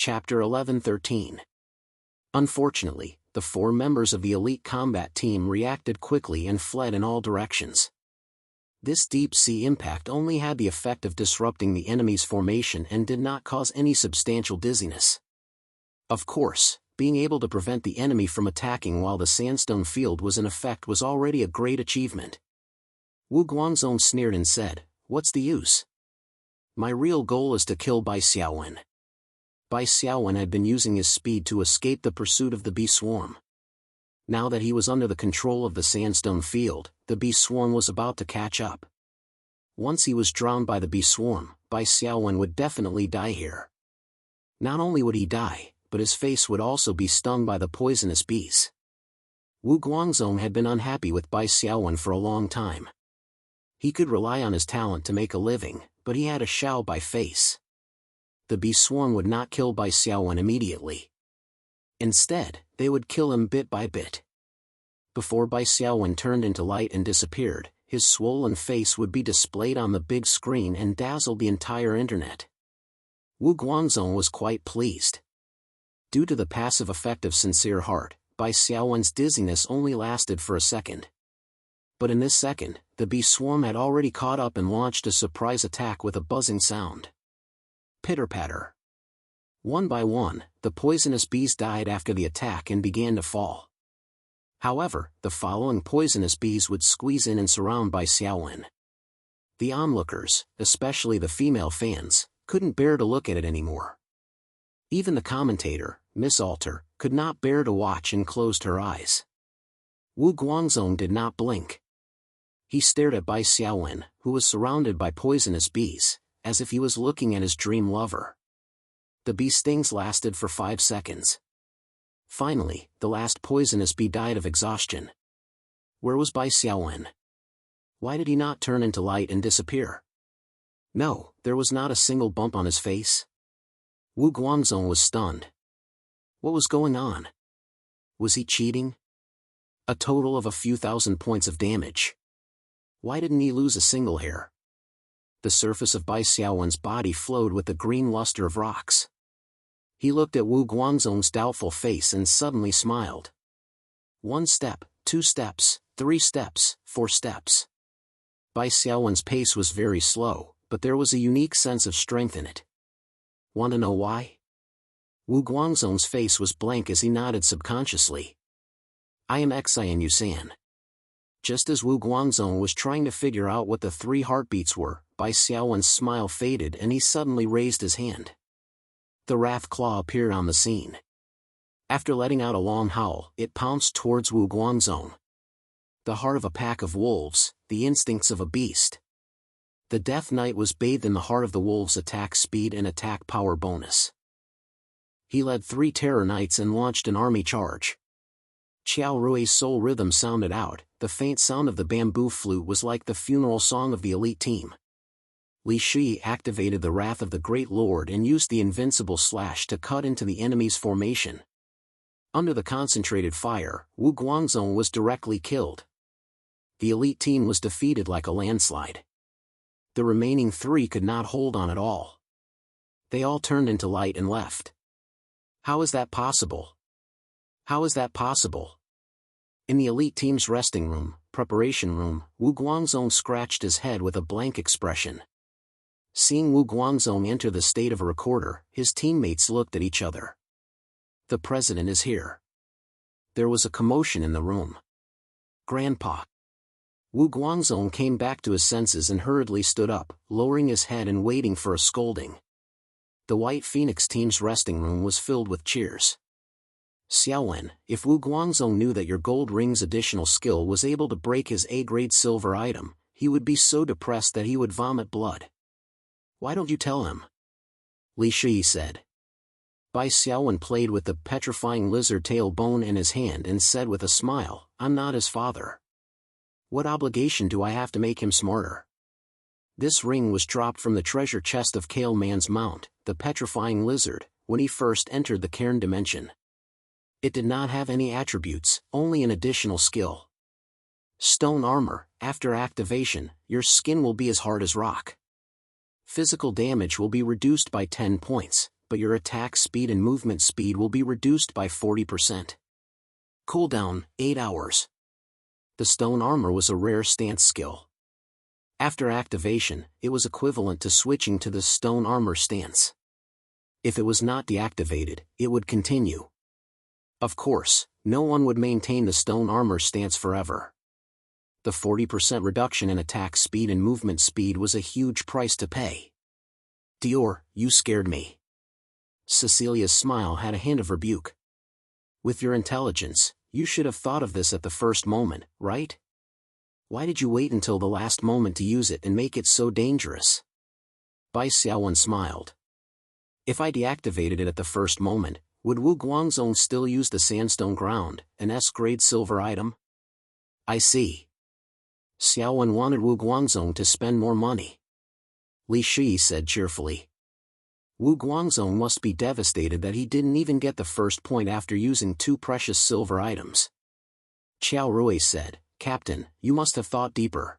Chapter 11-13. Unfortunately, the 4 members of the elite combat team reacted quickly and fled in all directions. This deep-sea impact only had the effect of disrupting the enemy's formation and did not cause any substantial dizziness. Of course, being able to prevent the enemy from attacking while the sandstone field was in effect was already a great achievement. Wu Guangzong sneered and said, "What's the use? My real goal is to kill Bai Xiaowen." Bai Xiaowen had been using his speed to escape the pursuit of the bee swarm. Now that he was under the control of the sandstone field, the bee swarm was about to catch up. Once he was drowned by the bee swarm, Bai Xiaowen would definitely die here. Not only would he die, but his face would also be stung by the poisonous bees. Wu Guangzong had been unhappy with Bai Xiaowen for a long time. He could rely on his talent to make a living, but he had a Xiao Bai face. The bee swarm would not kill Bai Xiaowen immediately. Instead, they would kill him bit by bit. Before Bai Xiaowen turned into light and disappeared, his swollen face would be displayed on the big screen and dazzled the entire internet. Wu Guangzong was quite pleased. Due to the passive effect of sincere heart, Bai Xiaowen's dizziness only lasted for a second. But in this second, the bee swarm had already caught up and launched a surprise attack with a buzzing sound. Pitter-patter. One by one, the poisonous bees died after the attack and began to fall. However, the following poisonous bees would squeeze in and surround Bai Xiaowen. The onlookers, especially the female fans, couldn't bear to look at it anymore. Even the commentator, Miss Alter, could not bear to watch and closed her eyes. Wu Guangzong did not blink. He stared at Bai Xiaowen, who was surrounded by poisonous bees, as if he was looking at his dream lover. The bee stings lasted for 5 seconds. Finally, the last poisonous bee died of exhaustion. Where was Bai Xiaowen? Why did he not turn into light and disappear? No, there was not a single bump on his face. Wu Guangzong was stunned. What was going on? Was he cheating? A total of a few thousand points of damage. Why didn't he lose a single hair? The surface of Bai Xiaowen's body flowed with the green luster of rocks. He looked at Wu Guangzong's doubtful face and suddenly smiled. 1 step, 2 steps, 3 steps, 4 steps. Bai Xiaowen's pace was very slow, but there was a unique sense of strength in it. Want to know why? Wu Guangzong's face was blank as he nodded subconsciously. I am Xian Yusan. Just as Wu Guangzong was trying to figure out what the 3 heartbeats were, Bai Xiaowen's smile faded and he suddenly raised his hand. The Wrath Claw appeared on the scene. After letting out a long howl, it pounced towards Wu Guangzong. The heart of a pack of wolves, the instincts of a beast. The Death Knight was bathed in the heart of the wolves' attack speed and attack power bonus. He led 3 Terror Knights and launched an army charge. Qiao Rui's soul rhythm sounded out, the faint sound of the bamboo flute was like the funeral song of the elite team. Li Shi activated the Wrath of the Great Lord and used the invincible slash to cut into the enemy's formation. Under the concentrated fire, Wu Guangzong was directly killed. The elite team was defeated like a landslide. The remaining 3 could not hold on at all. They all turned into light and left. How is that possible? How is that possible? In the elite team's resting room, preparation room, Wu Guangzong scratched his head with a blank expression. Seeing Wu Guangzong enter the state of a recorder, his teammates looked at each other. The president is here. There was a commotion in the room. Grandpa. Wu Guangzong came back to his senses and hurriedly stood up, lowering his head and waiting for a scolding. The White Phoenix team's resting room was filled with cheers. Xiaowen, if Wu Guangzong knew that your gold ring's additional skill was able to break his A-grade silver item, he would be so depressed that he would vomit blood. Why don't you tell him? Li Shi said. Bai Xiaowen played with the petrifying lizard tail bone in his hand and said with a smile, I'm not his father. What obligation do I have to make him smarter? This ring was dropped from the treasure chest of Kale Man's mount, the petrifying lizard, when he first entered the Cairn dimension. It did not have any attributes, only an additional skill. Stone armor, after activation, your skin will be as hard as rock. Physical damage will be reduced by 10 points, but your attack speed and movement speed will be reduced by 40%. Cooldown, 8 hours. The stone armor was a rare stance skill. After activation, it was equivalent to switching to the stone armor stance. If it was not deactivated, it would continue. Of course, no one would maintain the stone armor stance forever. The 40% reduction in attack speed and movement speed was a huge price to pay. Dior, you scared me. Cecilia's smile had a hint of rebuke. With your intelligence, you should have thought of this at the first moment, right? Why did you wait until the last moment to use it and make it so dangerous? Bai Xiaowen smiled. If I deactivated it at the first moment, would Wu Guangzong still use the sandstone ground, an S-grade silver item? I see. Xiaowen wanted Wu Guangzong to spend more money. Li Shi said cheerfully. Wu Guangzong must be devastated that he didn't even get the first point after using 2 precious silver items. Qiao Rui said, Captain, you must have thought deeper.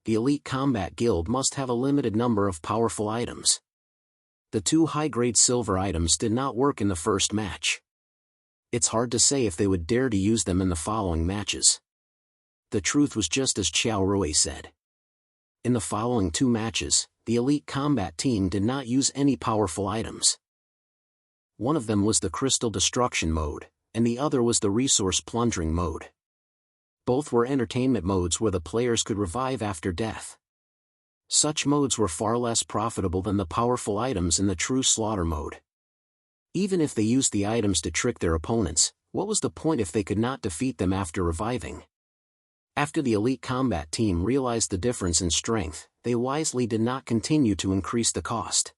The Elite Combat Guild must have a limited number of powerful items. The 2 high-grade silver items did not work in the first match. It's hard to say if they would dare to use them in the following matches. The truth was just as Qiao Rui said. In the following 2 matches, the Elite Combat team did not use any powerful items. One of them was the Crystal Destruction mode, and the other was the Resource Plundering mode. Both were entertainment modes where the players could revive after death. Such modes were far less profitable than the powerful items in the True Slaughter mode. Even if they used the items to trick their opponents, what was the point if they could not defeat them after reviving? After the Elite Combat team realized the difference in strength, they wisely did not continue to increase the cost.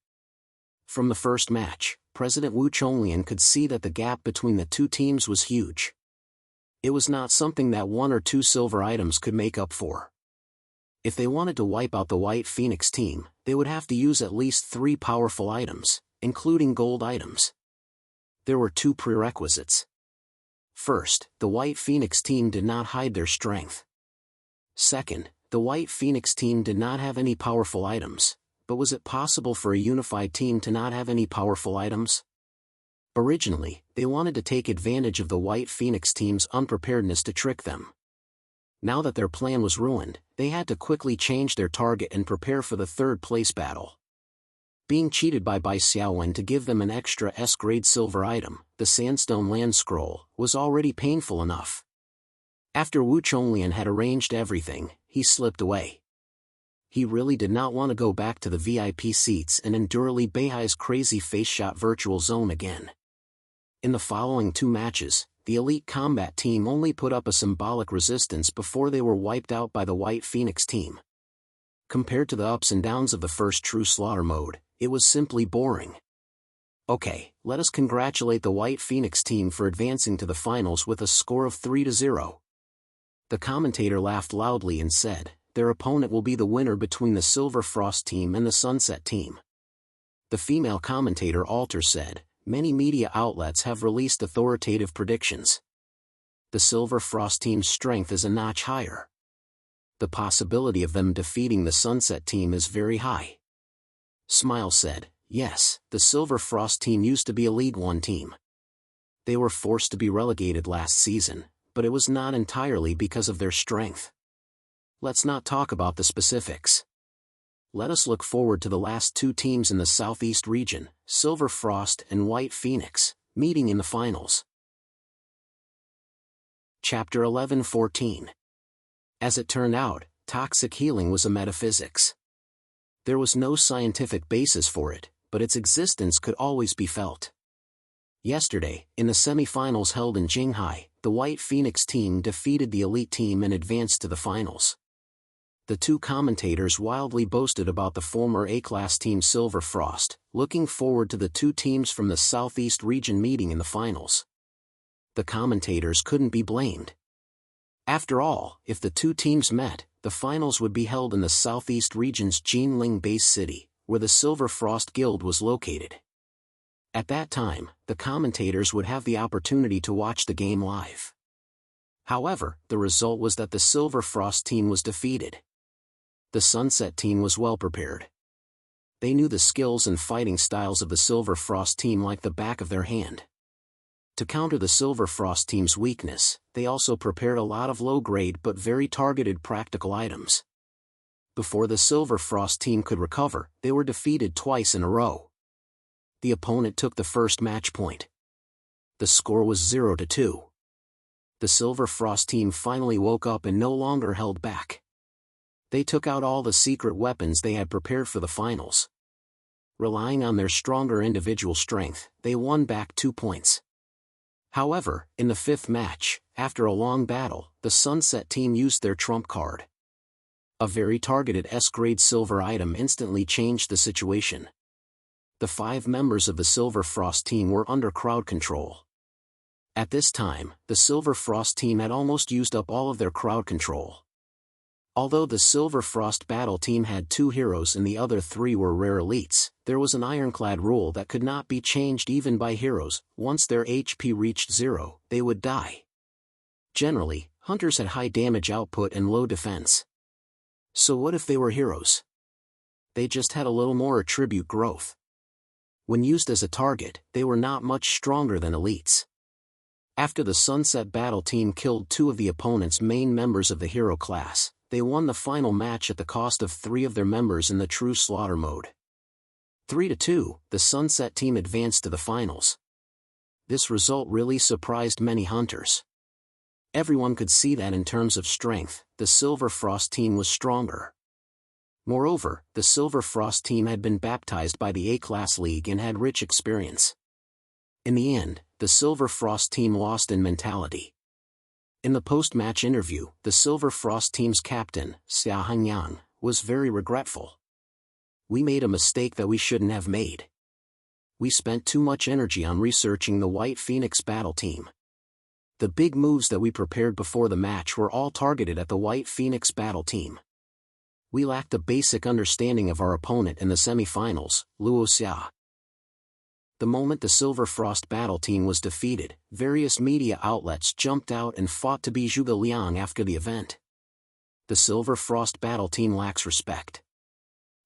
From the first match, President Wu Chonglian could see that the gap between the 2 teams was huge. It was not something that 1 or 2 silver items could make up for. If they wanted to wipe out the White Phoenix team, they would have to use at least 3 powerful items, including gold items. There were 2 prerequisites. First, the White Phoenix team did not hide their strength. Second, the White Phoenix team did not have any powerful items, but was it possible for a unified team to not have any powerful items? Originally, they wanted to take advantage of the White Phoenix team's unpreparedness to trick them. Now that their plan was ruined, they had to quickly change their target and prepare for the 3rd place battle. Being cheated by Bai Xiaowen to give them an extra S-grade silver item, the Sandstone Land Scroll, was already painful enough. After Wu Chonglian had arranged everything, he slipped away. He really did not want to go back to the VIP seats and endure Li Beihai's crazy face-shot virtual zone again. In the following 2 matches, the Elite Combat team only put up a symbolic resistance before they were wiped out by the White Phoenix team. Compared to the ups and downs of the first True Slaughter mode, it was simply boring. Okay, let us congratulate the White Phoenix team for advancing to the finals with a score of 3-0. The commentator laughed loudly and said, their opponent will be the winner between the Silver Frost team and the Sunset team. The female commentator Alter said, many media outlets have released authoritative predictions. The Silver Frost team's strength is a notch higher. The possibility of them defeating the Sunset team is very high. Smile said, yes, the Silver Frost team used to be a League 1 team. They were forced to be relegated last season, but it was not entirely because of their strength. Let's not talk about the specifics. Let us look forward to the last 2 teams in the Southeast region, Silver Frost and White Phoenix, meeting in the finals. Chapter 11-14. As it turned out, toxic healing was a metaphysics. There was no scientific basis for it, but its existence could always be felt. Yesterday, in the semi-finals held in Jinghai, the White Phoenix team defeated the elite team and advanced to the finals. The 2 commentators wildly boasted about the former A-class team Silver Frost, looking forward to the 2 teams from the Southeast region meeting in the finals. The commentators couldn't be blamed. After all, if the 2 teams met, the finals would be held in the Southeast region's Jinling base city, where the Silver Frost Guild was located. At that time, the commentators would have the opportunity to watch the game live. However, the result was that the Silver Frost team was defeated. The Sunset team was well prepared. They knew the skills and fighting styles of the Silver Frost team like the back of their hand. To counter the Silver Frost team's weakness, they also prepared a lot of low-grade but very targeted practical items. Before the Silver Frost team could recover, they were defeated twice in a row. The opponent took the first match point. The score was 0-2. The Silver Frost team finally woke up and no longer held back. They took out all the secret weapons they had prepared for the finals. Relying on their stronger individual strength, they won back 2 points. However, in the fifth match, after a long battle, the Sunset team used their trump card. A very targeted S-grade silver item instantly changed the situation. The 5 members of the Silver Frost team were under crowd control. At this time, the Silver Frost team had almost used up all of their crowd control. Although the Silver Frost battle team had 2 heroes and the other 3 were rare elites, there was an ironclad rule that could not be changed even by heroes. Once their HP reached 0, they would die. Generally, hunters had high damage output and low defense. So what if they were heroes? They just had a little more attribute growth. When used as a target, they were not much stronger than elites. After the Sunset battle team killed 2 of the opponent's main members of the hero class, they won the final match at the cost of 3 of their members in the true slaughter mode. 3-2, the Sunset team advanced to the finals. This result really surprised many hunters. Everyone could see that in terms of strength, the Silver Frost team was stronger. Moreover, the Silver Frost team had been baptized by the A-Class League and had rich experience. In the end, the Silver Frost team lost in mentality. In the post-match interview, the Silver Frost team's captain, Xia Hangyang, was very regretful. "We made a mistake that we shouldn't have made. We spent too much energy on researching the White Phoenix battle team. The big moves that we prepared before the match were all targeted at the White Phoenix battle team. We lacked a basic understanding of our opponent in the semi-finals," Luo Xia. The moment the Silver Frost battle team was defeated, various media outlets jumped out and fought to be Zhuge Liang after the event. The Silver Frost battle team lacks respect.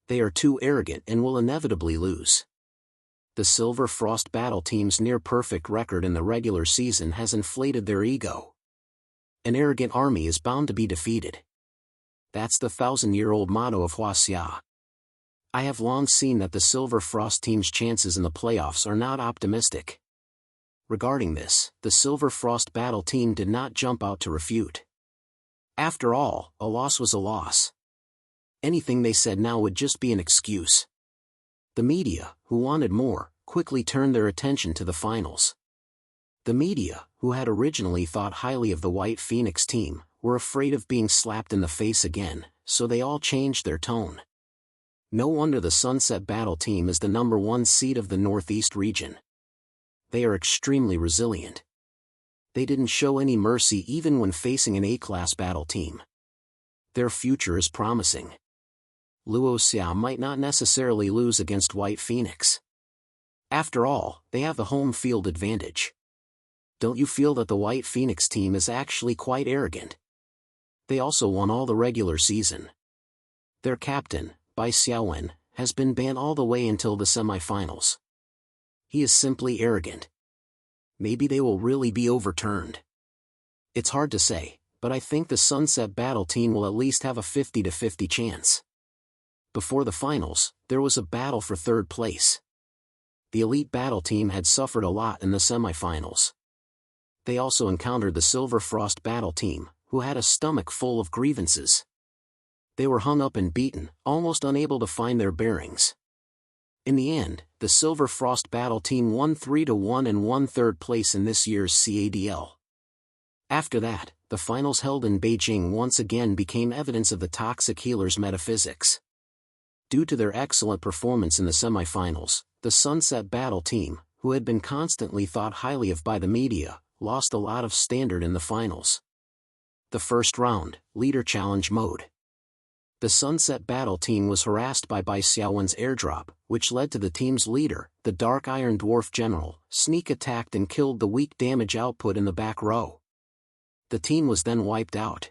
They are too arrogant and will inevitably lose. The Silver Frost battle team's near-perfect record in the regular season has inflated their ego. An arrogant army is bound to be defeated. That's the 1,000-year-old motto of Huaxia. I have long seen that the Silver Frost team's chances in the playoffs are not optimistic. Regarding this, the Silver Frost battle team did not jump out to refute. After all, a loss was a loss. Anything they said now would just be an excuse. The media, who wanted more, quickly turned their attention to the finals. The media, who had originally thought highly of the White Phoenix team, were afraid of being slapped in the face again, so they all changed their tone. No wonder the Sunset battle team is the #1 seed of the Northeast region. They are extremely resilient. They didn't show any mercy even when facing an A-class battle team. Their future is promising. Luo Xia might not necessarily lose against White Phoenix. After all, they have the home field advantage. Don't you feel that the White Phoenix team is actually quite arrogant? They also won all the regular season. Their captain, Bai Xiaowen, has been banned all the way until the semifinals. He is simply arrogant. Maybe they will really be overturned. It's hard to say, but I think the Sunset battle team will at least have a 50-50 chance. Before the finals, there was a battle for third place. The elite battle team had suffered a lot in the semifinals. They also encountered the Silver Frost battle team, who had a stomach full of grievances. They were hung up and beaten, almost unable to find their bearings. In the end, the Silver Frost battle team won 3-1 and won third place in this year's CADL. After that, the finals held in Beijing once again became evidence of the toxic healer's metaphysics. Due to their excellent performance in the semifinals, the Sunset battle team, who had been constantly thought highly of by the media, lost a lot of standard in the finals. The first round, Leader Challenge Mode. The Sunset battle team was harassed by Bai Xiaowen's airdrop, which led to the team's leader, the Dark Iron Dwarf General, sneak attacked and killed the weak damage output in the back row. The team was then wiped out.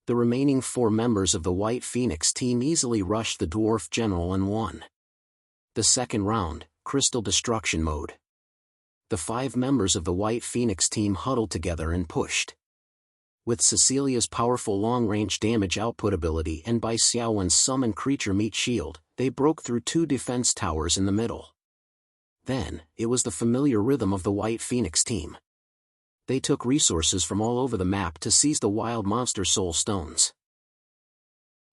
The remaining 4 members of the White Phoenix team easily rushed the Dwarf General and won. The second round, Crystal Destruction Mode. The 5 members of the White Phoenix team huddled together and pushed. With Cecilia's powerful long-range damage output ability and by Xiaowen's summon creature meat shield, they broke through 2 defense towers in the middle. Then, it was the familiar rhythm of the White Phoenix team. They took resources from all over the map to seize the wild monster soul stones.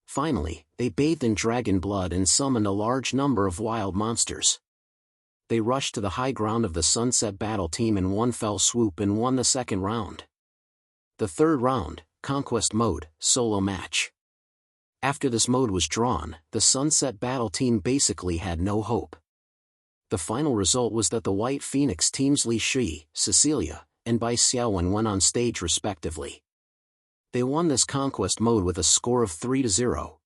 Finally, they bathed in dragon blood and summoned a large number of wild monsters. They rushed to the high ground of the Sunset Battle team in one fell swoop and won the second round. The third round, Conquest Mode, Solo Match. After this mode was drawn, the Sunset Battle team basically had no hope. The final result was that the White Phoenix team's Li Shi, Cecilia, and Bai Xiaowen went on stage respectively. They won this Conquest Mode with a score of 3-0.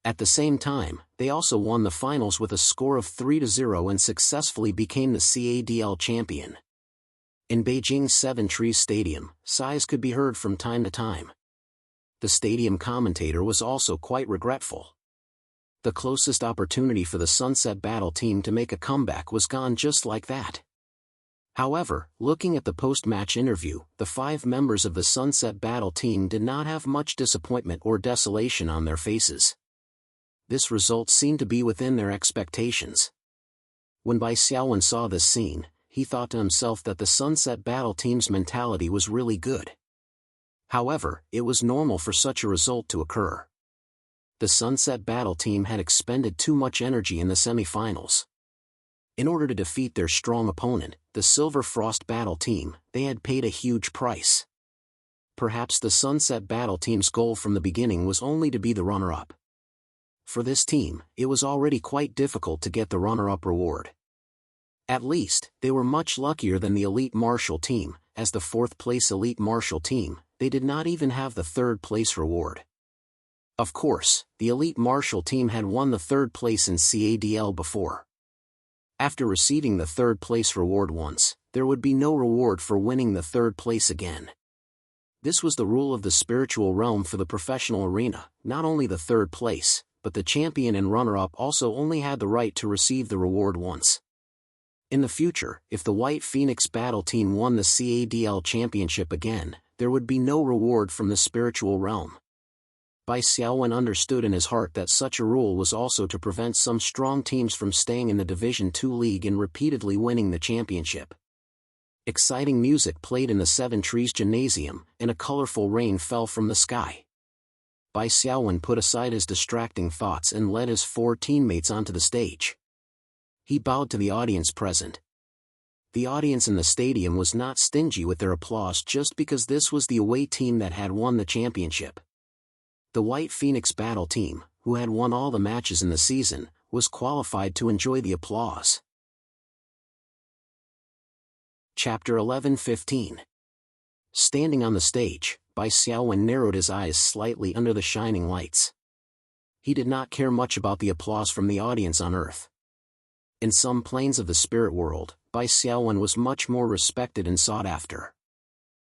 At the same time, they also won the finals with a score of 3-0 and successfully became the CADL champion. In Beijing's Seven Trees Stadium, sighs could be heard from time to time. The stadium commentator was also quite regretful. The closest opportunity for the Sunset Battle team to make a comeback was gone just like that. However, looking at the post-match interview, the 5 members of the Sunset Battle team did not have much disappointment or desolation on their faces. This result seemed to be within their expectations. When Bai Xiaowen saw this scene, he thought to himself that the Sunset Battle team's mentality was really good. However, it was normal for such a result to occur. The Sunset Battle team had expended too much energy in the semifinals. In order to defeat their strong opponent, the Silver Frost Battle team, they had paid a huge price. Perhaps the Sunset Battle team's goal from the beginning was only to be the runner-up. For this team, it was already quite difficult to get the runner-up reward. At least, they were much luckier than the Elite Martial team, as the 4th-place Elite Martial team, they did not even have the 3rd-place reward. Of course, the Elite Martial team had won the 3rd place in CADL before. After receiving the 3rd place reward once, there would be no reward for winning the 3rd place again. This was the rule of the spiritual realm for the professional arena. Not only the 3rd place, but the champion and runner-up also only had the right to receive the reward once. In the future, if the White Phoenix Battle team won the CADL championship again, there would be no reward from the spiritual realm. Bai Xiaowen understood in his heart that such a rule was also to prevent some strong teams from staying in the Division 2 league and repeatedly winning the championship. Exciting music played in the Seven Trees Gymnasium, and a colorful rain fell from the sky. Bai Xiaowen put aside his distracting thoughts and led his 4 teammates onto the stage. He bowed to the audience present. The audience in the stadium was not stingy with their applause just because this was the away team that had won the championship. The White Phoenix Battle team, who had won all the matches in the season, was qualified to enjoy the applause. Chapter 11-15. Standing on the stage, Bai Xiaowen narrowed his eyes slightly under the shining lights. He did not care much about the applause from the audience on Earth. In some planes of the spirit world, Bai Xiaowen was much more respected and sought after.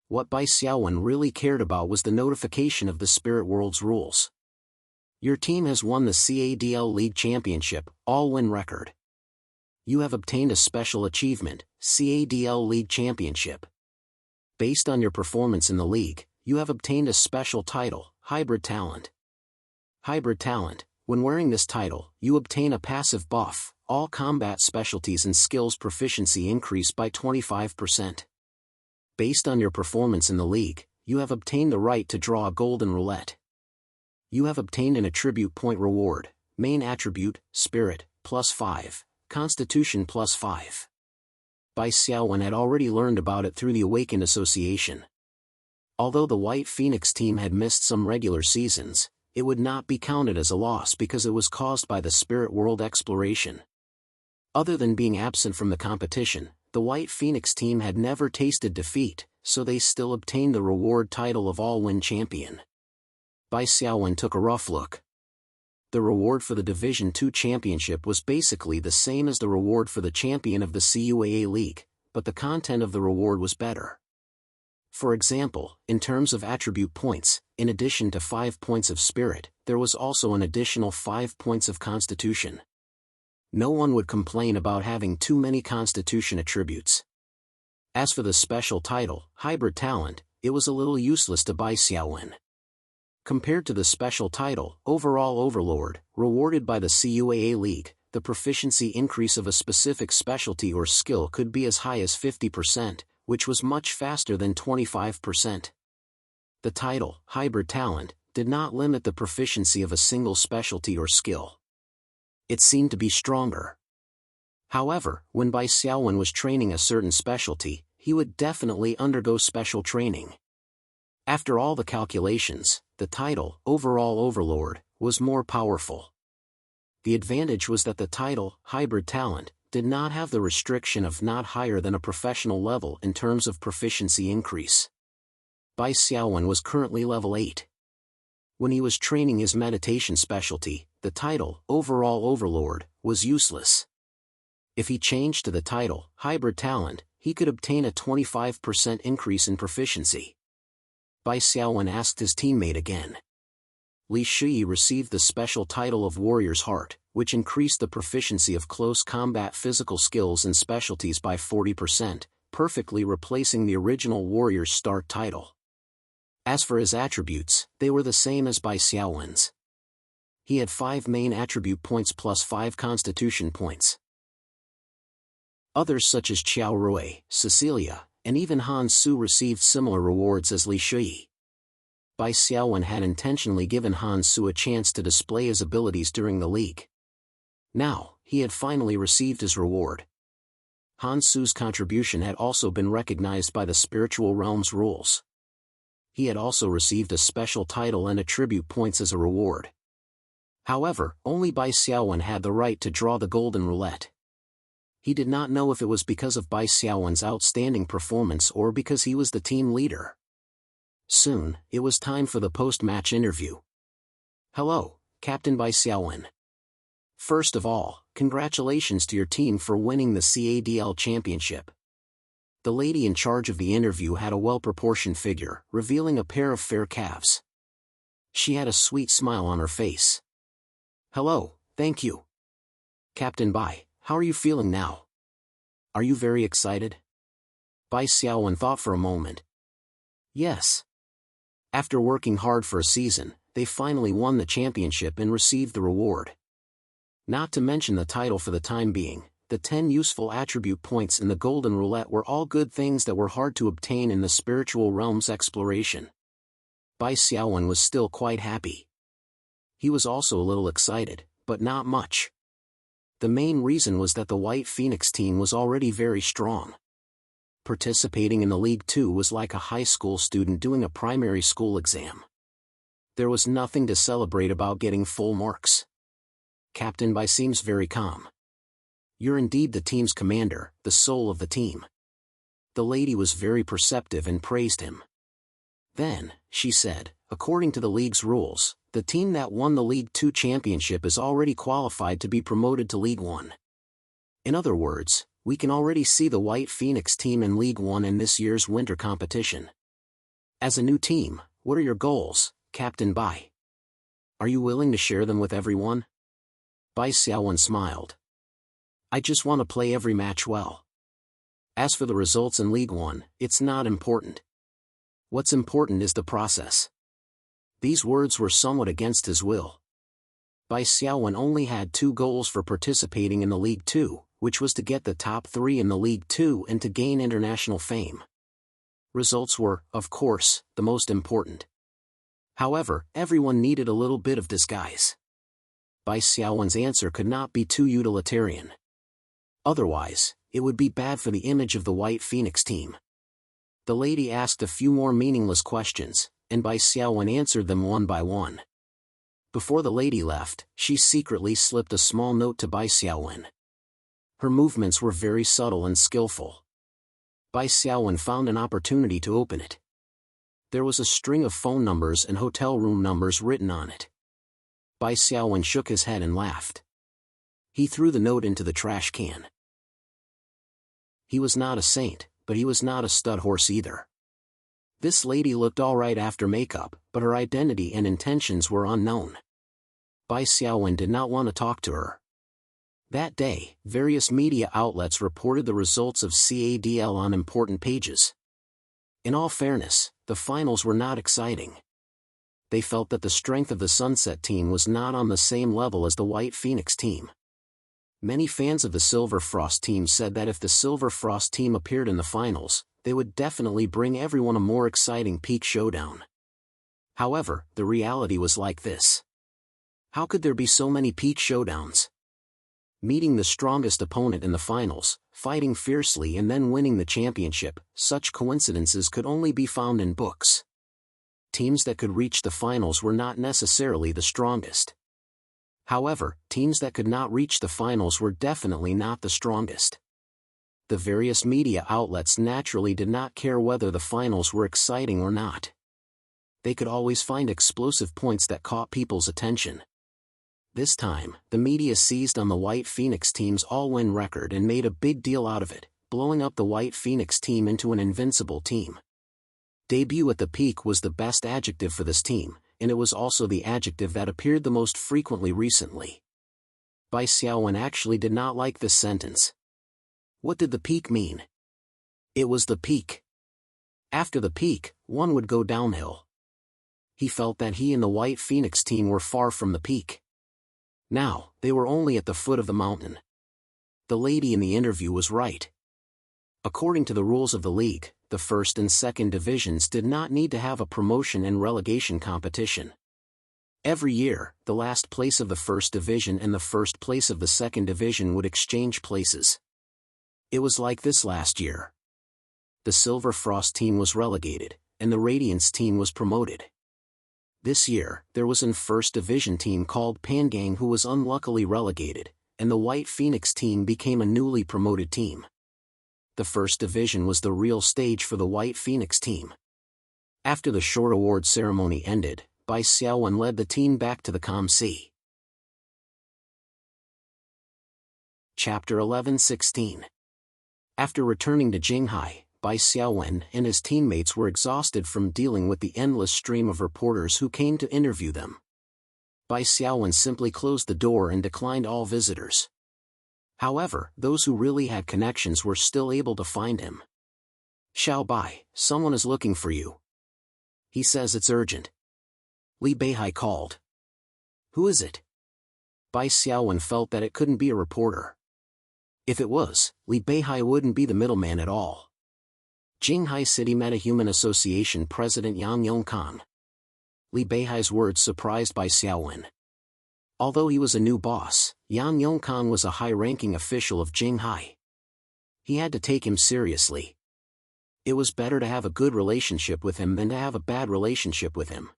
What Bai Xiaowen really cared about was the notification of the spirit world's rules. Your team has won the CADL League Championship, all-win record. You have obtained a special achievement, CADL League Championship. Based on your performance in the league, you have obtained a special title, Hybrid Talent. Hybrid Talent, when wearing this title, you obtain a passive buff, all combat specialties and skills proficiency increase by 25%. Based on your performance in the league, you have obtained the right to draw a golden roulette. You have obtained an attribute point reward, main attribute, Spirit, +5, Constitution +5. Bai Xiaowen had already learned about it through the Awakened Association. Although the White Phoenix team had missed some regular seasons, it would not be counted as a loss because it was caused by the Spirit World exploration. Other than being absent from the competition, the White Phoenix team had never tasted defeat, so they still obtained the reward title of All-Win Champion. Bai Xiaowen took a rough look. The reward for the Division 2 championship was basically the same as the reward for the champion of the CUAA League, but the content of the reward was better. For example, in terms of attribute points, in addition to 5 points of Spirit, there was also an additional 5 points of Constitution. No one would complain about having too many constitution attributes. As for the special title, Hybrid Talent, it was a little useless to Bai Xiaowen. Compared to the special title, Overall Overlord, rewarded by the CUAA League, the proficiency increase of a specific specialty or skill could be as high as 50%, which was much faster than 25%. The title, Hybrid Talent, did not limit the proficiency of a single specialty or skill. It seemed to be stronger. However, when Bai Xiaowen was training a certain specialty, he would definitely undergo special training. After all the calculations, the title, Overall Overlord, was more powerful. The advantage was that the title, Hybrid Talent, did not have the restriction of not higher than a professional level in terms of proficiency increase. Bai Xiaowen was currently level 8. When he was training his meditation specialty, the title, Overall Overlord, was useless. If he changed to the title, Hybrid Talent, he could obtain a 25% increase in proficiency. Bai Xiaowen asked his teammate again. Li Shiyi received the special title of Warrior's Heart, which increased the proficiency of close combat physical skills and specialties by 40%, perfectly replacing the original Warrior's Start title. As for his attributes, they were the same as Bai Xiaowen's. He had 5 main attribute points plus 5 constitution points. Others such as Qiao Rui, Cecilia, and even Han Su received similar rewards as Li Shiyi. Bai Xiaowen had intentionally given Han Su a chance to display his abilities during the league. Now, he had finally received his reward. Han Su's contribution had also been recognized by the spiritual realm's rules. He had also received a special title and attribute points as a reward. However, only Bai Xiaowen had the right to draw the golden roulette. He did not know if it was because of Bai Xiaowen's outstanding performance or because he was the team leader. Soon, it was time for the post-match interview. Hello, Captain Bai Xiaowen. First of all, congratulations to your team for winning the CADL championship. The lady in charge of the interview had a well-proportioned figure, revealing a pair of fair calves. She had a sweet smile on her face. Hello, thank you. Captain Bai, how are you feeling now? Are you very excited? Bai Xiaowen thought for a moment. Yes. After working hard for a season, they finally won the championship and received the reward. Not to mention the title for the time being, the 10 useful attribute points in the golden roulette were all good things that were hard to obtain in the spiritual realm's exploration. Bai Xiaowen was still quite happy. He was also a little excited, but not much. The main reason was that the White Phoenix team was already very strong. Participating in the League 2 was like a high school student doing a primary school exam. There was nothing to celebrate about getting full marks. Captain Bai seems very calm. You're indeed the team's commander, the soul of the team. The lady was very perceptive and praised him. Then, she said, according to the league's rules, the team that won the League 2 championship is already qualified to be promoted to League 1. In other words, we can already see the White Phoenix team in League 1 in this year's winter competition. As a new team, what are your goals, Captain Bai? Are you willing to share them with everyone? Bai Xiaowen smiled. I just want to play every match well. As for the results in League 1, it's not important. What's important is the process. These words were somewhat against his will. Bai Xiaowen only had 2 goals for participating in the League 2, which was to get the top 3 in the League 2 and to gain international fame. Results were, of course, the most important. However, everyone needed a little bit of disguise. Bai Xiaowen's answer could not be too utilitarian. Otherwise, it would be bad for the image of the White Phoenix team. The lady asked a few more meaningless questions, and Bai Xiaowen answered them one by one. Before the lady left, she secretly slipped a small note to Bai Xiaowen. Her movements were very subtle and skillful. Bai Xiaowen found an opportunity to open it. There was a string of phone numbers and hotel room numbers written on it. Bai Xiaowen shook his head and laughed. He threw the note into the trash can. He was not a saint, but he was not a stud horse either. This lady looked all right after makeup, but her identity and intentions were unknown. Bai Xiaowen did not want to talk to her. That day, various media outlets reported the results of CADL on important pages. In all fairness, the finals were not exciting. They felt that the strength of the Sunset team was not on the same level as the White Phoenix team. Many fans of the Silver Frost team said that if the Silver Frost team appeared in the finals, they would definitely bring everyone a more exciting peak showdown. However, the reality was like this. How could there be so many peak showdowns? Meeting the strongest opponent in the finals, fighting fiercely and then winning the championship, such coincidences could only be found in books. Teams that could reach the finals were not necessarily the strongest. However, teams that could not reach the finals were definitely not the strongest. The various media outlets naturally did not care whether the finals were exciting or not. They could always find explosive points that caught people's attention. This time, the media seized on the White Phoenix team's all-win record and made a big deal out of it, blowing up the White Phoenix team into an invincible team. Debut at the peak was the best adjective for this team, and it was also the adjective that appeared the most frequently recently. Bai Xiaowen actually did not like this sentence. What did the peak mean? It was the peak. After the peak, one would go downhill. He felt that he and the White Phoenix team were far from the peak. Now, they were only at the foot of the mountain. The lady in the interview was right. According to the rules of the league, the first and second divisions did not need to have a promotion and relegation competition. Every year, the last place of the first division and the first place of the second division would exchange places. It was like this last year. The Silver Frost team was relegated, and the Radiance team was promoted. This year, there was an first division team called Pangang who was unluckily relegated, and the White Phoenix team became a newly promoted team. The first division was the real stage for the White Phoenix team. After the short award ceremony ended, Bai Xiaowen led the team back to the COMC. Chapter 11-16. After returning to Jinghai, Bai Xiaowen and his teammates were exhausted from dealing with the endless stream of reporters who came to interview them. Bai Xiaowen simply closed the door and declined all visitors. However, those who really had connections were still able to find him. Xiao Bai, someone is looking for you. He says it's urgent. Li Beihai called. Who is it? Bai Xiaowen felt that it couldn't be a reporter. If it was, Li Beihai wouldn't be the middleman at all. Jinghai City Metahuman Association President Yang Yongkang. Li Beihai's words surprised Bai Xiaowen. Although he was a new boss, Yang Yongkang was a high-ranking official of Jinghai. He had to take him seriously. It was better to have a good relationship with him than to have a bad relationship with him.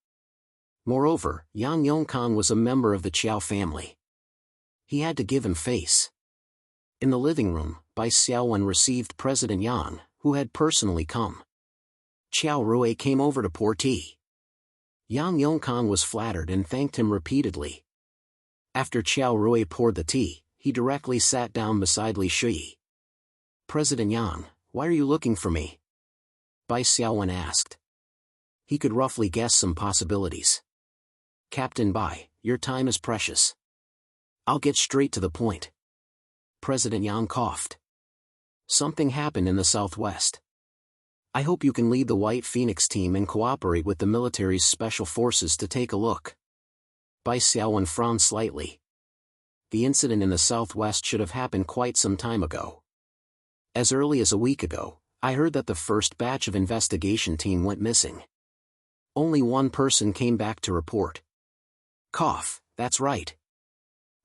Moreover, Yang Yongkang was a member of the Qiao family. He had to give him face. In the living room, Bai Xiaowen received President Yang, who had personally come. Qiao Rui came over to pour tea. Yang Yongkang was flattered and thanked him repeatedly. After Qiao Rui poured the tea, he directly sat down beside Li Shui. President Yang, why are you looking for me? Bai Xiaowen asked. He could roughly guess some possibilities. Captain Bai, your time is precious. I'll get straight to the point. President Yang coughed. Something happened in the southwest. I hope you can lead the White Phoenix team and cooperate with the military's special forces to take a look. Bai Xiaowen frowned slightly. The incident in the southwest should have happened quite some time ago. As early as a week ago, I heard that the first batch of investigation team went missing. Only one person came back to report. Cough, that's right.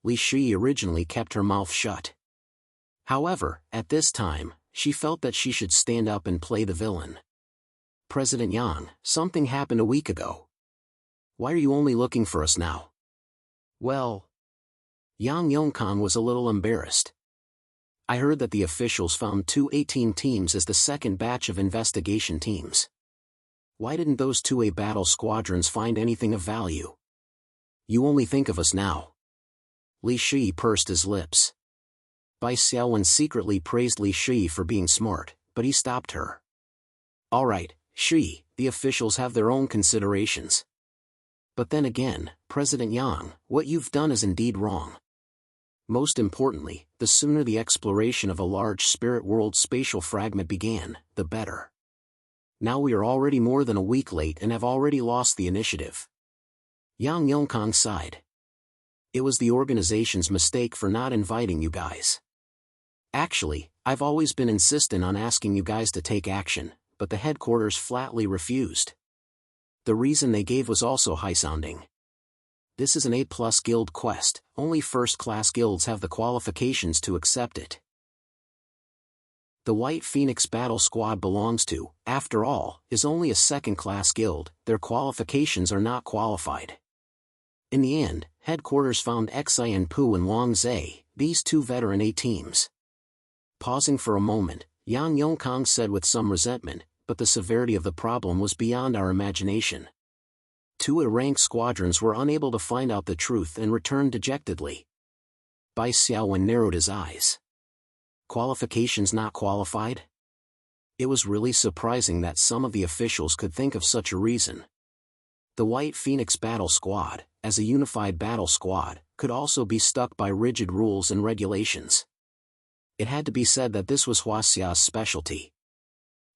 Li Shi originally kept her mouth shut. However, at this time, she felt that she should stand up and play the villain. President Yang, something happened a week ago. Why are you only looking for us now? Well, Yang Yongkang was a little embarrassed. I heard that the officials found 2A teams as the second batch of investigation teams. Why didn't those 2A battle squadrons find anything of value? You only think of us now. Li Shi pursed his lips. Bai Xiaowen secretly praised Li Shi for being smart, but he stopped her. All right, Shi, the officials have their own considerations. But then again, President Yang, what you've done is indeed wrong. Most importantly, the sooner the exploration of a large spirit world spatial fragment began, the better. Now we are already more than a week late and have already lost the initiative. Yang Yongkang sighed. It was the organization's mistake for not inviting you guys. Actually, I've always been insistent on asking you guys to take action, but the headquarters flatly refused. The reason they gave was also high-sounding. This is an A+ guild quest, only first-class guilds have the qualifications to accept it. The White Phoenix Battle Squad belongs to, after all, is only a second-class guild, their qualifications are not qualified. In the end, headquarters found Xian Pu and Wang Zhe, these two veteran A teams. Pausing for a moment, Yang Yongkang said with some resentment, but the severity of the problem was beyond our imagination. Two A-rank squadrons were unable to find out the truth and returned dejectedly. Bai Xiaowen narrowed his eyes. Qualifications not qualified? It was really surprising that some of the officials could think of such a reason. The White Phoenix Battle Squad, as a unified battle squad, could also be stuck by rigid rules and regulations. It had to be said that this was Huaxia's specialty.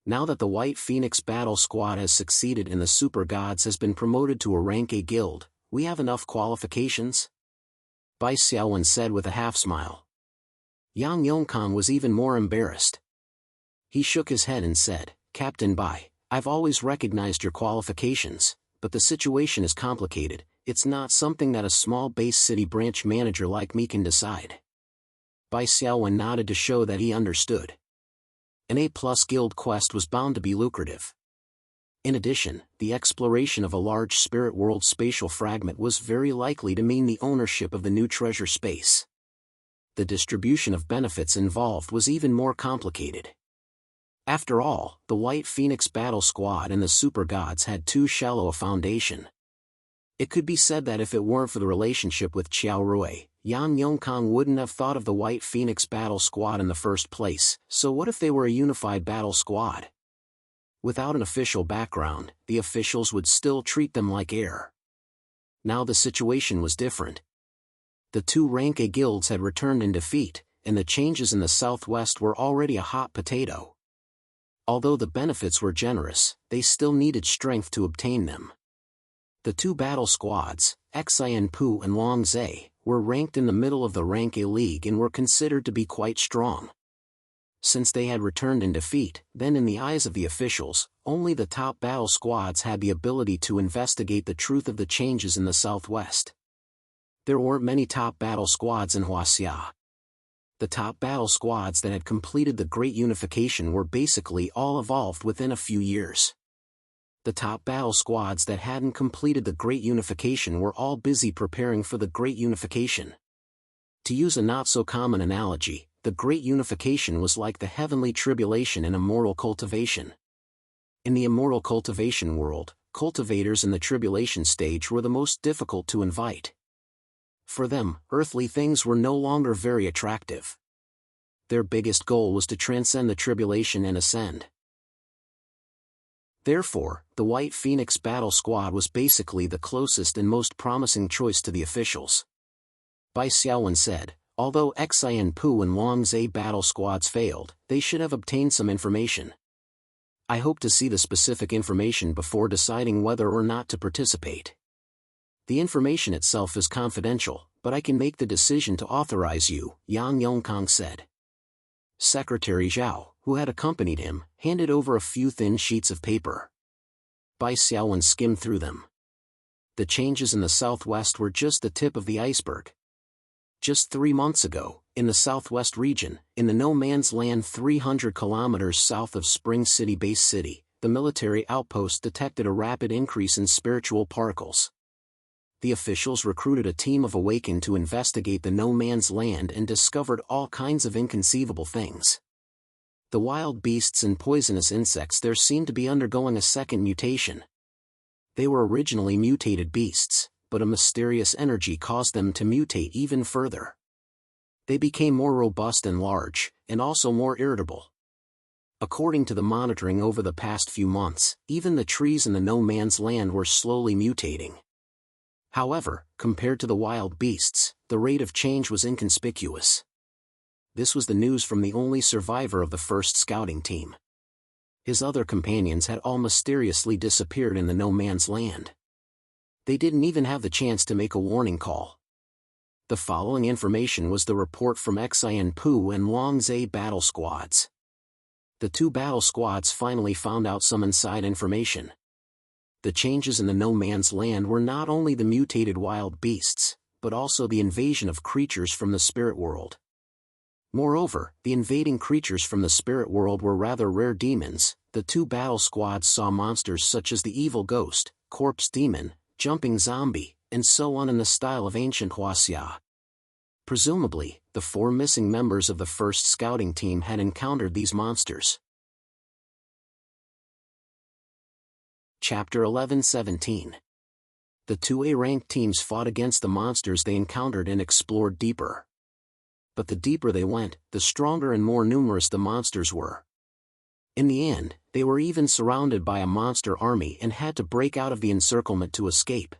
Now that the White Phoenix Battle Squad has succeeded and the Super Gods has been promoted to a rank A guild, we have enough qualifications? Bai Xiaowen said with a half-smile. Yang Yongkang was even more embarrassed. He shook his head and said, Captain Bai, I've always recognized your qualifications, but the situation is complicated, it's not something that a small base city branch manager like me can decide. Bai Xiaowen nodded to show that he understood. An A+ guild quest was bound to be lucrative. In addition, the exploration of a large spirit world spatial fragment was very likely to mean the ownership of the new treasure space. The distribution of benefits involved was even more complicated. After all, the White Phoenix Battle Squad and the Super Gods had too shallow a foundation. It could be said that if it weren't for the relationship with Qiao Rui, Yang Yongkang wouldn't have thought of the White Phoenix Battle Squad in the first place, so what if they were a unified battle squad? Without an official background, the officials would still treat them like air. Now the situation was different. The two rank A guilds had returned in defeat, and the changes in the southwest were already a hot potato. Although the benefits were generous, they still needed strength to obtain them. The two battle squads, Xian Pu and Wang Zhe, were ranked in the middle of the rank A league and were considered to be quite strong. Since they had returned in defeat, then in the eyes of the officials, only the top battle squads had the ability to investigate the truth of the changes in the southwest. There weren't many top battle squads in Huaxia. The top battle squads that had completed the Great Unification were basically all evolved within a few years. The top battle squads that hadn't completed the Great Unification were all busy preparing for the Great Unification. To use a not-so-common analogy, the Great Unification was like the heavenly tribulation in immortal cultivation. In the immortal cultivation world, cultivators in the tribulation stage were the most difficult to invite. For them, earthly things were no longer very attractive. Their biggest goal was to transcend the tribulation and ascend. Therefore, the White Phoenix Battle Squad was basically the closest and most promising choice to the officials. Bai Xiaowen said, although Xian Pu and Wang Zhe battle squads failed, they should have obtained some information. I hope to see the specific information before deciding whether or not to participate. The information itself is confidential, but I can make the decision to authorize you, Yang Yongkang said. Secretary Zhao, who had accompanied him, handed over a few thin sheets of paper. Bai Xiaowen skimmed through them. The changes in the southwest were just the tip of the iceberg. Just 3 months ago, in the southwest region, in the no-man's land 300 kilometers south of Spring City Base City, the military outpost detected a rapid increase in spiritual particles. The officials recruited a team of Awakened to investigate the no-man's land and discovered all kinds of inconceivable things. The wild beasts and poisonous insects there seemed to be undergoing a second mutation. They were originally mutated beasts, but a mysterious energy caused them to mutate even further. They became more robust and large, and also more irritable. According to the monitoring over the past few months, even the trees in the no-man's land were slowly mutating. However, compared to the wild beasts, the rate of change was inconspicuous. This was the news from the only survivor of the first scouting team. His other companions had all mysteriously disappeared in the no man's land. They didn't even have the chance to make a warning call. The following information was the report from Xian Pu and Longzhe battle squads. The two battle squads finally found out some inside information. The changes in the no man's land were not only the mutated wild beasts, but also the invasion of creatures from the spirit world. Moreover, the invading creatures from the spirit world were rather rare demons. The two battle squads saw monsters such as the evil ghost, corpse demon, jumping zombie, and so on in the style of ancient Huaxia. Presumably, the 4 missing members of the first scouting team had encountered these monsters. Chapter 11-17. The 2A-ranked teams fought against the monsters they encountered and explored deeper. But the deeper they went, the stronger and more numerous the monsters were. In the end, they were even surrounded by a monster army and had to break out of the encirclement to escape.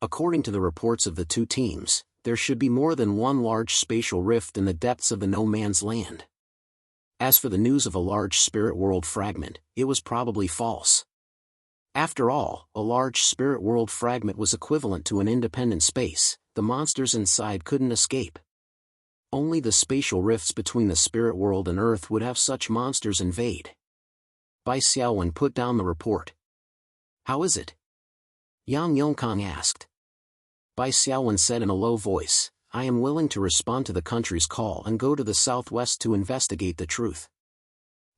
According to the reports of the 2 teams, there should be more than one large spatial rift in the depths of the no man's land. As for the news of a large spirit world fragment, it was probably false. After all, a large spirit world fragment was equivalent to an independent space. The monsters inside couldn't escape. Only the spatial rifts between the spirit world and Earth would have such monsters invade. Bai Xiaowen put down the report. "How is it?" Yang Yongkang asked. Bai Xiaowen said in a low voice, "I am willing to respond to the country's call and go to the southwest to investigate the truth.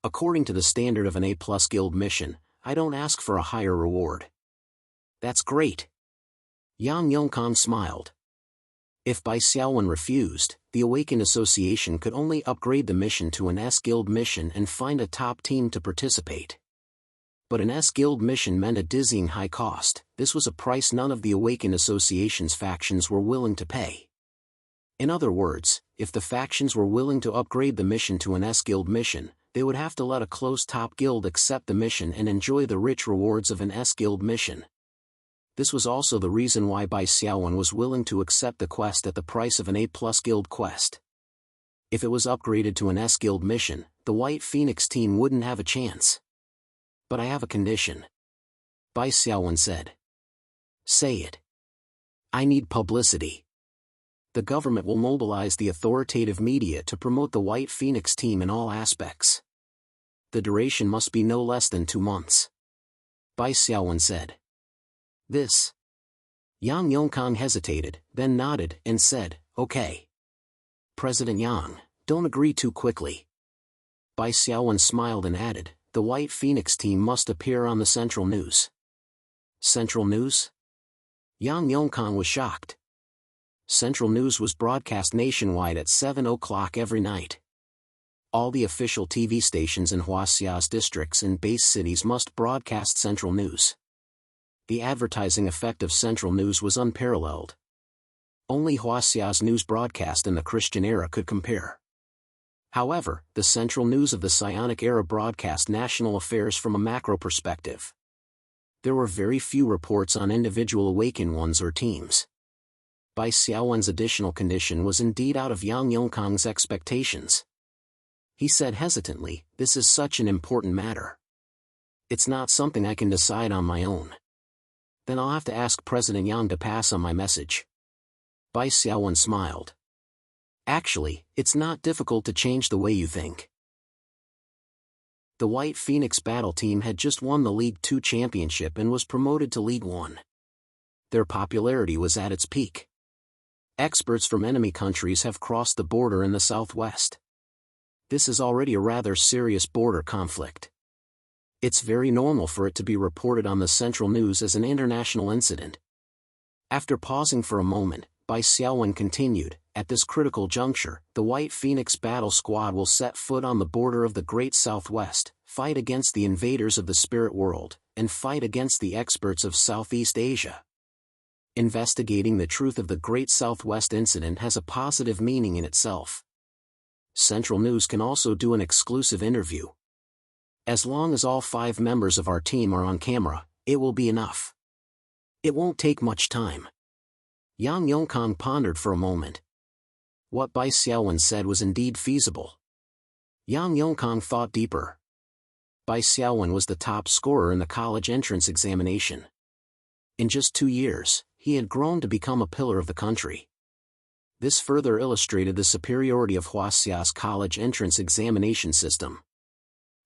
According to the standard of an A+ guild mission, I don't ask for a higher reward." "That's great." Yang Yongkang smiled. If Bai Xiaowen refused, the Awakened Association could only upgrade the mission to an S-Guild mission and find a top team to participate. But an S-Guild mission meant a dizzying high cost. This was a price none of the Awakened Association's factions were willing to pay. In other words, if the factions were willing to upgrade the mission to an S-Guild mission, they would have to let a close top guild accept the mission and enjoy the rich rewards of an S-Guild mission. This was also the reason why Bai Xiaowen was willing to accept the quest at the price of an A+ guild quest. If it was upgraded to an S-Guild mission, the White Phoenix team wouldn't have a chance. "But I have a condition," Bai Xiaowen said. "Say it." "I need publicity. The government will mobilize the authoritative media to promote the White Phoenix team in all aspects. The duration must be no less than 2 months," Bai Xiaowen said. "This." Yang Yongkang hesitated, then nodded and said, "Okay." "President Yang, don't agree too quickly." Bai Xiaowen smiled and added, "The White Phoenix team must appear on the Central News." "Central News?" Yang Yongkang was shocked. Central News was broadcast nationwide at 7 o'clock every night. All the official TV stations in Huaxia's districts and base cities must broadcast Central News. The advertising effect of Central News was unparalleled. Only Huaxia's news broadcast in the Christian era could compare. However, the Central News of the Psionic era broadcast national affairs from a macro perspective. There were very few reports on individual awakened ones or teams. Bai Xiaowen's additional condition was indeed out of Yang Yongkang's expectations. He said hesitantly, "This is such an important matter. It's not something I can decide on my own. Then I'll have to ask President Yang to pass on my message." Bai Xiaowen smiled. "Actually, it's not difficult to change the way you think." The White Phoenix battle team had just won the League 2 championship and was promoted to League 1. Their popularity was at its peak. Experts from enemy countries have crossed the border in the southwest. This is already a rather serious border conflict. It's very normal for it to be reported on the Central News as an international incident. After pausing for a moment, Bai Xiaowen continued, "At this critical juncture, the White Phoenix battle squad will set foot on the border of the Great Southwest, fight against the invaders of the spirit world, and fight against the experts of Southeast Asia. Investigating the truth of the Great Southwest incident has a positive meaning in itself. Central News can also do an exclusive interview. As long as all 5 members of our team are on camera, it will be enough. It won't take much time." Yang Yongkang pondered for a moment. What Bai Xiaowen said was indeed feasible. Yang Yongkang thought deeper. Bai Xiaowen was the top scorer in the college entrance examination. In just 2 years, he had grown to become a pillar of the country. This further illustrated the superiority of Huaxia's college entrance examination system.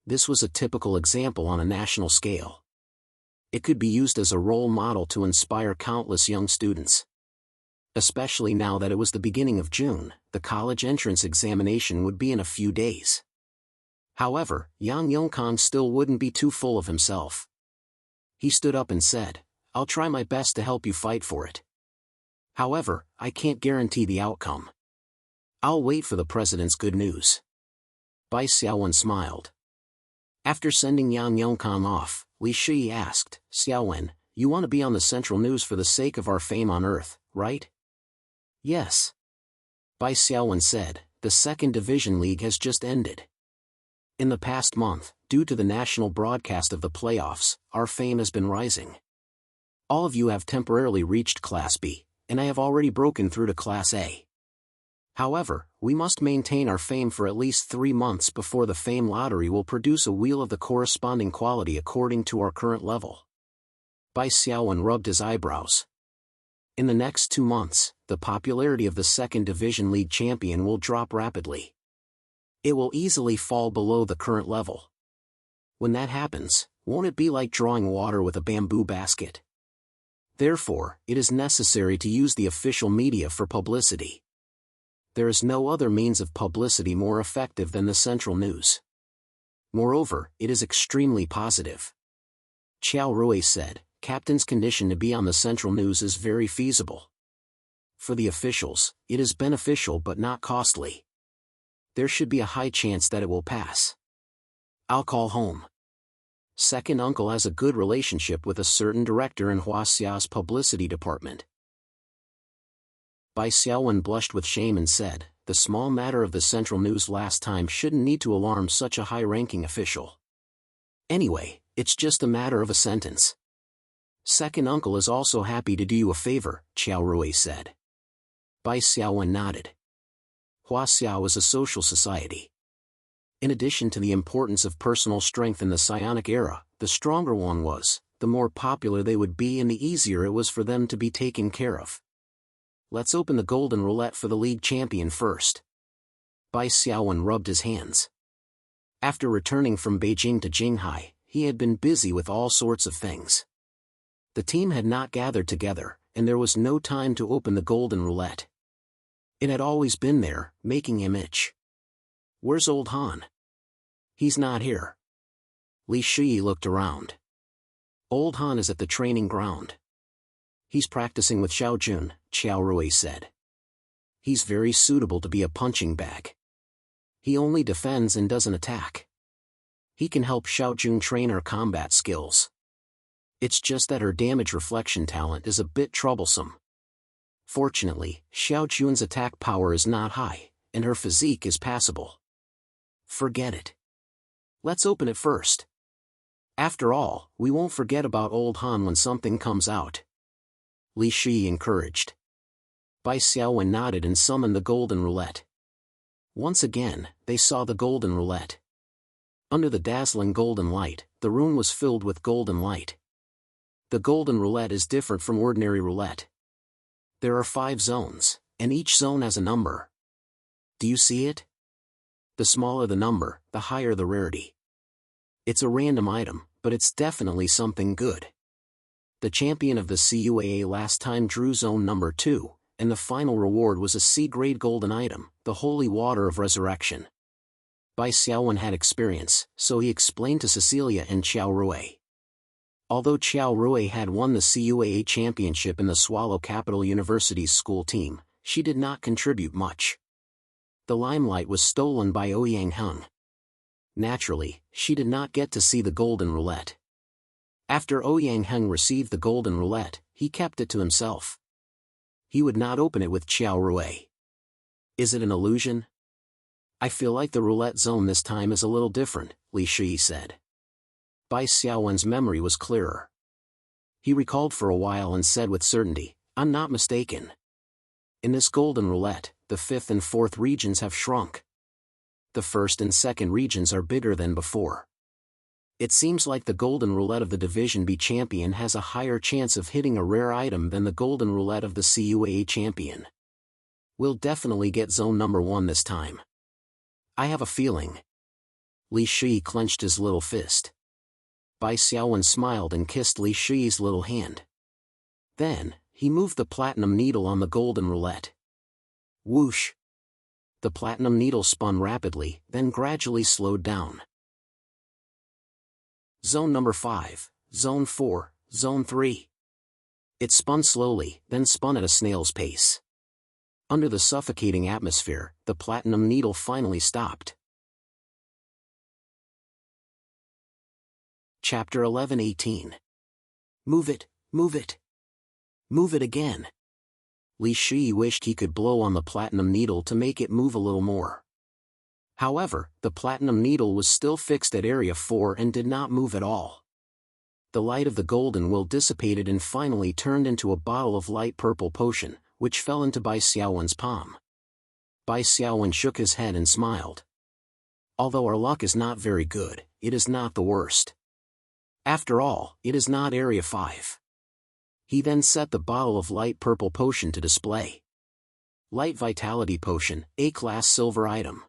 This was a typical example on a national scale. It could be used as a role model to inspire countless young students. Especially now that it was the beginning of June, the college entrance examination would be in a few days. However, Yang Yongkang still wouldn't be too full of himself. He stood up and said, "I'll try my best to help you fight for it. However, I can't guarantee the outcome. I'll wait for the president's good news." Bai Xiaowen smiled. After sending Yang Yongkang off, Li Shi asked, "Xiaowen, you want to be on the central news for the sake of our fame on Earth, right?" "Yes." Bai Xiaowen said, "The second division league has just ended. In the past month, due to the national broadcast of the playoffs, our fame has been rising. All of you have temporarily reached Class B, and I have already broken through to Class A. However, we must maintain our fame for at least 3 months before the fame lottery will produce a wheel of the corresponding quality according to our current level." Bai Xiaowen rubbed his eyebrows. In the next 2 months, the popularity of the second division league champion will drop rapidly. It will easily fall below the current level. When that happens, won't it be like drawing water with a bamboo basket? Therefore, it is necessary to use the official media for publicity. There is no other means of publicity more effective than the central news. Moreover, it is extremely positive. Qiao Rui said, "Captain's condition to be on the central news is very feasible. For the officials, it is beneficial but not costly. There should be a high chance that it will pass. I'll call home. Second uncle has a good relationship with a certain director in Huaxia's publicity department." Bai Xiaowen blushed with shame and said, "The small matter of the central news last time shouldn't need to alarm such a high-ranking official. Anyway, it's just a matter of a sentence." "Second uncle is also happy to do you a favor," Qiao Rui said. Bai Xiaowen nodded. Huaxia was a social society. In addition to the importance of personal strength in the psionic era, the stronger one was, the more popular they would be and the easier it was for them to be taken care of. "Let's open the golden roulette for the league champion first." Bai Xiaowen rubbed his hands. After returning from Beijing to Jinghai, he had been busy with all sorts of things. The team had not gathered together, and there was no time to open the golden roulette. It had always been there, making him itch. "Where's old Han?" "He's not here." Li Shi looked around. "Old Han is at the training ground. He's practicing with Xiao Jun," Qiao Rui said. "He's very suitable to be a punching bag. He only defends and doesn't attack. He can help Xiao Jun train her combat skills. It's just that her damage reflection talent is a bit troublesome. Fortunately, Xiao Jun's attack power is not high, and her physique is passable. Forget it. Let's open it first. After all, we won't forget about old Han when something comes out." Li Shi encouraged. Bai Xiaowen nodded and summoned the golden roulette. Once again, they saw the golden roulette. Under the dazzling golden light, the room was filled with golden light. The golden roulette is different from ordinary roulette. There are 5 zones, and each zone has a number. Do you see it? The smaller the number, the higher the rarity. It's a random item, but it's definitely something good. The champion of the CUAA last time drew zone number 2, and the final reward was a C-grade golden item, the Holy Water of Resurrection. Bai Xiaowen had experience, so he explained to Cecilia and Qiao Rui. Although Qiao Rui had won the CUAA championship in the Swallow Capital University's school team, she did not contribute much. The limelight was stolen by Ouyang Heng. Naturally, she did not get to see the golden roulette. After Ouyang Heng received the golden roulette, he kept it to himself. He would not open it with Qiao Rui. "Is it an illusion? I feel like the roulette zone this time is a little different," Li Shi said. Bai Xiaowen's memory was clearer. He recalled for a while and said with certainty, "I'm not mistaken. In this golden roulette, the 5th and 4th regions have shrunk. The 1st and 2nd regions are bigger than before. It seems like the golden roulette of the Division B champion has a higher chance of hitting a rare item than the golden roulette of the CUAA champion. We'll definitely get zone number 1 this time. I have a feeling. Li Shi clenched his little fist. Bai Xiaowen smiled and kissed Li Shi's little hand. Then, he moved the platinum needle on the golden roulette. Whoosh! The platinum needle spun rapidly, then gradually slowed down. Zone number 5, Zone 4, Zone 3. It spun slowly, then spun at a snail's pace. Under the suffocating atmosphere, the platinum needle finally stopped. Chapter 11:18. Move it, move it. Move it again. Li Shi wished he could blow on the platinum needle to make it move a little more. However, the platinum needle was still fixed at Area 4 and did not move at all. The light of the golden will dissipated and finally turned into a bottle of light purple potion, which fell into Bai Xiaowen's palm. Bai Xiaowen shook his head and smiled. Although our luck is not very good, it is not the worst. After all, it is not Area 5. He then set the bottle of light purple potion to display. Light Vitality Potion, A-class silver item.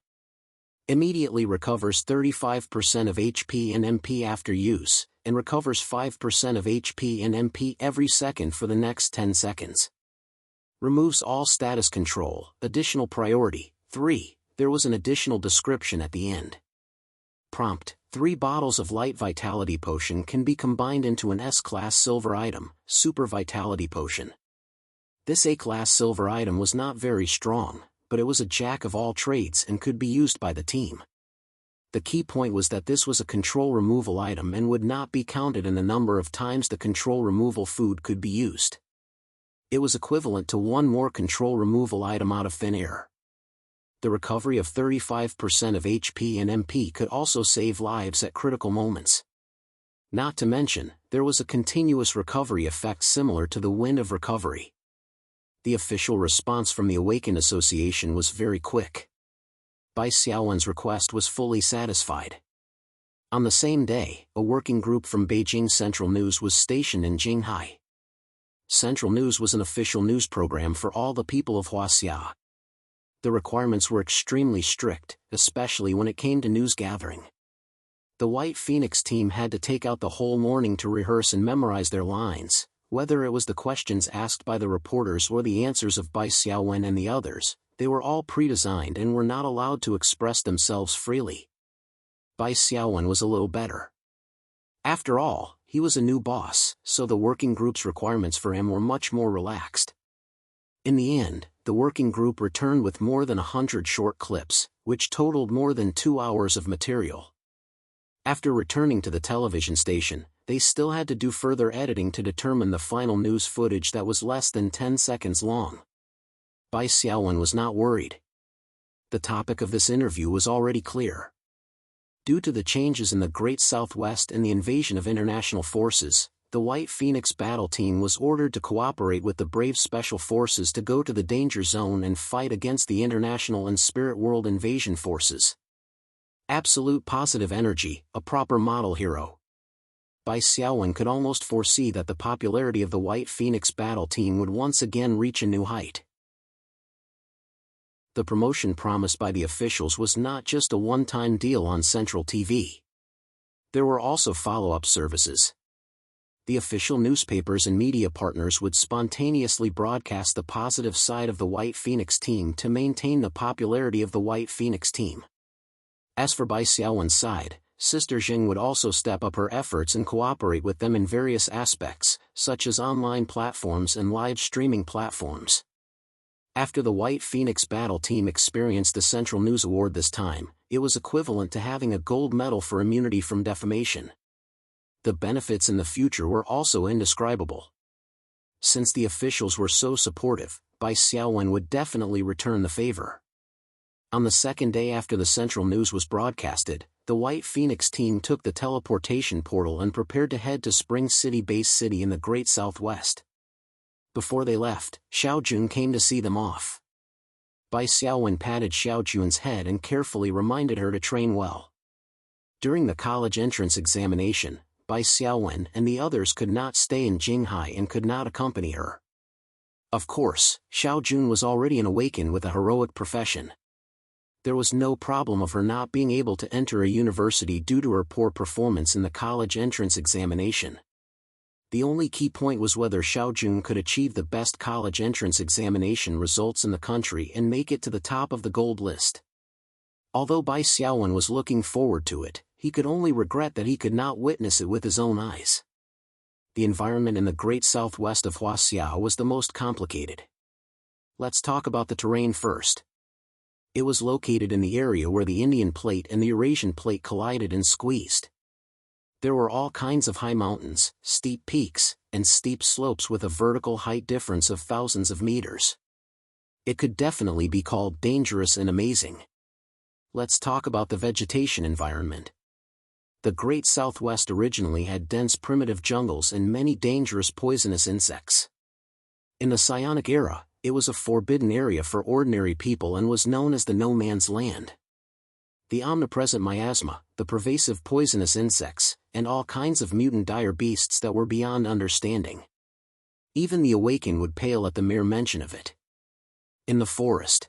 Immediately recovers 35% of HP and MP after use, and recovers 5% of HP and MP every second for the next 10 seconds. Removes all status control, additional priority. 3. There was an additional description at the end. Prompt: 3 bottles of Light Vitality Potion can be combined into an S-class silver item, Super Vitality Potion. This A-class silver item was not very strong, but it was a jack of all trades and could be used by the team. The key point was that this was a control removal item and would not be counted in the number of times the control removal food could be used. It was equivalent to 1 more control removal item out of thin air. The recovery of 35% of HP and MP could also save lives at critical moments. Not to mention, there was a continuous recovery effect similar to the Wind of Recovery. The official response from the Awakened Association was very quick. Bai Xiaowen's request was fully satisfied. On the same day, a working group from Beijing Central News was stationed in Jinghai. Central News was an official news program for all the people of Huaxia. The requirements were extremely strict, especially when it came to news gathering. The White Phoenix team had to take out the whole morning to rehearse and memorize their lines, whether it was the questions asked by the reporters or the answers of Bai Xiaowen and the others. They were all pre-designed and were not allowed to express themselves freely. Bai Xiaowen was a little better. After all, he was a new boss, so the working group's requirements for him were much more relaxed. In the end, the working group returned with more than 100 short clips, which totaled more than 2 hours of material. After returning to the television station, they still had to do further editing to determine the final news footage that was less than 10 seconds long. Bai Xiaowen was not worried. The topic of this interview was already clear. Due to the changes in the Great Southwest and the invasion of international forces, the White Phoenix battle team was ordered to cooperate with the Brave Special Forces to go to the danger zone and fight against the international and spirit world invasion forces. Absolute positive energy, a proper model hero. Bai Xiaowen could almost foresee that the popularity of the White Phoenix battle team would once again reach a new height. The promotion promised by the officials was not just a one-time deal on Central TV. There were also follow-up services. The official newspapers and media partners would spontaneously broadcast the positive side of the White Phoenix team to maintain the popularity of the White Phoenix team. As for Bai Xiaowen's side, Sister Jing would also step up her efforts and cooperate with them in various aspects, such as online platforms and live streaming platforms. After the White Phoenix battle team experienced the Central News Award this time, it was equivalent to having a gold medal for immunity from defamation. The benefits in the future were also indescribable. Since the officials were so supportive, Bai Xiaowen would definitely return the favor. On the second day after the Central News was broadcasted, the White Phoenix team took the teleportation portal and prepared to head to Spring City Base City in the Great Southwest. Before they left, Xiaojun came to see them off. Bai Xiaowen patted Xiaojun's head and carefully reminded her to train well. During the college entrance examination, Bai Xiaowen and the others could not stay in Jinghai and could not accompany her. Of course, Xiaojun was already an awakened with a heroic profession. There was no problem of her not being able to enter a university due to her poor performance in the college entrance examination. The only key point was whether Xiaojun could achieve the best college entrance examination results in the country and make it to the top of the gold list. Although Bai Xiaowen was looking forward to it, he could only regret that he could not witness it with his own eyes. The environment in the great southwest of Huaxia was the most complicated. Let's talk about the terrain first. It was located in the area where the Indian plate and the Eurasian plate collided and squeezed. There were all kinds of high mountains, steep peaks, and steep slopes with a vertical height difference of thousands of meters. It could definitely be called dangerous and amazing. Let's talk about the vegetation environment. The Great Southwest originally had dense primitive jungles and many dangerous poisonous insects. In the Psionic era, it was a forbidden area for ordinary people and was known as the no man's land. The omnipresent miasma, the pervasive poisonous insects, and all kinds of mutant dire beasts that were beyond understanding. Even the awakened would pale at the mere mention of it. In the forest,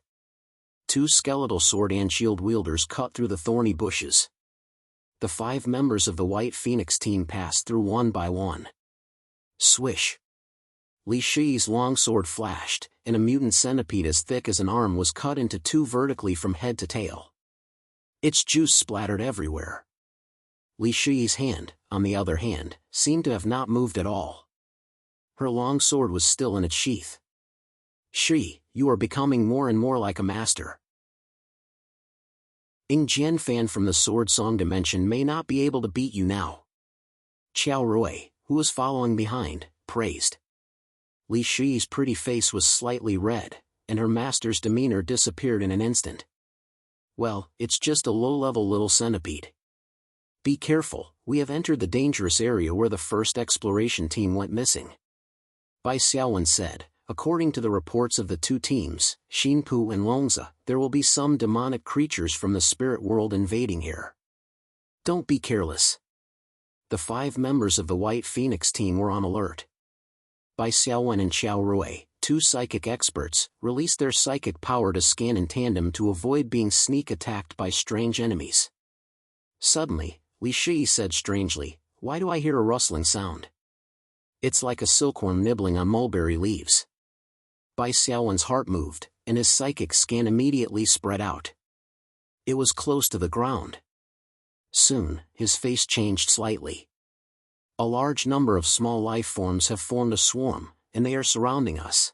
2 skeletal sword and shield wielders cut through the thorny bushes. The 5 members of the White Phoenix team passed through one by one. Swish! Li Shi's long sword flashed, and a mutant centipede as thick as an arm was cut into 2 vertically from head to tail. Its juice splattered everywhere. Li Shi's hand, on the other hand, seemed to have not moved at all. Her long sword was still in its sheath. Shi, you are becoming more and more like a master. Ying Jianfan from the Sword Song Dimension may not be able to beat you now. Qiao Rui, who was following behind, praised. Li Shi's pretty face was slightly red, and her master's demeanor disappeared in an instant. Well, it's just a low-level little centipede. Be careful, we have entered the dangerous area where the first exploration team went missing. Bai Xiaowen said, according to the reports of the 2 teams, Xinpu and Longza, there will be some demonic creatures from the spirit world invading here. Don't be careless. The 5 members of the White Phoenix team were on alert. Bai Xiaowen and Qiao Rui, 2 psychic experts, released their psychic power to scan in tandem to avoid being sneak attacked by strange enemies. Suddenly, Li Shi said strangely, "Why do I hear a rustling sound? It's like a silkworm nibbling on mulberry leaves." Bai Xiaowen's heart moved, and his psychic scan immediately spread out. It was close to the ground. Soon, his face changed slightly. A large number of small life forms have formed a swarm, and they are surrounding us.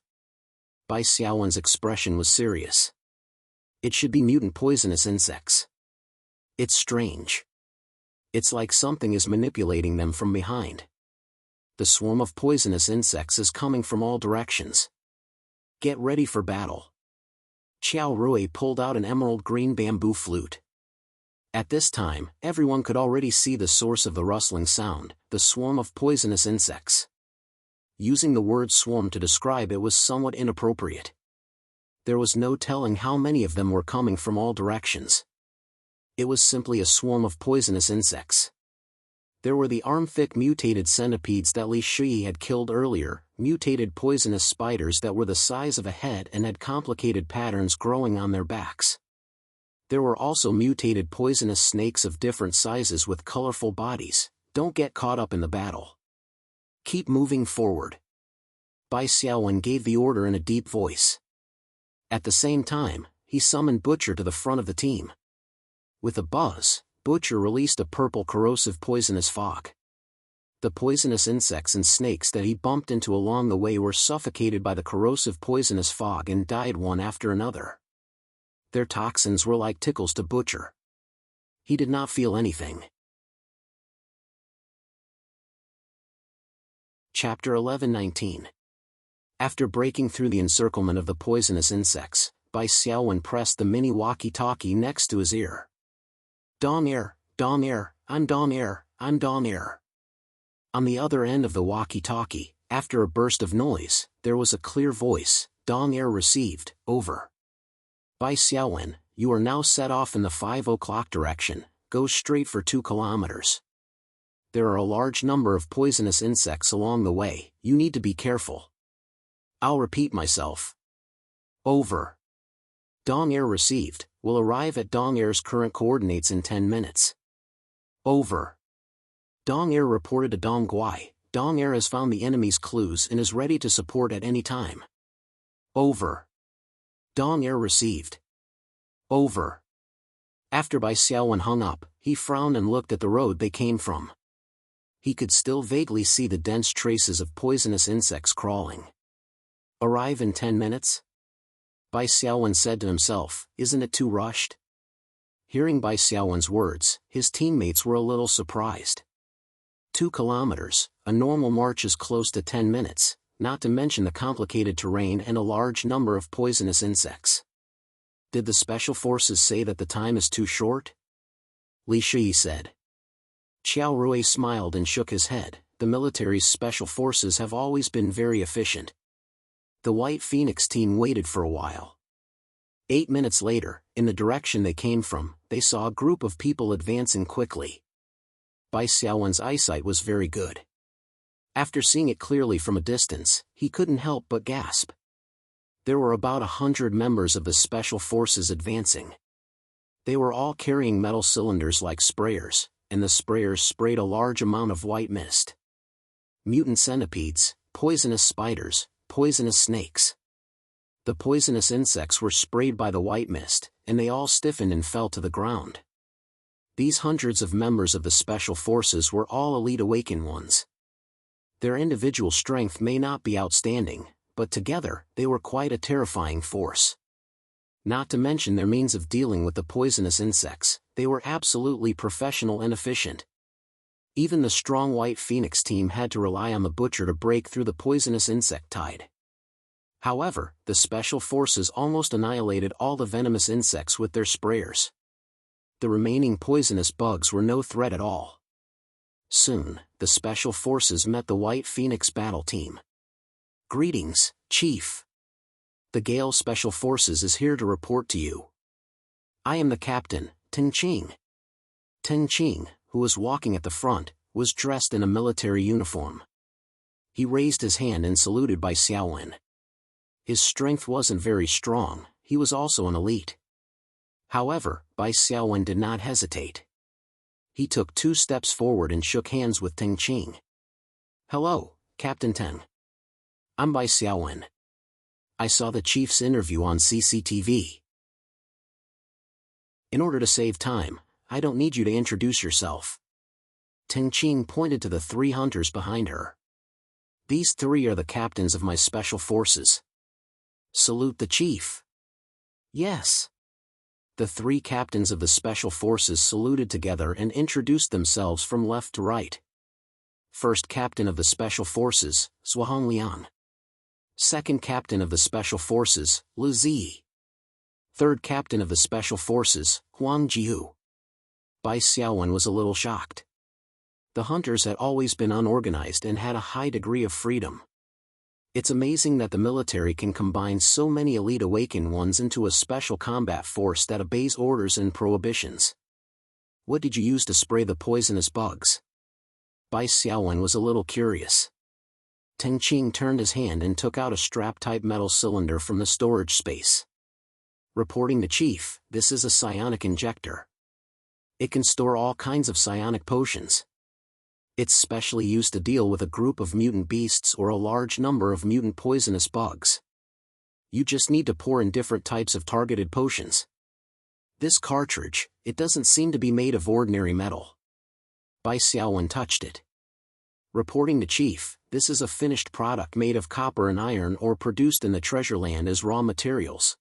Bai Xiaowen's expression was serious. It should be mutant poisonous insects. It's strange. It's like something is manipulating them from behind. The swarm of poisonous insects is coming from all directions. Get ready for battle. Qiao Rui pulled out an emerald green bamboo flute. At this time, everyone could already see the source of the rustling sound, the swarm of poisonous insects. Using the word swarm to describe it was somewhat inappropriate. There was no telling how many of them were coming from all directions. It was simply a swarm of poisonous insects. There were the arm-thick mutated centipedes that Li Shi had killed earlier, mutated poisonous spiders that were the size of a head and had complicated patterns growing on their backs. There were also mutated poisonous snakes of different sizes with colorful bodies. Don't get caught up in the battle. Keep moving forward. Bai Xiaowen gave the order in a deep voice. At the same time, he summoned Butcher to the front of the team. With a buzz, Butcher released a purple corrosive poisonous fog. The poisonous insects and snakes that he bumped into along the way were suffocated by the corrosive poisonous fog and died one after another. Their toxins were like tickles to Butcher. He did not feel anything. Chapter 11-19. After breaking through the encirclement of the poisonous insects, Bai Xiaowen pressed the mini walkie-talkie next to his ear. Dong air, I'm Dong air, I'm Dong air. On the other end of the walkie-talkie, After a burst of noise, there was a clear voice. Dong air received, over. By Xiaowen, you are now set off in the 5 o'clock direction, go straight for 2 kilometers. There are a large number of poisonous insects along the way, you need to be careful. I'll repeat myself. Over. Dong air received, will arrive at Dong air's current coordinates in 10 minutes. Over. Dong air reported to Dong Guai, Dong air has found the enemy's clues and is ready to support at any time. Over. Dong air received. Over. After Bai Xiaowen hung up, he frowned and looked at the road they came from. He could still vaguely see the dense traces of poisonous insects crawling. Arrive in 10 minutes? Bai Xiaowen said to himself, isn't it too rushed? Hearing Bai Xiaowen's words, his teammates were a little surprised. 2 kilometers, a normal march is close to 10 minutes, not to mention the complicated terrain and a large number of poisonous insects. Did the special forces say that the time is too short? Li Shi said. Qiao Rui smiled and shook his head, the military's special forces have always been very efficient. The White Phoenix team waited for a while. 8 minutes later, in the direction they came from, they saw a group of people advancing quickly. Bai Xiaowen's eyesight was very good. After seeing it clearly from a distance, he couldn't help but gasp. There were about 100 members of the special forces advancing. They were all carrying metal cylinders like sprayers, and the sprayers sprayed a large amount of white mist. Mutant centipedes, poisonous spiders, poisonous snakes. The poisonous insects were sprayed by the white mist, and they all stiffened and fell to the ground. These hundreds of members of the special forces were all elite awakened ones. Their individual strength may not be outstanding, but together, they were quite a terrifying force. Not to mention their means of dealing with the poisonous insects, they were absolutely professional and efficient. Even the strong White Phoenix team had to rely on the butcher to break through the poisonous insect tide. However, the special forces almost annihilated all the venomous insects with their sprayers. The remaining poisonous bugs were no threat at all. Soon, the special forces met the White Phoenix battle team. Greetings, Chief. The Gale Special Forces is here to report to you. I am the captain, Tin Qing. Tin Qing, who was walking at the front, was dressed in a military uniform. He raised his hand and saluted Bai Xiaowen. His strength wasn't very strong, he was also an elite. However, Bai Xiaowen did not hesitate. He took 2 steps forward and shook hands with Tin Qing. Hello, Captain Teng. I'm Bai Xiaowen. I saw the chief's interview on CCTV. In order to save time, I don't need you to introduce yourself. Tin Qing pointed to the 3 hunters behind her. These 3 are the captains of my special forces. Salute the chief. Yes. The 3 captains of the special forces saluted together and introduced themselves from left to right. First captain of the special forces, Suahong Liang. Second captain of the special forces, Lu Zi. Third captain of the special forces, Huang Jiu. Bai Xiaowen was a little shocked. The hunters had always been unorganized and had a high degree of freedom. It's amazing that the military can combine so many elite awakened ones into a special combat force that obeys orders and prohibitions. What did you use to spray the poisonous bugs? Bai Xiaowen was a little curious. Tin Qing turned his hand and took out a strap-type metal cylinder from the storage space. Reporting to Chief, this is a psionic injector. It can store all kinds of psionic potions. It's specially used to deal with a group of mutant beasts or a large number of mutant poisonous bugs. You just need to pour in different types of targeted potions. This cartridge, it doesn't seem to be made of ordinary metal. Bai Xiaowen touched it. Reporting to Chief, this is a finished product made of copper and iron or produced in the treasure land as raw materials.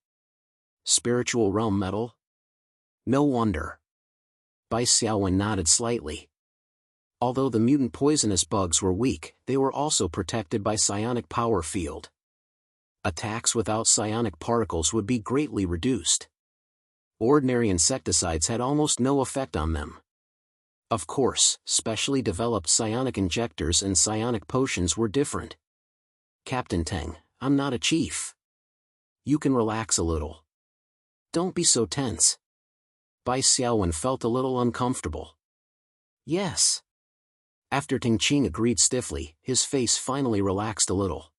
Spiritual realm metal? No wonder. Bai Xiaowen nodded slightly. Although the mutant poisonous bugs were weak, they were also protected by psionic power field. Attacks without psionic particles would be greatly reduced. Ordinary insecticides had almost no effect on them. Of course, specially developed psionic injectors and psionic potions were different. Captain Teng, I'm not a chief. You can relax a little. Don't be so tense. Bai Xiaowen felt a little uncomfortable. Yes. After Ting Qing agreed stiffly, his face finally relaxed a little.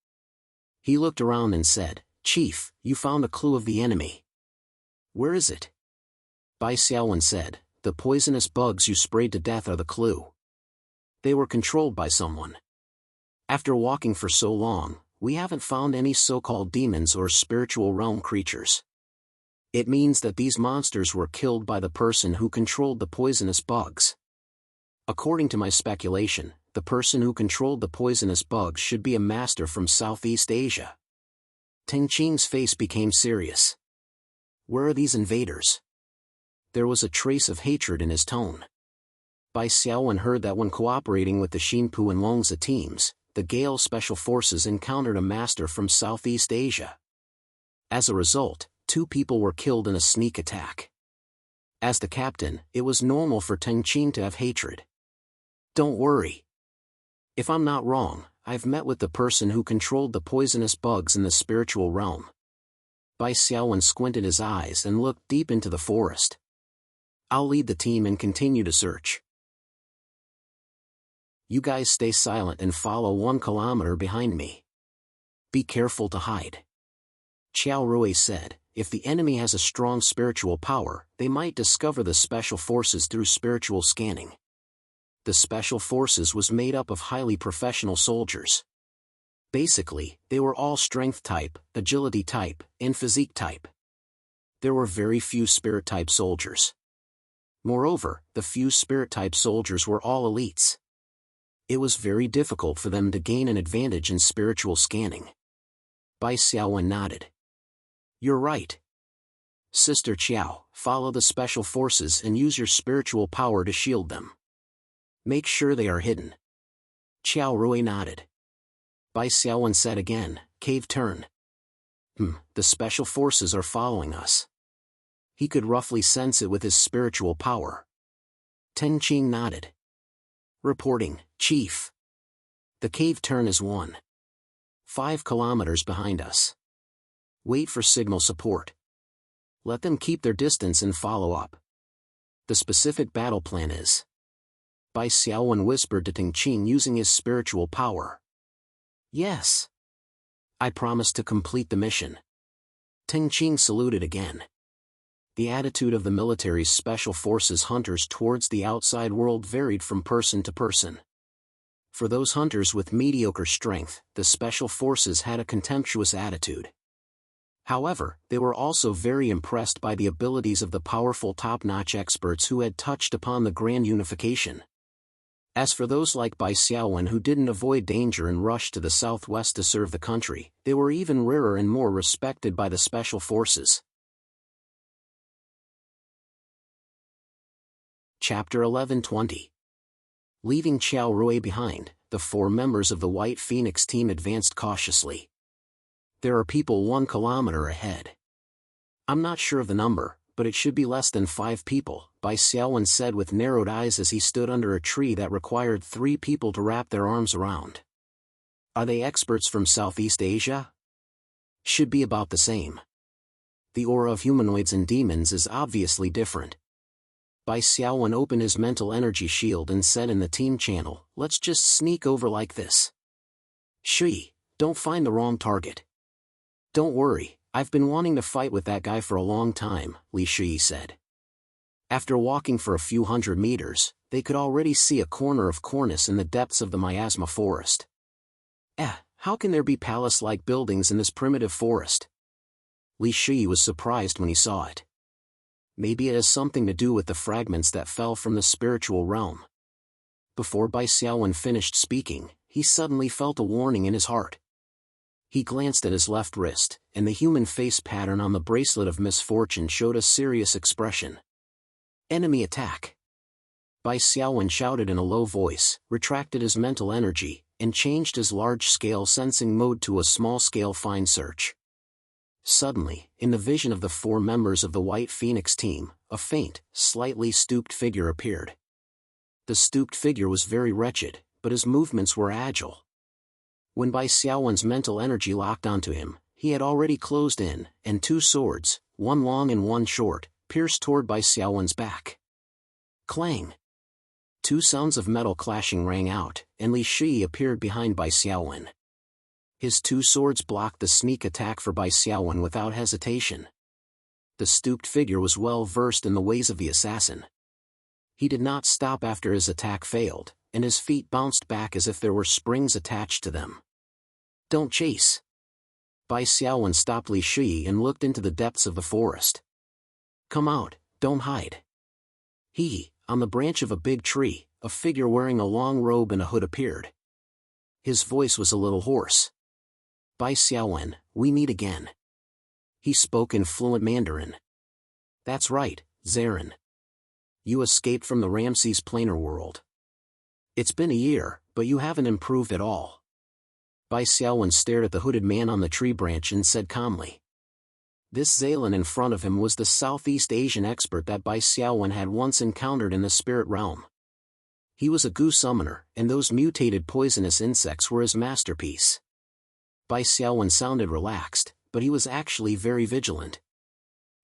He looked around and said, Chief, you found a clue of the enemy. Where is it? Bai Xiaowen said, the poisonous bugs you sprayed to death are the clue. They were controlled by someone. After walking for so long, we haven't found any so-called demons or spiritual realm creatures. It means that these monsters were killed by the person who controlled the poisonous bugs. According to my speculation, the person who controlled the poisonous bugs should be a master from Southeast Asia. Ting Qing's face became serious. Where are these invaders? There was a trace of hatred in his tone. Bai Xiaowen heard that when cooperating with the Xinpu and Longzi teams, the Gale Special Forces encountered a master from Southeast Asia. As a result, 2 people were killed in a sneak attack. As the captain, it was normal for Ting Qing to have hatred. Don't worry. If I'm not wrong, I've met with the person who controlled the poisonous bugs in the spiritual realm. Bai Xiaowen squinted his eyes and looked deep into the forest. I'll lead the team and continue to search. You guys stay silent and follow 1 kilometer behind me. Be careful to hide. Qiao Rui said, if the enemy has a strong spiritual power, they might discover the special forces through spiritual scanning. The special forces was made up of highly professional soldiers. Basically, they were all strength type, agility type, and physique type. There were very few spirit type soldiers. Moreover, the few spirit type soldiers were all elites. It was very difficult for them to gain an advantage in spiritual scanning. Bai Xiaowen nodded. You're right. Sister Qiao, follow the special forces and use your spiritual power to shield them. Make sure they are hidden. Qiao Rui nodded. Bai Xiaowen said again, cave turn. The special forces are following us. He could roughly sense it with his spiritual power. Ting Qing nodded. Reporting, Chief. The cave turn is 1.5 kilometers behind us. Wait for signal support. Let them keep their distance and follow up. The specific battle plan is. Bai Xiaowen whispered to Ting Qing using his spiritual power. Yes. I promise to complete the mission. Ting Qing saluted again. The attitude of the military's special forces hunters towards the outside world varied from person to person. For those hunters with mediocre strength, the special forces had a contemptuous attitude. However, they were also very impressed by the abilities of the powerful top-notch experts who had touched upon the grand unification. As for those like Bai Xiaowen who didn't avoid danger and rushed to the southwest to serve the country, they were even rarer and more respected by the special forces. Chapter 11:20. Leaving Qiao Rui behind, the 4 members of the White Phoenix team advanced cautiously. There are people 1 kilometer ahead. I'm not sure of the number, but it should be less than 5 people, Bai Xiaowen said with narrowed eyes as he stood under a tree that required 3 people to wrap their arms around. Are they experts from Southeast Asia? Should be about the same. The aura of humanoids and demons is obviously different. Bai Xiaowen opened his mental energy shield and said in the team channel, let's just sneak over like this. Shui, don't find the wrong target. Don't worry, I've been wanting to fight with that guy for a long time, Li Shui said. After walking for a few hundred meters, they could already see a corner of cornice in the depths of the miasma forest. How can there be palace-like buildings in this primitive forest? Li Shui was surprised when he saw it. Maybe it has something to do with the fragments that fell from the spiritual realm. Before Bai Xiaowen finished speaking, he suddenly felt a warning in his heart. He glanced at his left wrist, and the human face pattern on the bracelet of misfortune showed a serious expression. Enemy attack. Bai Xiaowen shouted in a low voice, retracted his mental energy, and changed his large-scale sensing mode to a small-scale fine search. Suddenly, in the vision of the 4 members of the White Phoenix team, a faint, slightly stooped figure appeared. The stooped figure was very wretched, but his movements were agile. When Bai Xiaowen's mental energy locked onto him, he had already closed in, and two swords, one long and one short, pierced toward Bai Xiaowen's back. Clang! Two sounds of metal clashing rang out, and Li Shi appeared behind Bai Xiaowen. His two swords blocked the sneak attack for Bai Xiaowen without hesitation. The stooped figure was well versed in the ways of the assassin. He did not stop after his attack failed, and his feet bounced back as if there were springs attached to them. Don't chase. Bai Xiaowen stopped Li Shi and looked into the depths of the forest. Come out, don't hide. On the branch of a big tree, a figure wearing a long robe and a hood appeared. His voice was a little hoarse. Bai Xiaowen, we meet again. He spoke in fluent Mandarin. That's right, Zaren. You escaped from the Ramses planar world. It's been a year, but you haven't improved at all. Bai Xiaowen stared at the hooded man on the tree branch and said calmly. This Zalen in front of him was the Southeast Asian expert that Bai Xiaowen had once encountered in the spirit realm. He was a goo summoner, and those mutated poisonous insects were his masterpiece. Bai Xiaowen sounded relaxed, but he was actually very vigilant.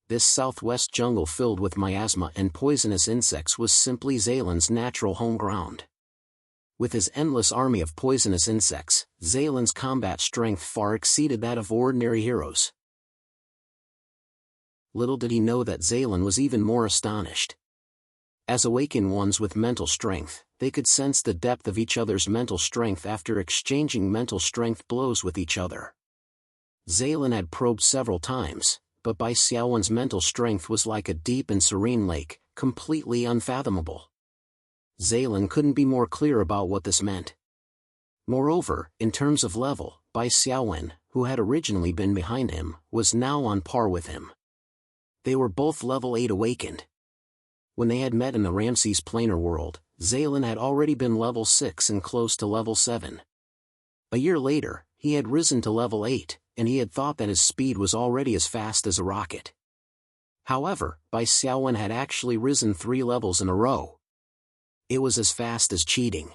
This southwest jungle filled with miasma and poisonous insects was simply Zalen's natural home ground. With his endless army of poisonous insects, Zalen's combat strength far exceeded that of ordinary heroes. Little did he know that Zalen was even more astonished. As awakened ones with mental strength, they could sense the depth of each other's mental strength after exchanging mental strength blows with each other. Zalen had probed several times, but Bai Xiaowen's mental strength was like a deep and serene lake, completely unfathomable. Zalen couldn't be more clear about what this meant. Moreover, in terms of level, Bai Xiaowen, who had originally been behind him, was now on par with him. They were both level 8 awakened. When they had met in the Ramses planar world, Zalen had already been level 6 and close to level 7. A year later, he had risen to level 8, and he had thought that his speed was already as fast as a rocket. However, Bai Xiaowen had actually risen 3 levels in a row. It was as fast as cheating.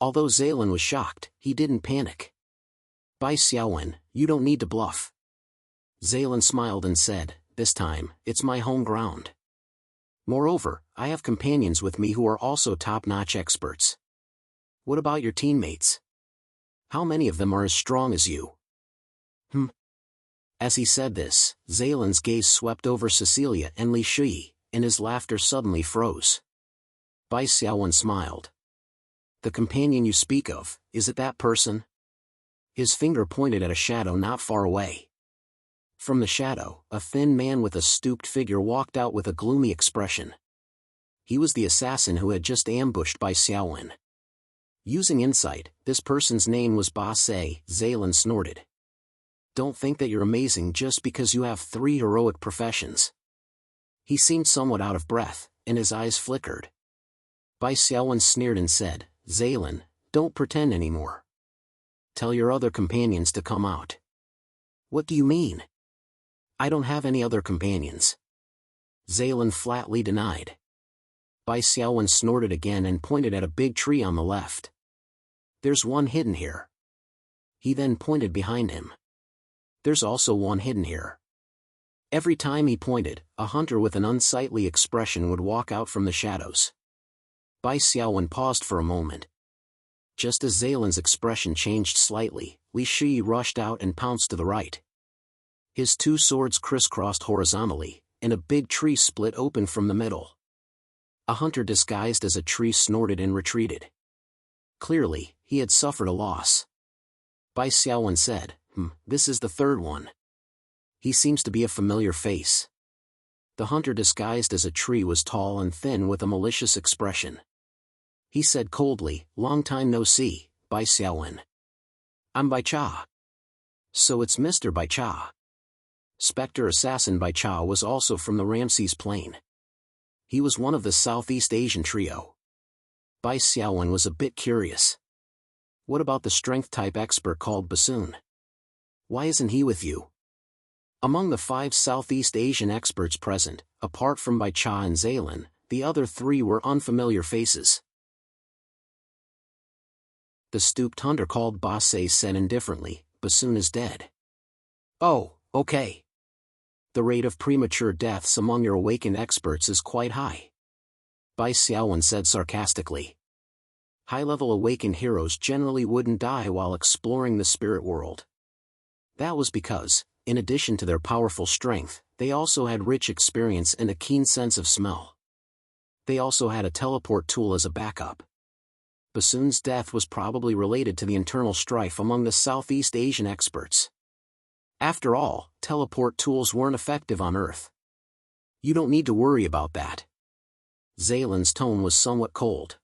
Although Zalen was shocked, he didn't panic. Bai Xiaowen, you don't need to bluff. Zalen smiled and said, this time, it's my home ground. Moreover, I have companions with me who are also top-notch experts. What about your teammates? How many of them are as strong as you? As he said this, Zalen's gaze swept over Cecilia and Li Shi, and his laughter suddenly froze. Bai Xiaowen smiled. The companion you speak of, is it that person? His finger pointed at a shadow not far away. From the shadow, a thin man with a stooped figure walked out with a gloomy expression. He was the assassin who had just ambushed Bai Xiaowen. Using insight, this person's name was Ba Se. Zalen snorted. Don't think that you're amazing just because you have 3 heroic professions. He seemed somewhat out of breath, and his eyes flickered. Bai Xiaowen sneered and said, Zalen, don't pretend anymore. Tell your other companions to come out. What do you mean? I don't have any other companions. Zalen flatly denied. Bai Xiaowen snorted again and pointed at a big tree on the left. There's one hidden here. He then pointed behind him. There's also one hidden here. Every time he pointed, a hunter with an unsightly expression would walk out from the shadows. Bai Xiaowen paused for a moment. Just as Zalen's expression changed slightly, Li Shi rushed out and pounced to the right. His 2 swords crisscrossed horizontally, and a big tree split open from the middle. A hunter disguised as a tree snorted and retreated. Clearly, he had suffered a loss. Bai Xiaowen said, this is the 3rd one. He seems to be a familiar face. The hunter disguised as a tree was tall and thin with a malicious expression. He said coldly, long time no see, Bai Xiaowen. I'm Bai Cha. So it's Mr. Bai Cha. Spectre assassin Bai Cha was also from the Ramses Plain. He was one of the Southeast Asian trio. Bai Xiaowen was a bit curious. What about the strength-type expert called Bassoon? Why isn't he with you? Among the 5 Southeast Asian experts present, apart from Bai Cha and Zalen, the other 3 were unfamiliar faces. The stooped hunter called Basay said indifferently, Bassoon is dead. Oh, okay. The rate of premature deaths among your awakened experts is quite high. Bai Xiaowen said sarcastically. High-level awakened heroes generally wouldn't die while exploring the spirit world. That was because, in addition to their powerful strength, they also had rich experience and a keen sense of smell. They also had a teleport tool as a backup. Bassoon's death was probably related to the internal strife among the Southeast Asian experts. After all, teleport tools weren't effective on Earth. You don't need to worry about that. Zaylin's tone was somewhat cold.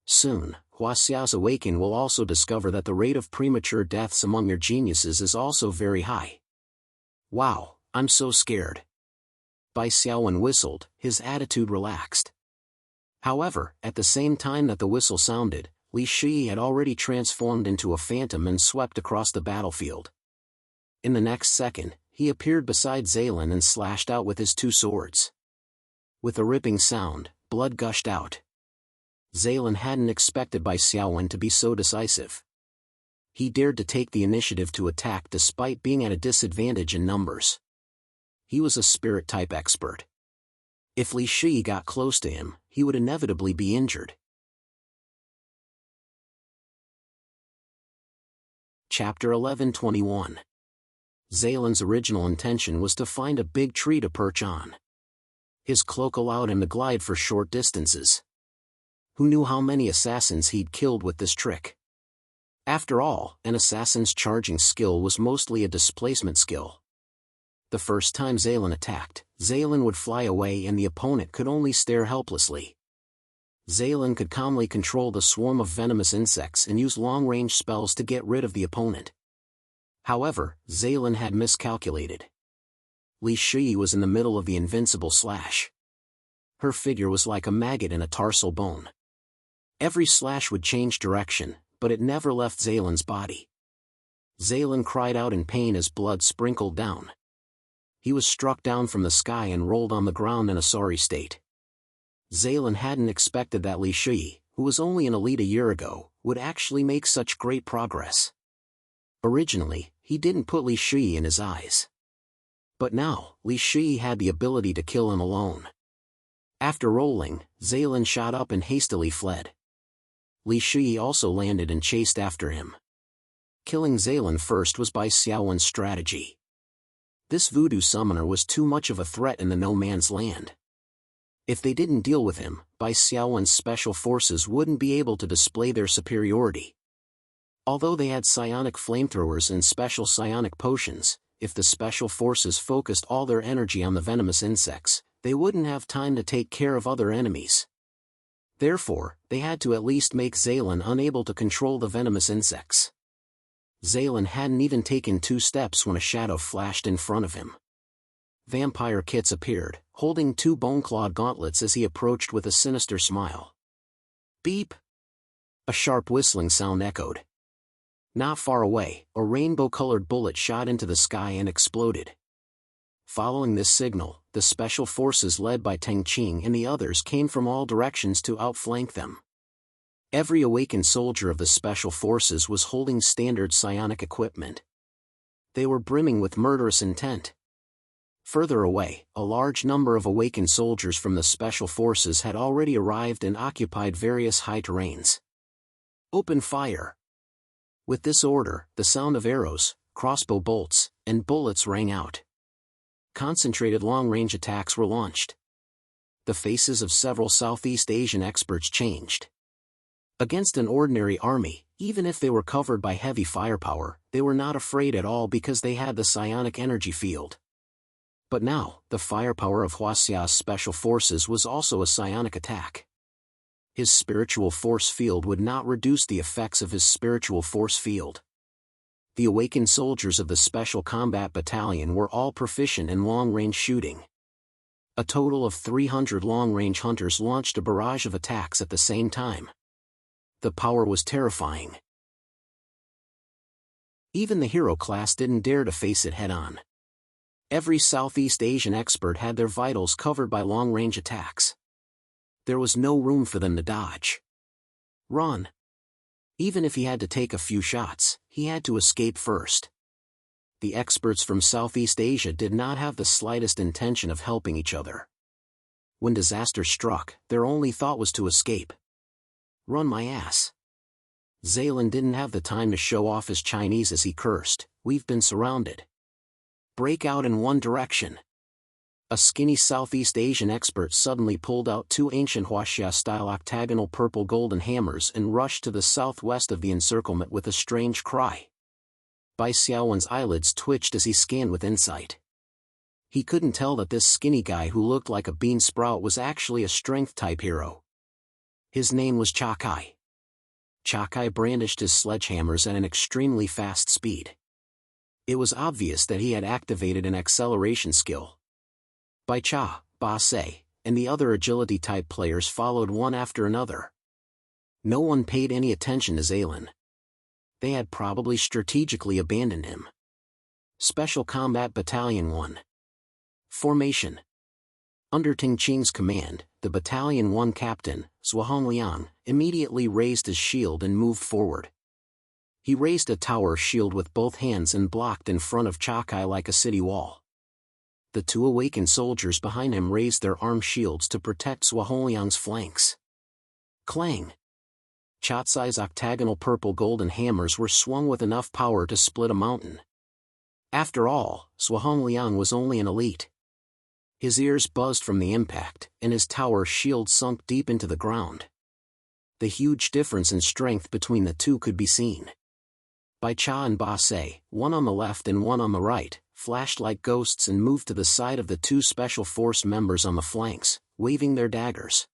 Soon, Huaxia's Awaken will also discover that the rate of premature deaths among your geniuses is also very high. Wow, I'm so scared. Bai Xiaowen whistled, his attitude relaxed. However, at the same time that the whistle sounded, Li Shi had already transformed into a phantom and swept across the battlefield. In the next second, he appeared beside Zaylin and slashed out with his two swords. With a ripping sound, blood gushed out. Zaylin hadn't expected Bai Xiaowen to be so decisive. He dared to take the initiative to attack despite being at a disadvantage in numbers. He was a spirit-type expert. If Li Shi got close to him, he would inevitably be injured. Chapter 11:21. Zaylin's original intention was to find a big tree to perch on. His cloak allowed him to glide for short distances. Who knew how many assassins he'd killed with this trick? After all, an assassin's charging skill was mostly a displacement skill. The first time Zaylin attacked, Zaylin would fly away and the opponent could only stare helplessly. Zaylin could calmly control the swarm of venomous insects and use long-range spells to get rid of the opponent. However, Zaylin had miscalculated. Li Shi was in the middle of the invincible slash. Her figure was like a maggot in a tarsal bone. Every slash would change direction, but it never left Zaylin's body. Zaylin cried out in pain as blood sprinkled down. He was struck down from the sky and rolled on the ground in a sorry state. Zaylin hadn't expected that Li Shi, who was only an elite a year ago, would actually make such great progress. Originally, he didn't put Li Shi in his eyes. But now, Li Shi had the ability to kill him alone. After rolling, Zaylin shot up and hastily fled. Li Shi also landed and chased after him. Killing Zaylin first was Bai Xiaowen's strategy. This voodoo summoner was too much of a threat in the no-man's land. If they didn't deal with him, Bai Xiaowen's special forces wouldn't be able to display their superiority. Although they had psionic flamethrowers and special psionic potions, if the special forces focused all their energy on the venomous insects, they wouldn't have time to take care of other enemies. Therefore, they had to at least make Zaylin unable to control the venomous insects. Zaylin hadn't even taken 2 steps when a shadow flashed in front of him. Vampire Kits appeared, holding 2 bone-clawed gauntlets as he approached with a sinister smile. Beep! A sharp whistling sound echoed. Not far away, a rainbow-colored bullet shot into the sky and exploded. Following this signal, the special forces led by Teng Qing and the others came from all directions to outflank them. Every awakened soldier of the special forces was holding standard psionic equipment. They were brimming with murderous intent. Further away, a large number of awakened soldiers from the special forces had already arrived and occupied various high terrains. Open fire! With this order, the sound of arrows, crossbow bolts, and bullets rang out. Concentrated long-range attacks were launched. The faces of several Southeast Asian experts changed. Against an ordinary army, even if they were covered by heavy firepower, they were not afraid at all because they had the psionic energy field. But now, the firepower of Huaxia's special forces was also a psionic attack. His spiritual force field would not reduce the effects of his spiritual force field. The awakened soldiers of the Special Combat Battalion were all proficient in long-range shooting. A total of 300 long-range hunters launched a barrage of attacks at the same time. The power was terrifying. Even the hero class didn't dare to face it head-on. Every Southeast Asian expert had their vitals covered by long-range attacks. There was no room for them to dodge. Run! Even if he had to take a few shots, he had to escape first. The experts from Southeast Asia did not have the slightest intention of helping each other. When disaster struck, their only thought was to escape. Run my ass. Zaylan didn't have the time to show off his Chinese as he cursed, "We've been surrounded. Break out in one direction." A skinny Southeast Asian expert suddenly pulled out two ancient Huaxia-style octagonal purple golden hammers and rushed to the southwest of the encirclement with a strange cry. Bai Xiaowen's eyelids twitched as he scanned with insight. He couldn't tell that this skinny guy who looked like a bean sprout was actually a strength-type hero. His name was Chakai. Chakai brandished his sledgehammers at an extremely fast speed. It was obvious that he had activated an acceleration skill. Bai Cha, Ba Se, and the other agility-type players followed one after another. No one paid any attention to Zaylan. They had probably strategically abandoned him. Special Combat Battalion 1. Formation. Under Ting Qing's command, the Battalion 1 captain, Zhuang Liang, immediately raised his shield and moved forward. He raised a tower shield with both hands and blocked in front of Chakai like a city wall. The two awakened soldiers behind him raised their arm shields to protect Zhuang Liang's flanks. Clang! Chatsai's octagonal purple golden hammers were swung with enough power to split a mountain. After all, Zhuang Liang was only an elite. His ears buzzed from the impact, and his tower shield sunk deep into the ground. The huge difference in strength between the two could be seen. Bai Cha and Ba Se, one on the left and one on the right, flashed like ghosts and moved to the side of the two special force members on the flanks, waving their daggers.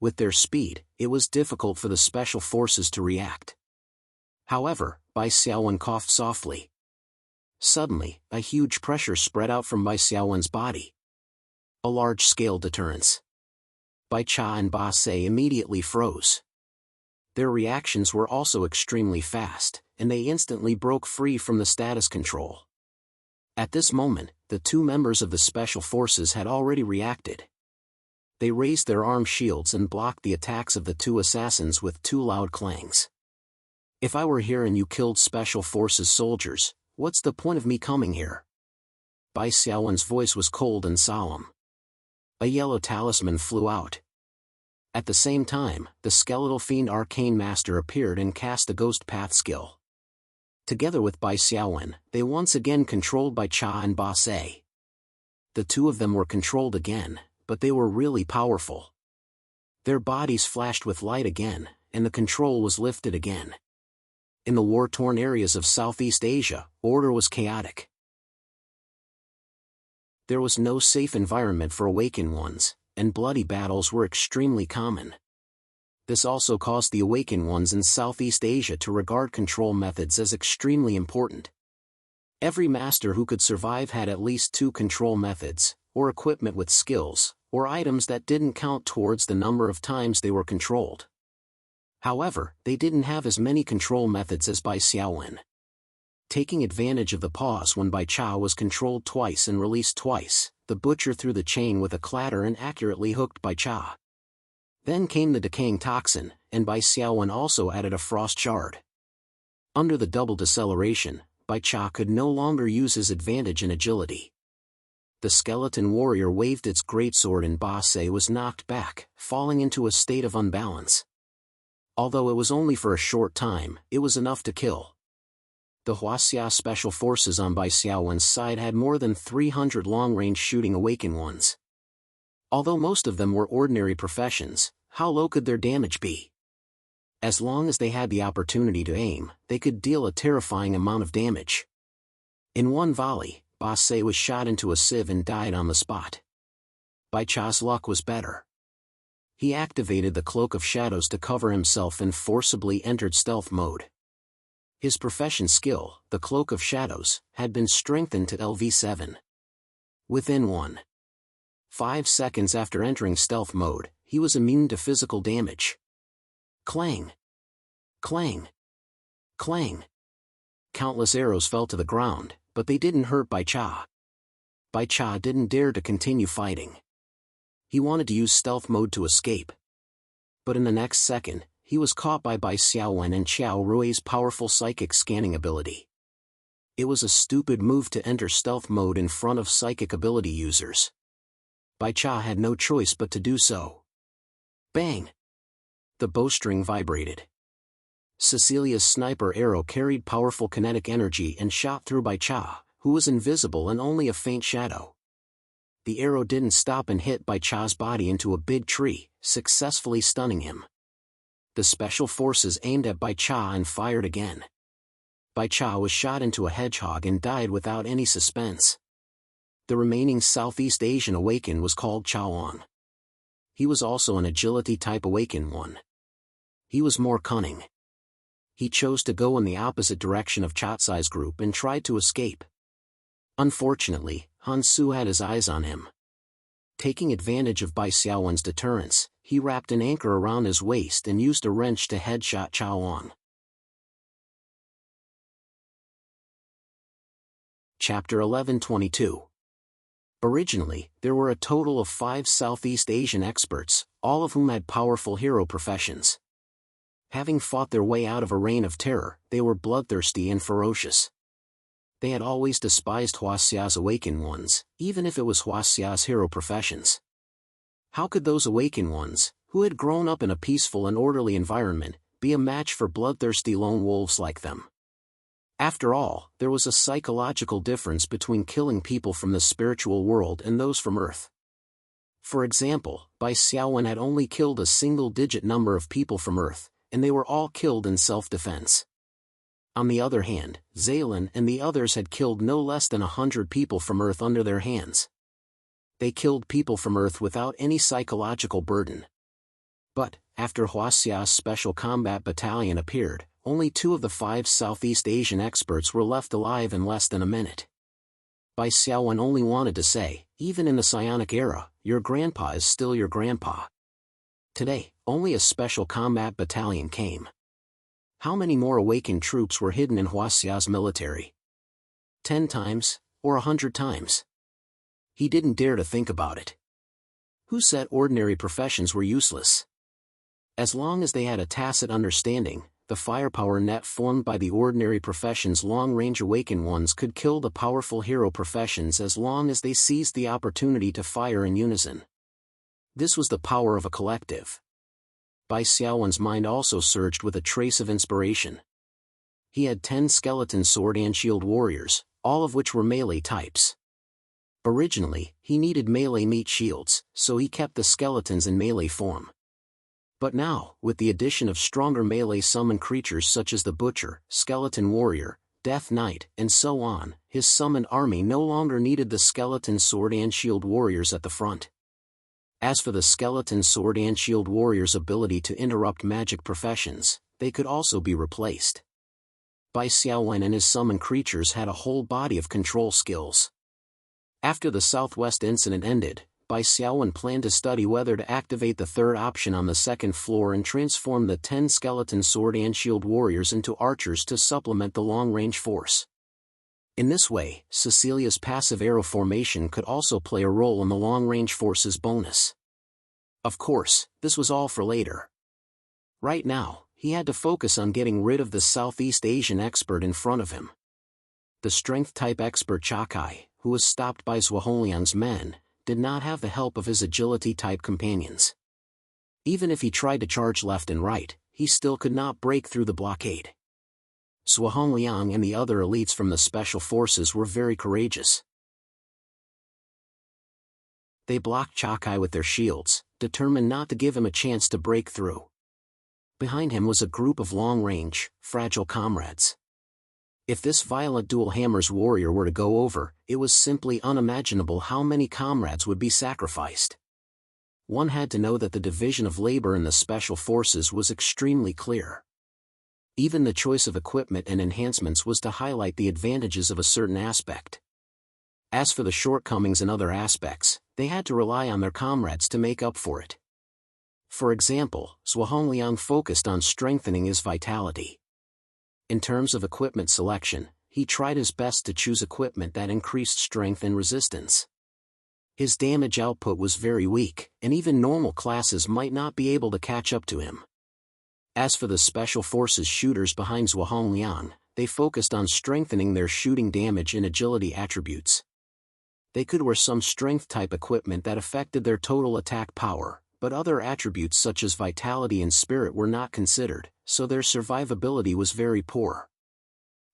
With their speed, it was difficult for the special forces to react. However, Bai Xiaowen coughed softly. Suddenly, a huge pressure spread out from Bai Xiaowen's body. A large-scale deterrence. Bai Cha and Ba Se immediately froze. Their reactions were also extremely fast, and they instantly broke free from the status control. At this moment, the two members of the special forces had already reacted. They raised their arm shields and blocked the attacks of the two assassins with two loud clangs. "If I were here and you killed special forces soldiers, what's the point of me coming here?" Bai Xiaowen's voice was cold and solemn. A yellow talisman flew out. At the same time, the skeletal fiend Arcane Master appeared and cast the Ghost Path skill. Together with Bai Xiaowen, they once again controlled Bai Cha and Ba Se. The two of them were controlled again, but they were really powerful. Their bodies flashed with light again, and the control was lifted again. In the war-torn areas of Southeast Asia, order was chaotic. There was no safe environment for awakened ones, and bloody battles were extremely common. This also caused the awakened ones in Southeast Asia to regard control methods as extremely important. Every master who could survive had at least two control methods, or equipment with skills, or items that didn't count towards the number of times they were controlled. However, they didn't have as many control methods as Bai Xiaowen. Taking advantage of the pause when Bai Cha was controlled twice and released twice, the butcher threw the chain with a clatter and accurately hooked Bai Cha. Then came the decaying toxin, and Bai Xiaowen also added a frost shard. Under the double deceleration, Bai Cha could no longer use his advantage in agility. The skeleton warrior waved its greatsword and Ba Se was knocked back, falling into a state of unbalance. Although it was only for a short time, it was enough to kill. The Huaxia Special Forces on Bai Xiaowen's side had more than 300 long-range shooting awakened ones. Although most of them were ordinary professions, how low could their damage be? As long as they had the opportunity to aim, they could deal a terrifying amount of damage. In one volley, Ba Se was shot into a sieve and died on the spot. Bai Cha's luck was better. He activated the Cloak of Shadows to cover himself and forcibly entered stealth mode. His profession skill, the Cloak of Shadows, had been strengthened to LV7. Within 1.5 seconds after entering stealth mode, he was immune to physical damage. Clang! Clang! Clang! Countless arrows fell to the ground, but they didn't hurt Bai Cha. Bai Cha didn't dare to continue fighting. He wanted to use stealth mode to escape. But in the next second, he was caught by Bai Xiaowen and Qiao Rui's powerful psychic scanning ability. It was a stupid move to enter stealth mode in front of psychic ability users. Bai Cha had no choice but to do so. Bang! The bowstring vibrated. Cecilia's sniper arrow carried powerful kinetic energy and shot through Bai Cha, who was invisible and only a faint shadow. The arrow didn't stop and hit Bai Cha's body into a big tree, successfully stunning him. The special forces aimed at Bai Cha and fired again. Bai Cha was shot into a hedgehog and died without any suspense. The remaining Southeast Asian Awakened was called Chaoan. He was also an agility-type Awakened one. He was more cunning. He chose to go in the opposite direction of Chatsai's group and tried to escape. Unfortunately, Han Su had his eyes on him. Taking advantage of Bai Xiaowen's deterrence, he wrapped an anchor around his waist and used a wrench to headshot Chaoan. Chapter 1122. Originally, there were a total of 5 Southeast Asian experts, all of whom had powerful hero professions. Having fought their way out of a reign of terror, they were bloodthirsty and ferocious. They had always despised Huaxia's Awakened Ones, even if it was Huaxia's hero professions. How could those Awakened Ones, who had grown up in a peaceful and orderly environment, be a match for bloodthirsty lone wolves like them? After all, there was a psychological difference between killing people from the spiritual world and those from Earth. For example, Bai Xiaowen had only killed a single-digit number of people from Earth, and they were all killed in self-defense. On the other hand, Zaylin and the others had killed no less than 100 people from Earth under their hands. They killed people from Earth without any psychological burden. But, after Huaxia's Special Combat Battalion appeared, only 2 of the 5 Southeast Asian experts were left alive in less than a minute. Bai Xiaowen only wanted to say, even in the psionic era, your grandpa is still your grandpa. Today, only a Special Combat Battalion came. How many more awakened troops were hidden in Huaxia's military? 10 times, or 100 times? He didn't dare to think about it. Who said ordinary professions were useless? As long as they had a tacit understanding, the firepower net formed by the ordinary professions' long-range Awakened Ones could kill the powerful hero professions as long as they seized the opportunity to fire in unison. This was the power of a collective. Bai Xiaowen's mind also surged with a trace of inspiration. He had 10 skeleton sword and shield warriors, all of which were melee types. Originally, he needed melee meat shields, so he kept the skeletons in melee form. But now, with the addition of stronger melee summon creatures such as the Butcher, Skeleton Warrior, Death Knight, and so on, his summoned army no longer needed the skeleton sword and shield warriors at the front. As for the skeleton sword and shield warriors' ability to interrupt magic professions, they could also be replaced. Bai Xiaowen and his summoned creatures had a whole body of control skills. After the Southwest incident ended, Bai Xiaowen planned to study whether to activate the third option on the second floor and transform the 10 skeleton sword and shield warriors into archers to supplement the long-range force. In this way, Cecilia's passive arrow formation could also play a role in the long-range force's bonus. Of course, this was all for later. Right now, he had to focus on getting rid of the Southeast Asian expert in front of him. The strength-type expert Chakai, who was stopped by Zhuohongliang's men, did not have the help of his agility-type companions. Even if he tried to charge left and right, he still could not break through the blockade. Zhuohongliang and the other elites from the special forces were very courageous. They blocked Chakai with their shields, determined not to give him a chance to break through. Behind him was a group of long-range, fragile comrades. If this violent dual hammers warrior were to go over, it was simply unimaginable how many comrades would be sacrificed. One had to know that the division of labor in the special forces was extremely clear. Even the choice of equipment and enhancements was to highlight the advantages of a certain aspect. As for the shortcomings in other aspects, they had to rely on their comrades to make up for it. For example, Zhuohongliang focused on strengthening his vitality. In terms of equipment selection, he tried his best to choose equipment that increased strength and resistance. His damage output was very weak, and even normal classes might not be able to catch up to him. As for the Special Forces shooters behind Zhuangliang, they focused on strengthening their shooting damage and agility attributes. They could wear some strength-type equipment that affected their total attack power, but other attributes such as vitality and spirit were not considered, so their survivability was very poor.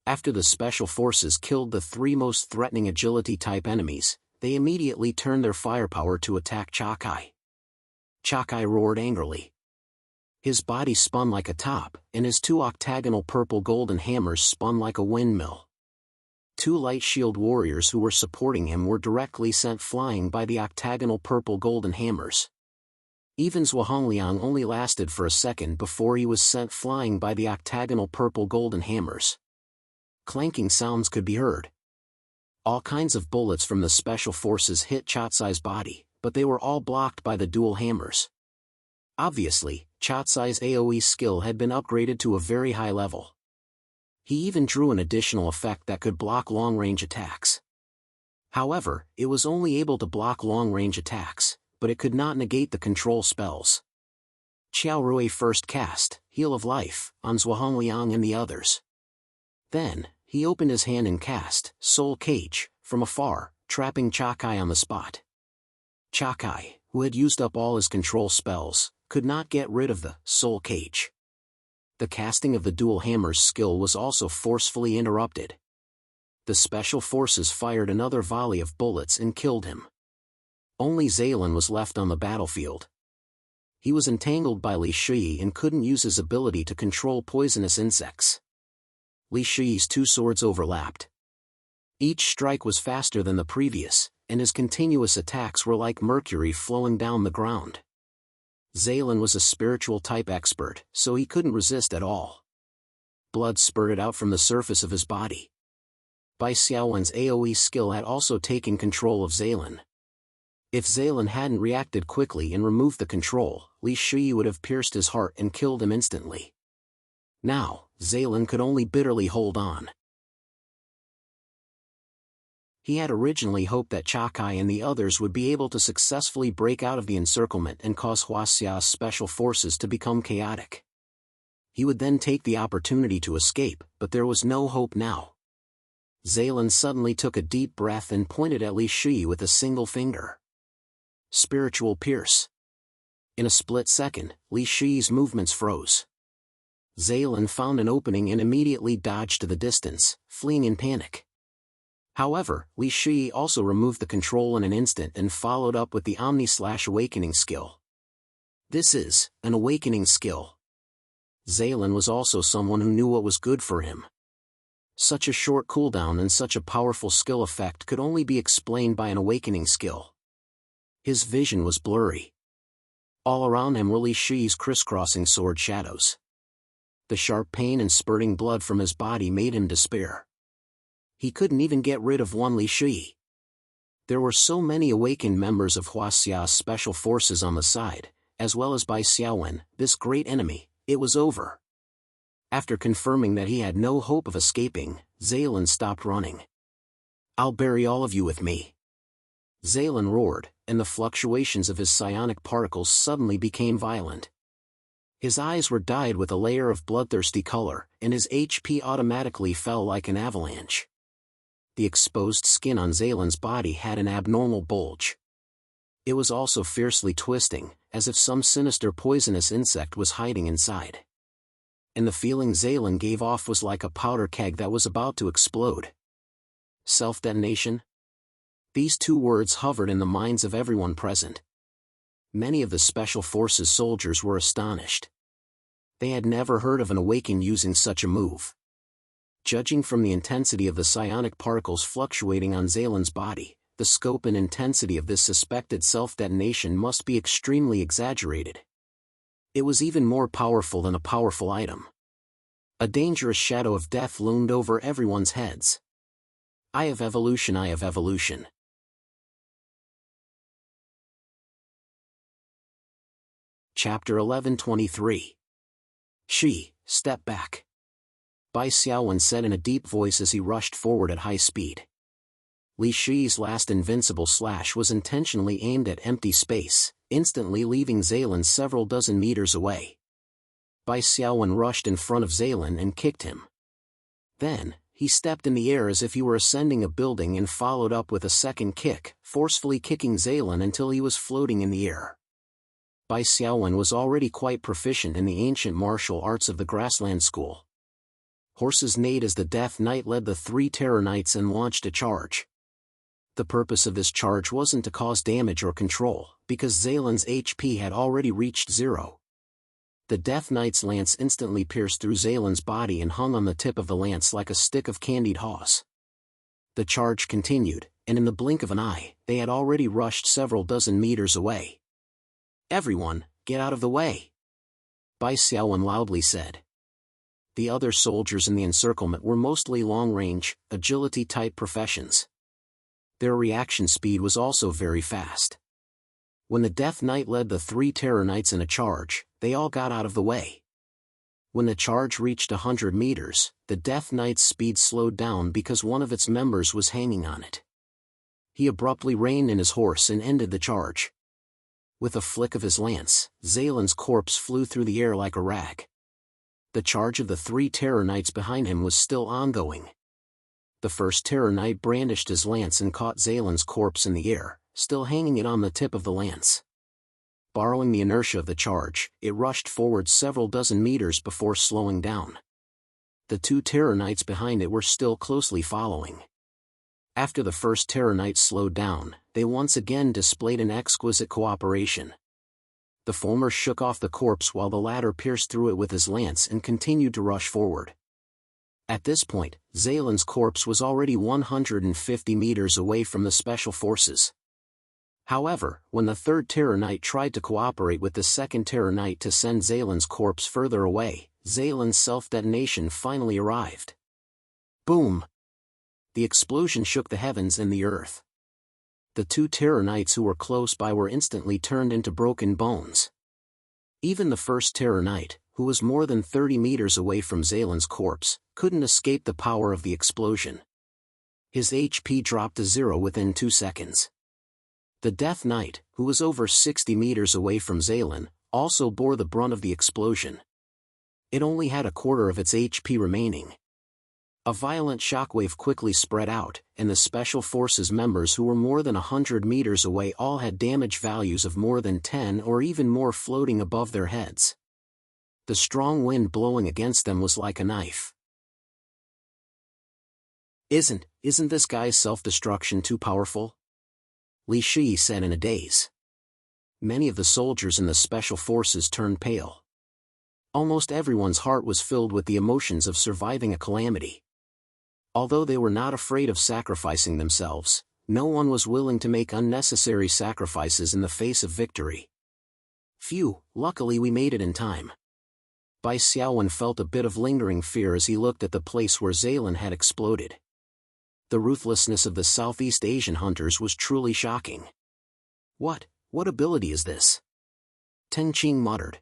After the Special Forces killed the 3 most threatening agility-type enemies, they immediately turned their firepower to attack Chakai. Chakai roared angrily. His body spun like a top, and his 2 octagonal purple-golden hammers spun like a windmill. 2 light shield warriors who were supporting him were directly sent flying by the octagonal purple-golden hammers. Even Zhuangliang only lasted for a second before he was sent flying by the octagonal purple-golden hammers. Clanking sounds could be heard. All kinds of bullets from the Special Forces hit Chatsai's body, but they were all blocked by the dual hammers. Obviously, Chatsai's AoE skill had been upgraded to a very high level. He even drew an additional effect that could block long-range attacks. However, it was only able to block long-range attacks, but it could not negate the control spells. Qiao Rui first cast Heal of Life on Zhuangliang and the others. Then, he opened his hand and cast Soul Cage from afar, trapping Chakai on the spot. Chakai, who had used up all his control spells, could not get rid of the Soul Cage. The casting of the dual hammers skill was also forcefully interrupted. The Special Forces fired another volley of bullets and killed him. Only Zaylin was left on the battlefield. He was entangled by Li Shi and couldn't use his ability to control poisonous insects. Li Shi's 2 swords overlapped. Each strike was faster than the previous, and his continuous attacks were like mercury flowing down the ground. Zaylin was a spiritual-type expert, so he couldn't resist at all. Blood spurted out from the surface of his body. Bai Xiaowen's AoE skill had also taken control of Zaylin. If Zaylin hadn't reacted quickly and removed the control, Li Shi would have pierced his heart and killed him instantly. Now, Zaylin could only bitterly hold on. He had originally hoped that Chakai and the others would be able to successfully break out of the encirclement and cause Huaxia's Special Forces to become chaotic. He would then take the opportunity to escape, but there was no hope now. Zaylin suddenly took a deep breath and pointed at Li Shi with a single finger. Spiritual Pierce. In a split second, Li Shi's movements froze. Zaylin found an opening and immediately dodged to the distance, fleeing in panic. However, Li Shi also removed the control in an instant and followed up with the Omni/Awakening skill. This is an awakening skill. Zaylin was also someone who knew what was good for him. Such a short cooldown and such a powerful skill effect could only be explained by an awakening skill. His vision was blurry. All around him were Li Shi's crisscrossing sword shadows. The sharp pain and spurting blood from his body made him despair. He couldn't even get rid of one Li Shi. There were so many awakened members of Huaxia's Special Forces on the side, as well as Bai Xiaowen, this great enemy. It was over. After confirming that he had no hope of escaping, Zaylin stopped running. "I'll bury all of you with me." Zaylin roared, and the fluctuations of his psionic particles suddenly became violent. His eyes were dyed with a layer of bloodthirsty color, and his HP automatically fell like an avalanche. The exposed skin on Zaylin's body had an abnormal bulge. It was also fiercely twisting, as if some sinister poisonous insect was hiding inside. And the feeling Zaylin gave off was like a powder keg that was about to explode. Self-detonation? These 2 words hovered in the minds of everyone present. Many of the Special Forces soldiers were astonished. They had never heard of an awakened using such a move. Judging from the intensity of the psionic particles fluctuating on Zaylin's body, the scope and intensity of this suspected self-detonation must be extremely exaggerated. It was even more powerful than a powerful item. A dangerous shadow of death loomed over everyone's heads. Eye of Evolution, Eye of Evolution. Chapter 11:23. She, step back. Bai Xiaowen said in a deep voice as he rushed forward at high speed. Li Shi's last invincible slash was intentionally aimed at empty space, instantly leaving Zaylin several dozen meters away. Bai Xiaowen rushed in front of Zaylin and kicked him. Then, he stepped in the air as if he were ascending a building and followed up with a second kick, forcefully kicking Zaylin until he was floating in the air. Bai Xiaowen was already quite proficient in the ancient martial arts of the Grassland School. Horses neighed as the Death Knight led the 3 Terror Knights and launched a charge. The purpose of this charge wasn't to cause damage or control, because Zaylin's HP had already reached 0. The Death Knight's lance instantly pierced through Zaylin's body and hung on the tip of the lance like a stick of candied haws. The charge continued, and in the blink of an eye, they had already rushed several dozen meters away. "Everyone, get out of the way!" Bai Xiaowen loudly said. The other soldiers in the encirclement were mostly long-range, agility-type professions. Their reaction speed was also very fast. When the Death Knight led the 3 Terror Knights in a charge, they all got out of the way. When the charge reached 100 meters, the Death Knight's speed slowed down because one of its members was hanging on it. He abruptly reined in his horse and ended the charge. With a flick of his lance, Zaylin's corpse flew through the air like a rag. The charge of the 3 Terror Knights behind him was still ongoing. The first Terror Knight brandished his lance and caught Zaylin's corpse in the air, still hanging it on the tip of the lance. Borrowing the inertia of the charge, it rushed forward several dozen meters before slowing down. The 2 Terror Knights behind it were still closely following. After the first Terror Knight slowed down, they once again displayed an exquisite cooperation. The former shook off the corpse while the latter pierced through it with his lance and continued to rush forward. At this point, Zaylin's corpse was already 150 meters away from the special forces. However, when the 3rd Terror Knight tried to cooperate with the 2nd Terror Knight to send Zaylin's corpse further away, Zaylin's self-detonation finally arrived. Boom! The explosion shook the heavens and the earth. The 2 Terror Knights who were close by were instantly turned into broken bones. Even the 1st Terror Knight, who was more than 30 meters away from Zaylin's corpse, couldn't escape the power of the explosion. His HP dropped to 0 within 2 seconds. The Death Knight, who was over 60 meters away from Zaylin, also bore the brunt of the explosion. It only had a quarter of its HP remaining. A violent shockwave quickly spread out, and the Special Forces members who were more than 100 meters away all had damage values of more than 10 or even more floating above their heads. The strong wind blowing against them was like a knife. Isn't this guy's self-destruction too powerful?" Li Shi said in a daze. Many of the soldiers in the Special Forces turned pale. Almost everyone's heart was filled with the emotions of surviving a calamity. Although they were not afraid of sacrificing themselves, no one was willing to make unnecessary sacrifices in the face of victory. "Phew, luckily we made it in time." Bai Xiaowen felt a bit of lingering fear as he looked at the place where Zaylin had exploded. The ruthlessness of the Southeast Asian hunters was truly shocking. What ability is this?" Teng Qing muttered.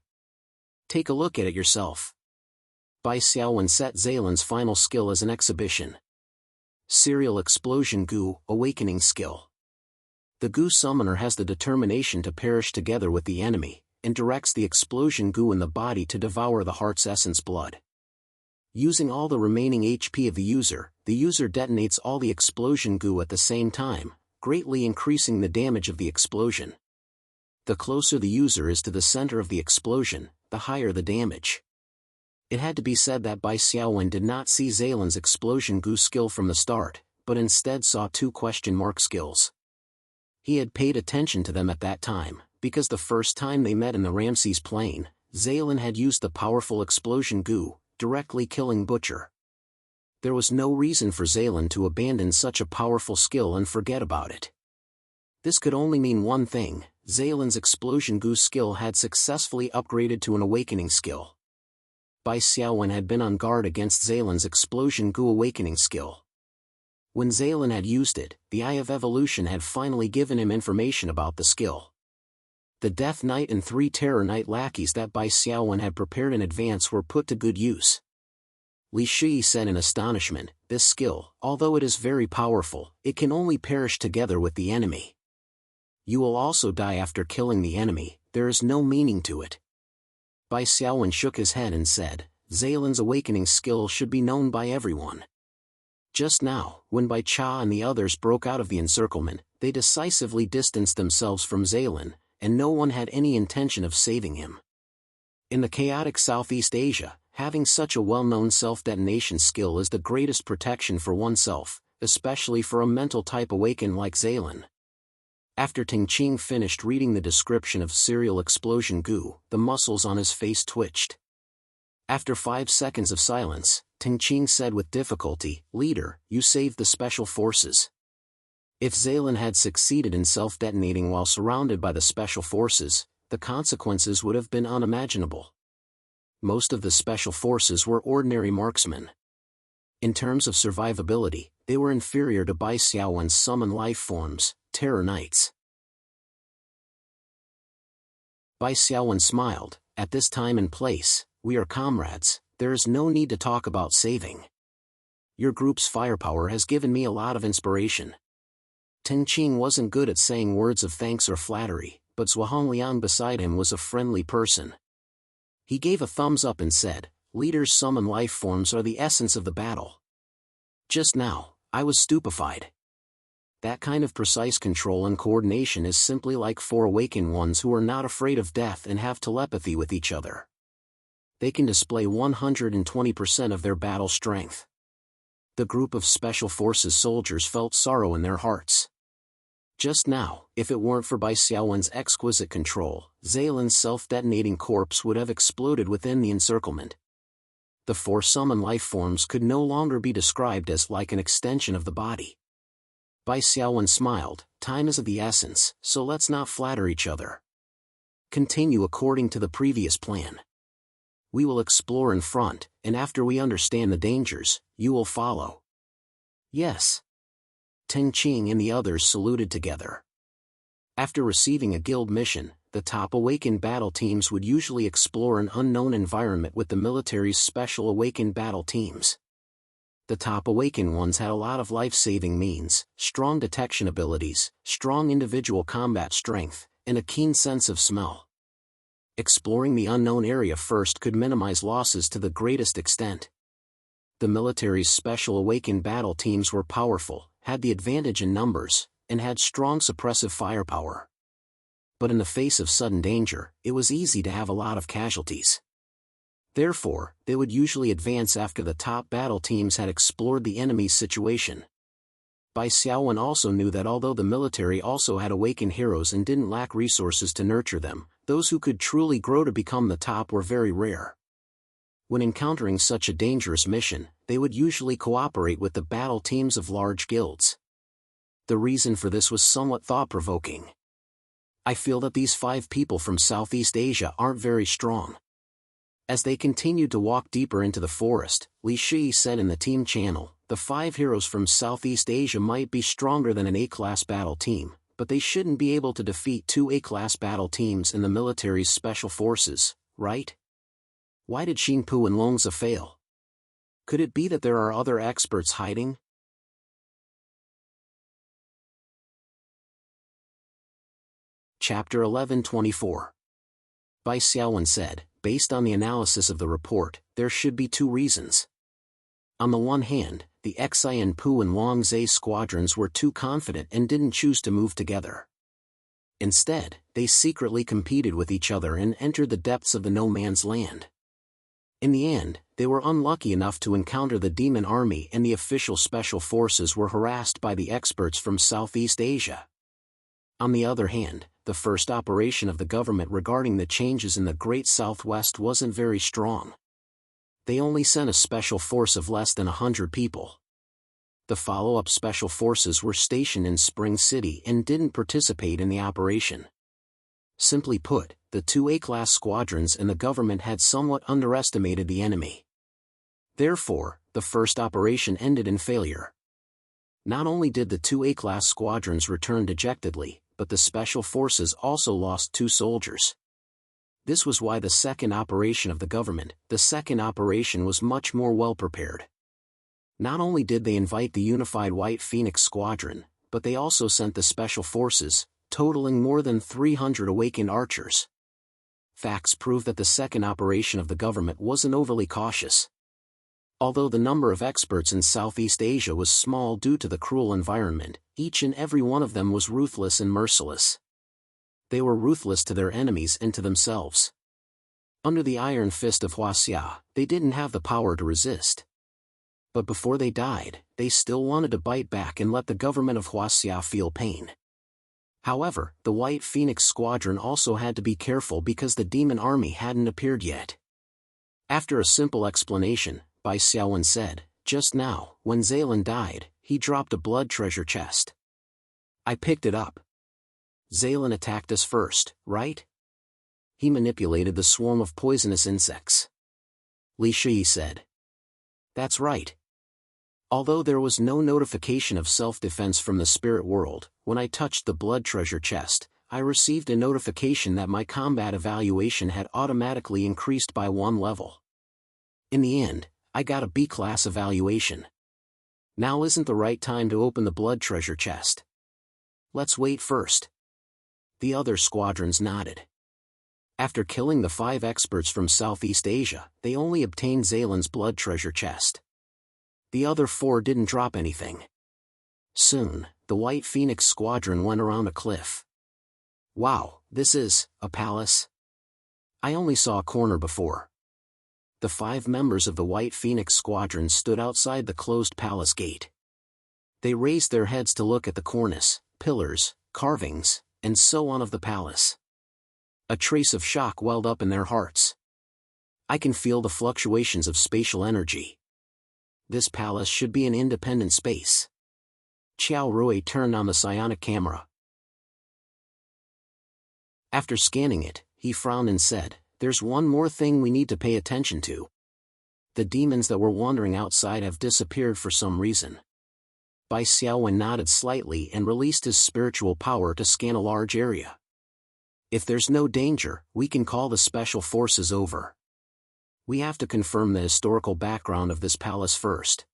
"Take a look at it yourself." Bai Xiaowen set Zaylin's final skill as an exhibition. Serial Explosion Gu, Awakening Skill. The Gu Summoner has the determination to perish together with the enemy, and directs the explosion Gu in the body to devour the heart's essence blood. Using all the remaining HP of the user detonates all the explosion Gu at the same time, greatly increasing the damage of the explosion. The closer the user is to the center of the explosion, the higher the damage. It had to be said that Bai Xiaowen did not see Zaylin's explosion Gu skill from the start, but instead saw 2 question mark skills. He had paid attention to them at that time, because the first time they met in the Ramses Plain, Zaylin had used the powerful explosion Gu, directly killing Butcher. There was no reason for Zaylin to abandon such a powerful skill and forget about it. This could only mean one thing: Zaylin's explosion Gu skill had successfully upgraded to an awakening skill. Bai Xiaowen had been on guard against Zaylin's explosion Gu awakening skill. When Zaylin had used it, the Eye of Evolution had finally given him information about the skill. The Death Knight and 3 Terror Knight lackeys that Bai Xiaowen had prepared in advance were put to good use. Li Shi said in astonishment, "This skill, although it is very powerful, it can only perish together with the enemy. You will also die after killing the enemy, there is no meaning to it." Bai Xiaowen shook his head and said, Zaylin's awakening skill should be known by everyone. Just now, when Bai Cha and the others broke out of the encirclement, they decisively distanced themselves from Zaylin, and no one had any intention of saving him. In the chaotic Southeast Asia, having such a well-known self-detonation skill is the greatest protection for oneself, especially for a mental type awakened like Zaylin. After Ting Qing finished reading the description of serial explosion goo, the muscles on his face twitched. After 5 seconds of silence, Ting Qing said with difficulty, Leader, you saved the special forces. If Zaylin had succeeded in self-detonating while surrounded by the special forces, the consequences would have been unimaginable. Most of the special forces were ordinary marksmen. In terms of survivability, they were inferior to Bai Xiaowen's summoned life forms, Terror Knights. Bai Xiaowen smiled, at this time and place, we are comrades, there is no need to talk about saving. Your group's firepower has given me a lot of inspiration. Ting Qing wasn't good at saying words of thanks or flattery, but Zhuang Liang beside him was a friendly person. He gave a thumbs up and said, Leaders summon life forms are the essence of the battle. Just now, I was stupefied. That kind of precise control and coordination is simply like 4 awakened ones who are not afraid of death and have telepathy with each other. They can display 120% of their battle strength. The group of Special Forces soldiers felt sorrow in their hearts. Just now, if it weren't for Bai Xiaowen's exquisite control, Zaylin's self-detonating corpse would have exploded within the encirclement. The 4 summoned life forms could no longer be described as like an extension of the body. Bai Xiaowen smiled, time is of the essence, so let's not flatter each other. Continue according to the previous plan. We will explore in front, and after we understand the dangers, you will follow. Yes. Ting Qing and the others saluted together. After receiving a guild mission, the top awakened battle teams would usually explore an unknown environment with the military's special awakened battle teams. The top awakened ones had a lot of life-saving means, strong detection abilities, strong individual combat strength, and a keen sense of smell. Exploring the unknown area first could minimize losses to the greatest extent. The military's special awakened battle teams were powerful, had the advantage in numbers, and had strong suppressive firepower. But in the face of sudden danger, it was easy to have a lot of casualties. Therefore, they would usually advance after the top battle teams had explored the enemy's situation. Bai Xiaowen also knew that although the military also had awakened heroes and didn't lack resources to nurture them, those who could truly grow to become the top were very rare. When encountering such a dangerous mission, they would usually cooperate with the battle teams of large guilds. The reason for this was somewhat thought-provoking. I feel that these 5 people from Southeast Asia aren't very strong. As they continued to walk deeper into the forest, Li Shi said in the team channel, the 5 heroes from Southeast Asia might be stronger than an A-class battle team, but they shouldn't be able to defeat 2 A-class battle teams in the military's special forces, right? Why did Xingpu and Longzi fail? Could it be that there are other experts hiding? Chapter 11:24. Bai Xiaowen said, based on the analysis of the report, there should be 2 reasons. On the one hand, the Xianpu and Longzi squadrons were too confident and didn't choose to move together. Instead, they secretly competed with each other and entered the depths of the no-man's land. In the end, they were unlucky enough to encounter the demon army and the official special forces were harassed by the experts from Southeast Asia. On the other hand, the first operation of the government regarding the changes in the Great Southwest wasn't very strong. They only sent a special force of less than 100 people. The follow-up special forces were stationed in Spring City and didn't participate in the operation. Simply put, the 2 A-class squadrons and the government had somewhat underestimated the enemy. Therefore, the first operation ended in failure. Not only did the 2 A-class squadrons return dejectedly, but the special forces also lost 2 soldiers. This was why the second operation of the government, the second operation was much more well-prepared. Not only did they invite the unified White Phoenix Squadron, but they also sent the special forces, totaling more than 300 awakened archers. Facts prove that the second operation of the government wasn't overly cautious. Although the number of experts in Southeast Asia was small due to the cruel environment, each and every one of them was ruthless and merciless. They were ruthless to their enemies and to themselves. Under the iron fist of Huaxia, they didn't have the power to resist. But before they died, they still wanted to bite back and let the government of Huaxia feel pain. However, the White Phoenix Squadron also had to be careful because the demon army hadn't appeared yet. After a simple explanation, Bai Xiaowen said, "Just now, when Zaylin died, he dropped a blood treasure chest. I picked it up. Zaylin attacked us first, right? He manipulated the swarm of poisonous insects." Li Shi said. "That's right. Although there was no notification of self-defense from the spirit world, when I touched the blood treasure chest, I received a notification that my combat evaluation had automatically increased by 1 level. In the end, I got a B-class evaluation. Now isn't the right time to open the blood treasure chest. Let's wait first." The other squadrons nodded. After killing the 5 experts from Southeast Asia, they only obtained Zaylin's blood treasure chest. The other 4 didn't drop anything. Soon, the White Phoenix Squadron went around a cliff. "Wow, this is a palace? I only saw a corner before." The 5 members of the White Phoenix Squadron stood outside the closed palace gate. They raised their heads to look at the cornice, pillars, carvings, and so on of the palace. A trace of shock welled up in their hearts. "I can feel the fluctuations of spatial energy. This palace should be an independent space." Qiao Rui turned on the psionic camera. After scanning it, he frowned and said, "There's one more thing we need to pay attention to. The demons that were wandering outside have disappeared for some reason." Bai Xiaowen nodded slightly and released his spiritual power to scan a large area. "If there's no danger, we can call the special forces over. We have to confirm the historical background of this palace first."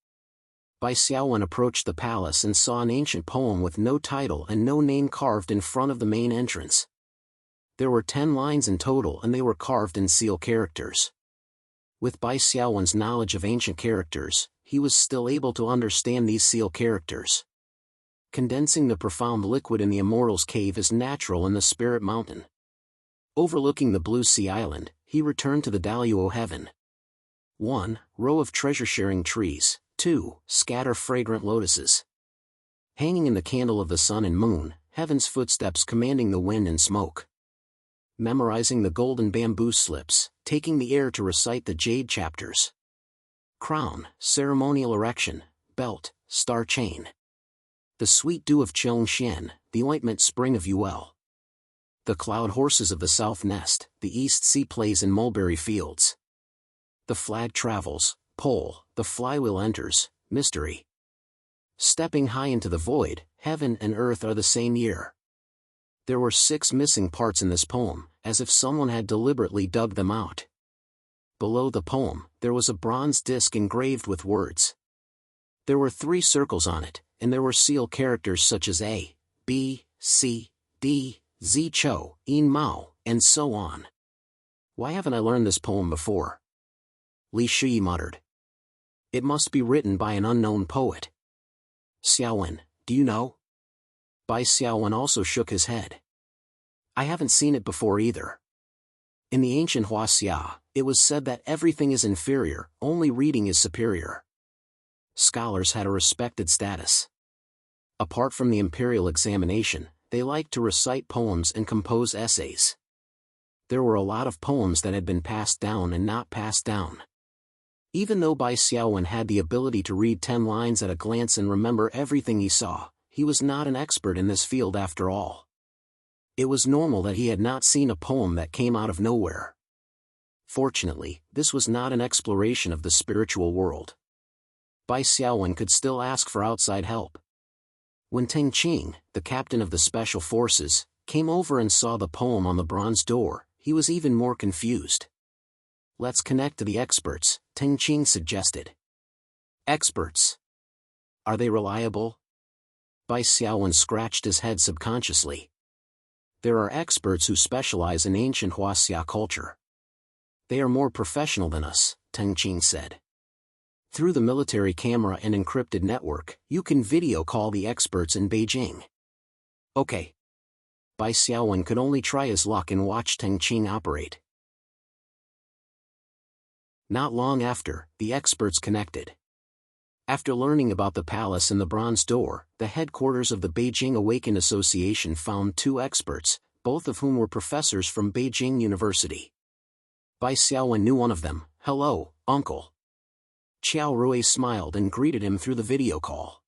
Bai Xiaowen approached the palace and saw an ancient poem with no title and no name carved in front of the main entrance. There were 10 lines in total and they were carved in seal characters. With Bai Xiaowen's knowledge of ancient characters, he was still able to understand these seal characters. Condensing the profound liquid in the Immortal's Cave is natural in the Spirit Mountain. Overlooking the Blue Sea Island, he returned to the Daluo Heaven. 1. Row of treasure-sharing trees. 2. Scatter fragrant lotuses. Hanging in the candle of the sun and moon, heaven's footsteps commanding the wind and smoke. Memorizing the golden bamboo slips, taking the air to recite the jade chapters. Crown, ceremonial erection, belt, star chain. The sweet dew of Chongxian, the ointment spring of Yuel. The cloud horses of the south nest, the east sea plays in mulberry fields. The flag travels, pole, the flywheel enters, mystery. Stepping high into the void, heaven and earth are the same year. There were 6 missing parts in this poem, as if someone had deliberately dug them out. Below the poem, there was a bronze disc engraved with words. There were 3 circles on it, and there were seal characters such as A, B, C, D, Z Cho, In Mao, and so on. Why haven't I learned this poem before? Li Shi muttered. It must be written by an unknown poet. Xiaowen, do you know? Bai Xiaowen also shook his head. I haven't seen it before either. In the ancient Huaxia, it was said that everything is inferior, only reading is superior. Scholars had a respected status. Apart from the imperial examination, they liked to recite poems and compose essays. There were a lot of poems that had been passed down and not passed down. Even though Bai Xiaowen had the ability to read 10 lines at a glance and remember everything he saw, he was not an expert in this field after all. It was normal that he had not seen a poem that came out of nowhere. Fortunately, this was not an exploration of the spiritual world. Bai Xiaowen could still ask for outside help. When Teng Qing, the captain of the special forces, came over and saw the poem on the bronze door, he was even more confused. Let's connect to the experts, Teng Qing suggested. Experts? Are they reliable? Bai Xiaowen scratched his head subconsciously. There are experts who specialize in ancient Huaxia culture. They are more professional than us, Teng Qing said. Through the military camera and encrypted network, you can video call the experts in Beijing. Okay. Bai Xiaowen could only try his luck and watch Teng Qing operate. Not long after, the experts connected. After learning about the palace and the bronze door, the headquarters of the Beijing Awakened Association found 2 experts, both of whom were professors from Beijing University. Bai Xiaowen knew one of them. "Hello, uncle." Qiao Rui smiled and greeted him through the video call.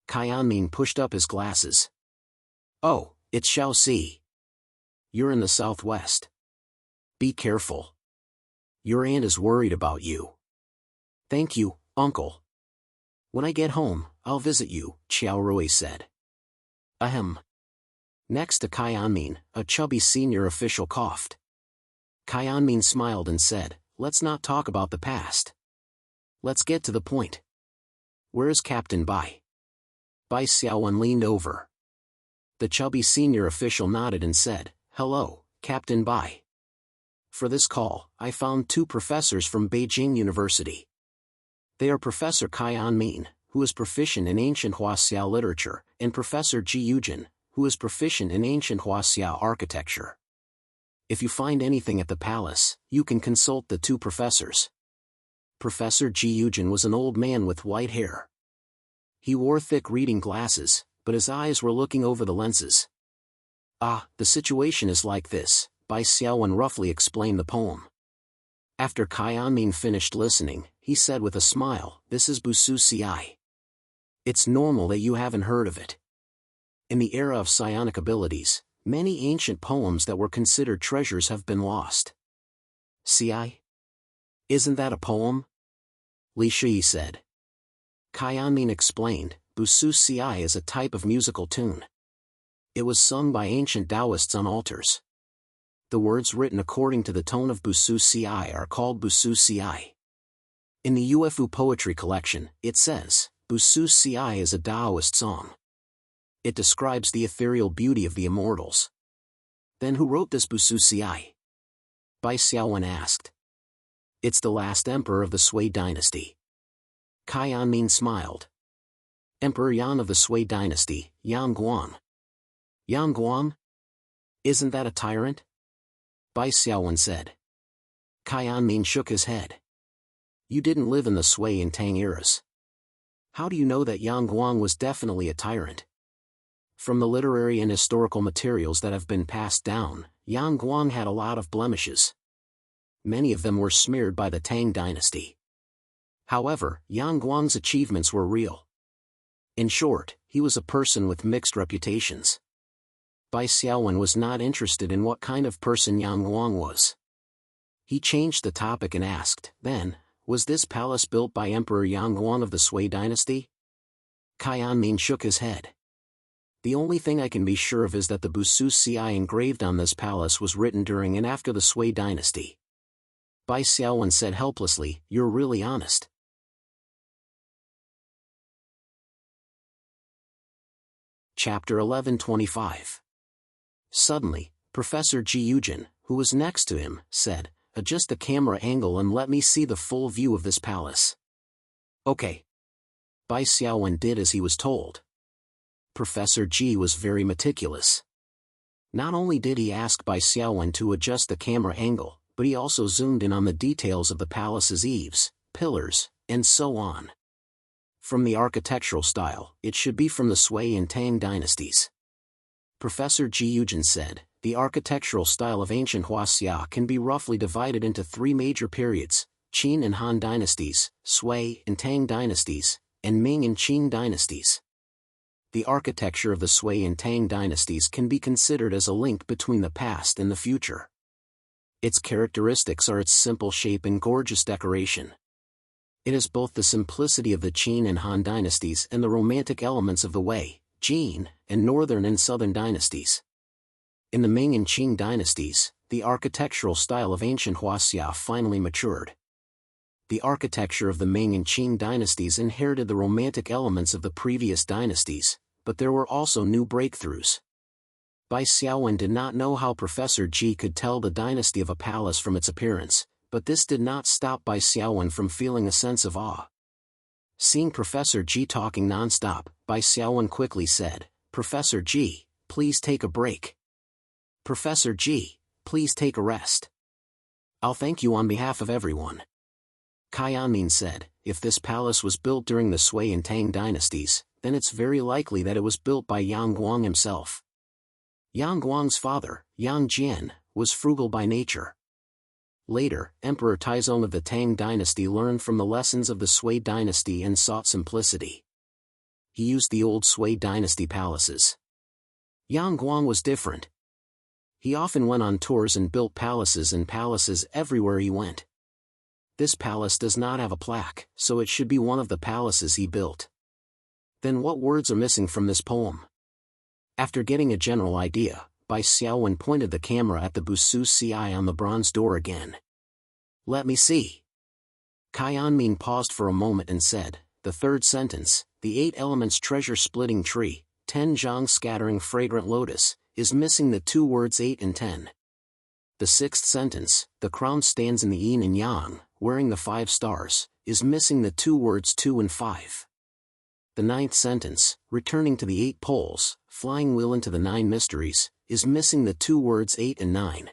Qianmin pushed up his glasses. "Oh, it's Xiao Si. You're in the southwest. Be careful. Your aunt is worried about you." "Thank you, uncle. When I get home, I'll visit you," Qiao Rui said. Ahem. Next to Qianmin, a chubby senior official coughed. Qianmin smiled and said, "Let's not talk about the past. Let's get to the point. Where's Captain Bai?" Bai Xiaowen leaned over. The chubby senior official nodded and said, "Hello, Captain Bai. For this call, I found 2 professors from Beijing University. They are Professor Qianmin, who is proficient in ancient Huaxia literature, and Professor Ji Yujin, who is proficient in ancient Huaxia architecture. If you find anything at the palace, you can consult the 2 professors." Professor Ji Yujin was an old man with white hair. He wore thick reading glasses, but his eyes were looking over the lenses. The situation is like this," Bai Xiaowen roughly explained the poem. After Qianmin finished listening, he said with a smile, "This is Busu Ci. It's normal that you haven't heard of it. In the era of psionic abilities, many ancient poems that were considered treasures have been lost." "Ci? Isn't that a poem?" Li Shi said. Qianmin explained, "Busu Ci is a type of musical tune. It was sung by ancient Taoists on altars. The words written according to the tone of Busu Ci are called Busu Ci. In the UFU poetry collection, it says, Busu Ci is a Taoist song. It describes the ethereal beauty of the immortals." "Then who wrote this Busu Ci?" Bai Xiaowen asked. "It's the last emperor of the Sui dynasty." Qianmin smiled. "Emperor Yan of the Sui dynasty, Yan Guang." "Yan Guang? Isn't that a tyrant?" Bai Xiaowen said. Qianmin shook his head. "You didn't live in the Sui and Tang eras. How do you know that Yan Guang was definitely a tyrant?" "From the literary and historical materials that have been passed down, Yan Guang had a lot of blemishes. Many of them were smeared by the Tang dynasty. However, Yan Guang's achievements were real. In short, he was a person with mixed reputations." Bai Xiaowen was not interested in what kind of person Yan Guang was. He changed the topic and asked, "Then, was this palace built by Emperor Yan Guang of the Sui dynasty?" Qianmin shook his head. "The only thing I can be sure of is that the Busu Ci engraved on this palace was written during and after the Sui dynasty." Bai Xiaowen said helplessly, "You're really honest." Chapter 1125. Suddenly, Professor Ji Yujin, who was next to him, said, "Adjust the camera angle and let me see the full view of this palace." "Okay." Bai Xiaowen did as he was told. Professor Ji was very meticulous. Not only did he ask Bai Xiaowen to adjust the camera angle, but he also zoomed in on the details of the palace's eaves, pillars, and so on. From the architectural style, it should be from the Sui and Tang dynasties. Professor Ji Yujin said, "The architectural style of ancient Huaxia can be roughly divided into 3 major periods, Qin and Han dynasties, Sui and Tang dynasties, and Ming and Qing dynasties. The architecture of the Sui and Tang dynasties can be considered as a link between the past and the future. Its characteristics are its simple shape and gorgeous decoration. It has both the simplicity of the Qin and Han dynasties and the romantic elements of the Wei, Jin, and Northern and Southern dynasties. In the Ming and Qing dynasties, the architectural style of ancient Huaxia finally matured. The architecture of the Ming and Qing dynasties inherited the romantic elements of the previous dynasties, but there were also new breakthroughs. Bai Xiaowen did not know how Professor Ji could tell the dynasty of a palace from its appearance, but this did not stop Bai Xiaowen from feeling a sense of awe. Seeing Professor Ji talking non-stop, Bai Xiaowen quickly said, "Professor Ji, please take a break. Professor Ji, please take a rest. I'll thank you on behalf of everyone." Kai Anmin said, "If this palace was built during the Sui and Tang dynasties, then it's very likely that it was built by Yang Guang himself." Yang Guang's father, Yang Jian, was frugal by nature. Later, Emperor Taizong of the Tang dynasty learned from the lessons of the Sui dynasty and sought simplicity. He used the old Sui dynasty palaces. Yang Guang was different. He often went on tours and built palaces everywhere he went. This palace does not have a plaque, so it should be one of the palaces he built. Then what words are missing from this poem? After getting a general idea, Bai Xiaowen pointed the camera at the Busu Ci on the bronze door again. "Let me see." Kai Anmin paused for a moment and said, "The third sentence, the 8 elements treasure-splitting tree, 10 zhang scattering fragrant lotus, is missing the 2 words 8 and 10. The 6th sentence, the crown stands in the yin and yang, wearing the 5 stars, is missing the 2 words 2 and 5. The 9th sentence, returning to the 8 poles, flying wheel into the 9 mysteries, is missing the 2 words 8 and 9.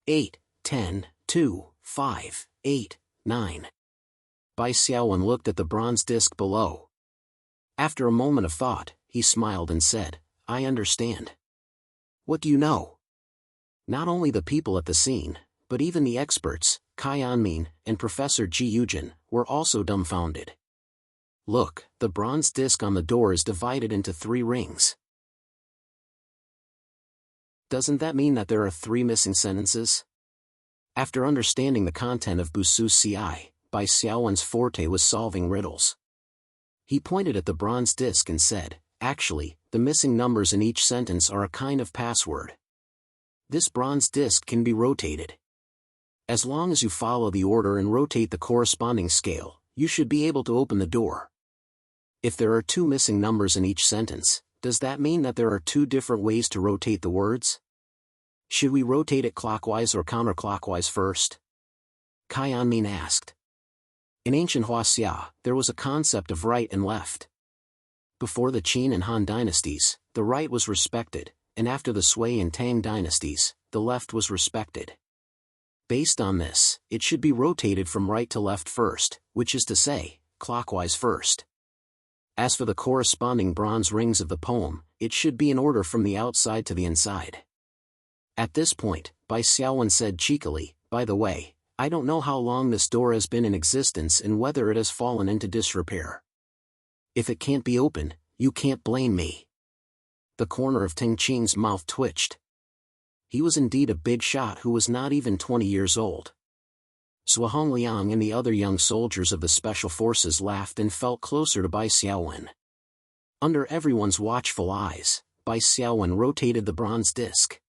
8, 10, 2, 5, 8, 9. Bai Xiaowen looked at the bronze disc below. After a moment of thought, he smiled and said, "I understand." "What do you know?" Not only the people at the scene, but even the experts, Kai Anmin and Professor Ji Yujin, were also dumbfounded. "Look, the bronze disc on the door is divided into 3 rings. Doesn't that mean that there are 3 missing sentences?" After understanding the content of Busu Ci, Bai Xiaowen's forte was solving riddles. He pointed at the bronze disc and said, "Actually, the missing numbers in each sentence are a kind of password. This bronze disc can be rotated. As long as you follow the order and rotate the corresponding scale, you should be able to open the door. If there are 2 missing numbers in each sentence, does that mean that there are 2 different ways to rotate the words? Should we rotate it clockwise or counterclockwise first?" Kai Anmin asked. In ancient Huaxia, there was a concept of right and left. Before the Qin and Han dynasties, the right was respected, and after the Sui and Tang dynasties, the left was respected. Based on this, it should be rotated from right to left first, which is to say, clockwise first. As for the corresponding bronze rings of the poem, it should be in order from the outside to the inside. At this point, Bai Xiaowen said cheekily, "By the way, I don't know how long this door has been in existence and whether it has fallen into disrepair. If it can't be opened, you can't blame me." The corner of Ting Qing's mouth twitched. He was indeed a big shot who was not even 20 years old. Zhuang Liang and the other young soldiers of the special forces laughed and felt closer to Bai Xiaowen. Under everyone's watchful eyes, Bai Xiaowen rotated the bronze disc.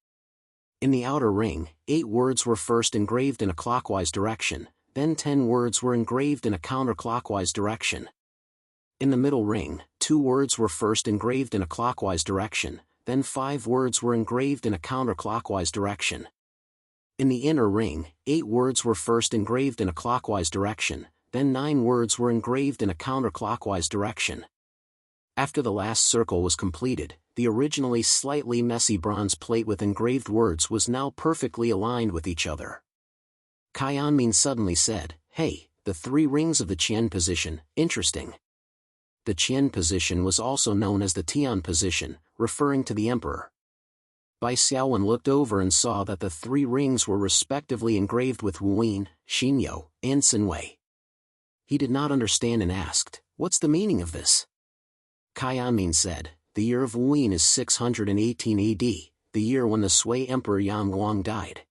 In the outer ring, 8 words were first engraved in a clockwise direction, then 10 words were engraved in a counterclockwise direction. In the middle ring, 2 words were first engraved in a clockwise direction, then 5 words were engraved in a counterclockwise direction. In the inner ring, 8 words were first engraved in a clockwise direction, then 9 words were engraved in a counterclockwise direction. After the last circle was completed, the originally slightly messy bronze plate with engraved words was now perfectly aligned with each other. Kai Anmin suddenly said, "Hey, the 3 rings of the Qian position, interesting." The Qian position was also known as the Tian position, referring to the emperor. Bai Xiaowen looked over and saw that the 3 rings were respectively engraved with Wuyin, Xinyo, and Sinwei. He did not understand and asked, "What's the meaning of this?" Kai Anmin said, "The year of Wuyin is 618 AD, the year when the Sui Emperor Yang Guang died.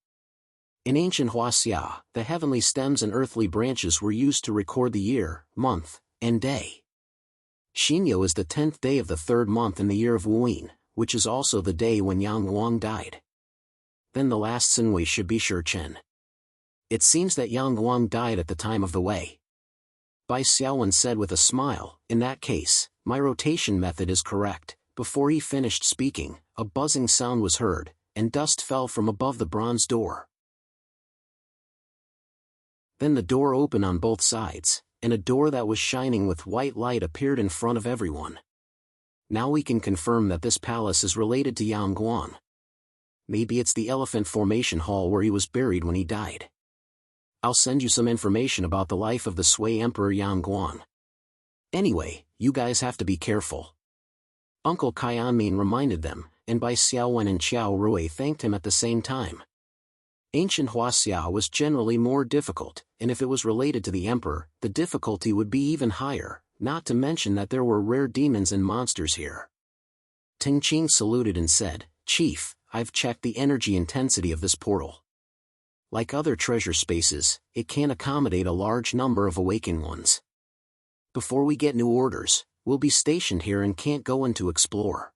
In ancient Huaxia, the heavenly stems and earthly branches were used to record the year, month, and day. Xinyo is the 10th day of the 3rd month in the year of Wuyin, which is also the day when Yang Guang died. Then the last Sinwei should be Shurchen. It seems that Yang Guang died at the time of the Wei." Bai Xiaowen said with a smile, "In that case, my rotation method is correct." Before he finished speaking, a buzzing sound was heard, and dust fell from above the bronze door. Then the door opened on both sides, and a door that was shining with white light appeared in front of everyone. Now we can confirm that this palace is related to Yang Guang. Maybe it's the Elephant Formation Hall where he was buried when he died. I'll send you some information about the life of the Sui Emperor Yang Guang. Anyway, you guys have to be careful. Uncle Kaianmin reminded them, and Bai Xiaowen and Qiao Rui thanked him at the same time. Ancient Huaxia was generally more difficult, and if it was related to the emperor, the difficulty would be even higher, not to mention that there were rare demons and monsters here. Ting Qing saluted and said, "Chief, I've checked the energy intensity of this portal. Like other treasure spaces, it can accommodate a large number of awakened ones. Before we get new orders, we'll be stationed here and can't go in to explore."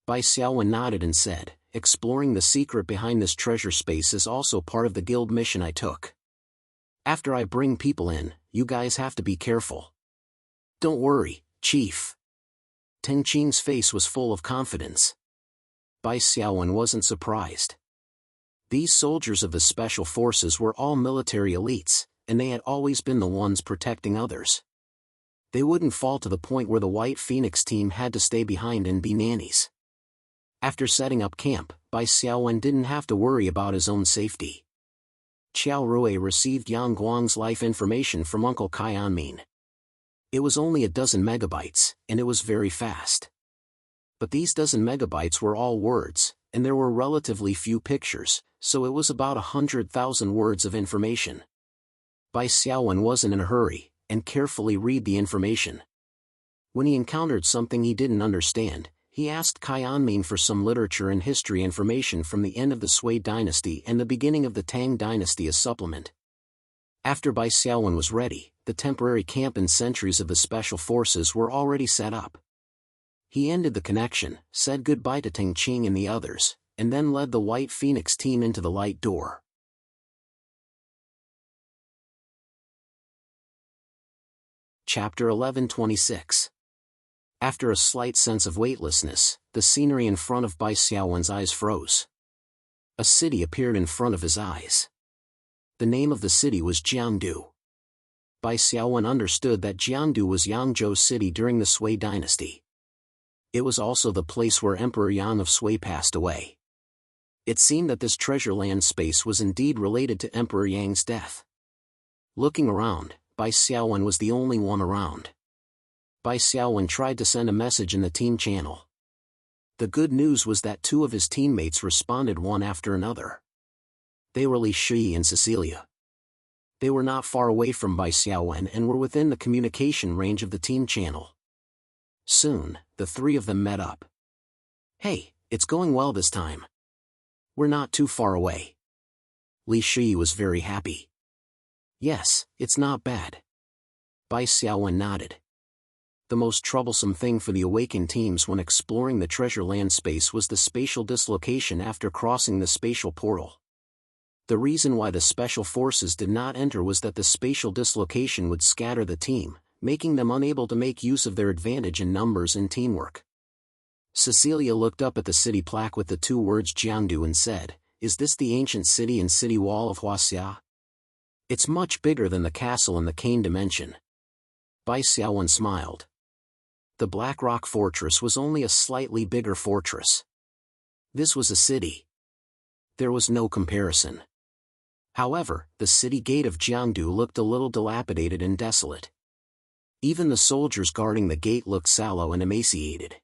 Bai Xiaowen nodded and said, "Exploring the secret behind this treasure space is also part of the guild mission I took. After I bring people in, you guys have to be careful." "Don't worry, Chief." Ting Qing's face was full of confidence. Bai Xiaowen wasn't surprised. These soldiers of the special forces were all military elites, and they had always been the ones protecting others. They wouldn't fall to the point where the White Phoenix team had to stay behind and be nannies. After setting up camp, Bai Xiaowen didn't have to worry about his own safety. Qiao Rui received Yang Guang's life information from Uncle Kaianmin. It was only a dozen megabytes, and it was very fast. But these dozen megabytes were all words, and there were relatively few pictures, so it was about 100,000 words of information. Bai Xiaowen wasn't in a hurry, and carefully read the information. When he encountered something he didn't understand, he asked Kaianmin for some literature and history information from the end of the Sui dynasty and the beginning of the Tang dynasty as supplement. After Bai Xiaowen was ready, the temporary camp and sentries of the special forces were already set up. He ended the connection, said goodbye to Ting Qing and the others, and then led the White Phoenix team into the light door. Chapter 11:26. After a slight sense of weightlessness, the scenery in front of Bai Xiaowen's eyes froze. A city appeared in front of his eyes. The name of the city was Jiangdu. Bai Xiaowen understood that Jiangdu was Yangzhou city during the Sui dynasty. It was also the place where Emperor Yang of Sui passed away. It seemed that this treasure land space was indeed related to Emperor Yang's death. Looking around, Bai Xiaowen was the only one around. Bai Xiaowen tried to send a message in the team channel. The good news was that two of his teammates responded one after another. They were Li Shi and Cecilia. They were not far away from Bai Xiaowen and were within the communication range of the team channel. Soon, the three of them met up. "Hey, it's going well this time. We're not too far away." Li Shi was very happy. "Yes, it's not bad." Bai Xiaowen nodded. The most troublesome thing for the awakened teams when exploring the treasure land space was the spatial dislocation after crossing the spatial portal. The reason why the special forces did not enter was that the spatial dislocation would scatter the team, making them unable to make use of their advantage in numbers and teamwork. Cecilia looked up at the city plaque with the two words Jiangdu and said, "Is this the ancient city and city wall of Huaxia? It's much bigger than the castle in the Cane dimension." Bai Xiaowen smiled. The Black Rock Fortress was only a slightly bigger fortress. This was a city. There was no comparison. However, the city gate of Jiangdu looked a little dilapidated and desolate. Even the soldiers guarding the gate looked sallow and emaciated.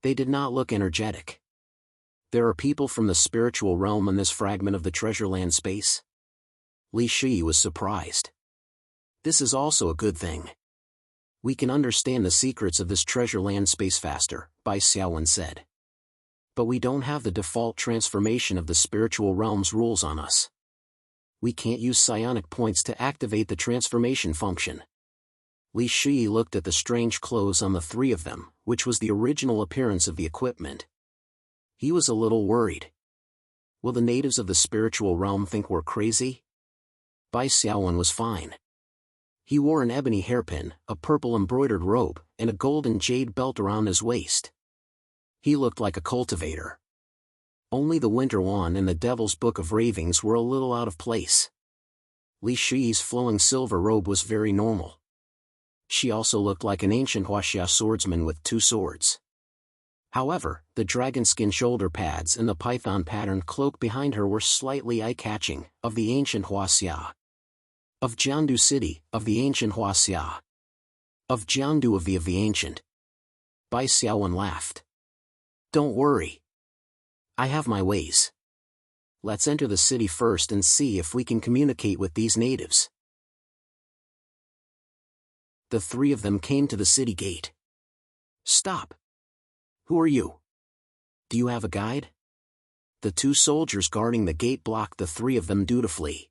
They did not look energetic. There are people from the spiritual realm in this fragment of the treasure land space? Li Shi was surprised. This is also a good thing. We can understand the secrets of this treasure land space faster, Bai Xiaowen said. But we don't have the default transformation of the spiritual realm's rules on us. We can't use psionic points to activate the transformation function. Li Shi looked at the strange clothes on the three of them, which was the original appearance of the equipment. He was a little worried. Will the natives of the spiritual realm think we're crazy? Bai Xiaowen was fine. He wore an ebony hairpin, a purple embroidered robe, and a golden jade belt around his waist. He looked like a cultivator. Only the Winter Wand and the Devil's Book of Ravings were a little out of place. Li Shi's flowing silver robe was very normal. She also looked like an ancient Huaxia swordsman with 2 swords. However, the dragon-skin shoulder pads and the python-patterned cloak behind her were slightly eye-catching, of the ancient Huaxia. Of Jiandu City, of the ancient Huaxia. Of Jiandu of the ancient. Bai Xiaowen laughed. Don't worry. I have my ways. Let's enter the city first and see if we can communicate with these natives. The 3 of them came to the city gate. Stop. Who are you? Do you have a guide? The 2 soldiers guarding the gate blocked the 3 of them dutifully.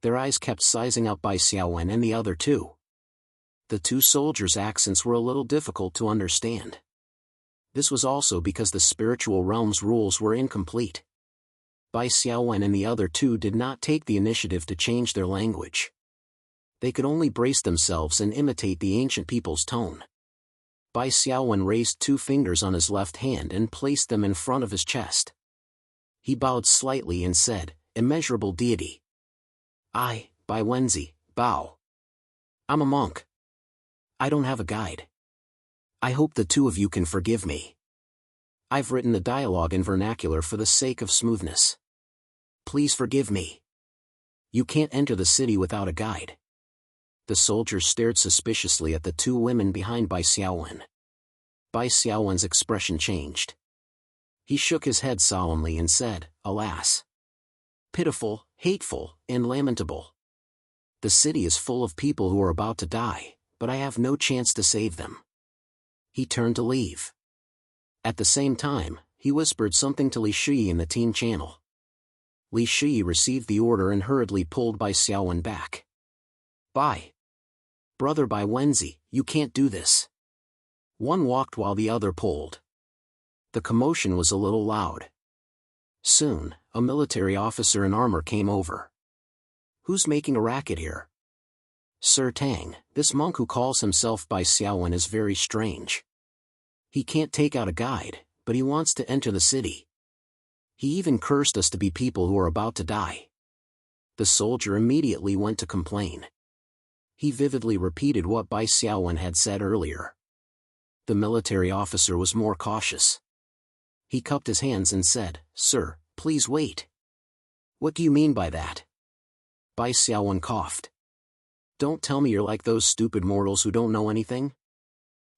Their eyes kept sizing up Bai Xiaowen and the other 2. The 2 soldiers' accents were a little difficult to understand. This was also because the spiritual realm's rules were incomplete. Bai Xiaowen and the other 2 did not take the initiative to change their language. They could only brace themselves and imitate the ancient people's tone. Bai Xiaowen raised 2 fingers on his left hand and placed them in front of his chest. He bowed slightly and said, Immeasurable deity. I, Bai Wenzi, bow. I'm a monk. I don't have a guide. I hope the 2 of you can forgive me. I've written the dialogue in vernacular for the sake of smoothness. Please forgive me. You can't enter the city without a guide. The soldiers stared suspiciously at the 2 women behind Bai Xiaowen. Bai Xiaowen's expression changed. He shook his head solemnly and said, Alas! Pitiful, hateful, and lamentable. The city is full of people who are about to die, but I have no chance to save them. He turned to leave. At the same time, he whispered something to Li Shi in the team channel. Li Shi received the order and hurriedly pulled Bai Xiaowen back. Bai. Brother Bai Wenzi, you can't do this. One walked while the other pulled. The commotion was a little loud. Soon, a military officer in armor came over. Who's making a racket here? Sir Tang, this monk who calls himself Bai Xiaowen is very strange. He can't take out a guide, but he wants to enter the city. He even cursed us to be people who are about to die. The soldier immediately went to complain. He vividly repeated what Bai Xiaowen had said earlier. The military officer was more cautious. He cupped his hands and said, Sir, please wait. What do you mean by that? Bai Xiaowen coughed. Don't tell me you're like those stupid mortals who don't know anything.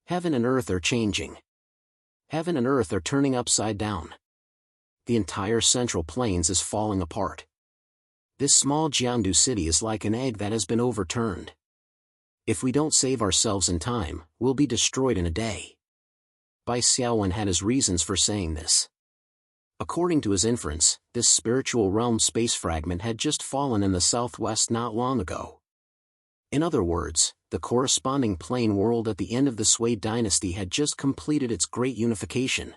Heaven and earth are changing. Heaven and earth are turning upside down. The entire Central Plains is falling apart. This small Jiandu city is like an egg that has been overturned. If we don't save ourselves in time, we'll be destroyed in a day. Bai Xiaowen had his reasons for saying this. According to his inference, this spiritual realm space fragment had just fallen in the southwest not long ago. In other words, the corresponding plane world at the end of the Sui dynasty had just completed its great unification.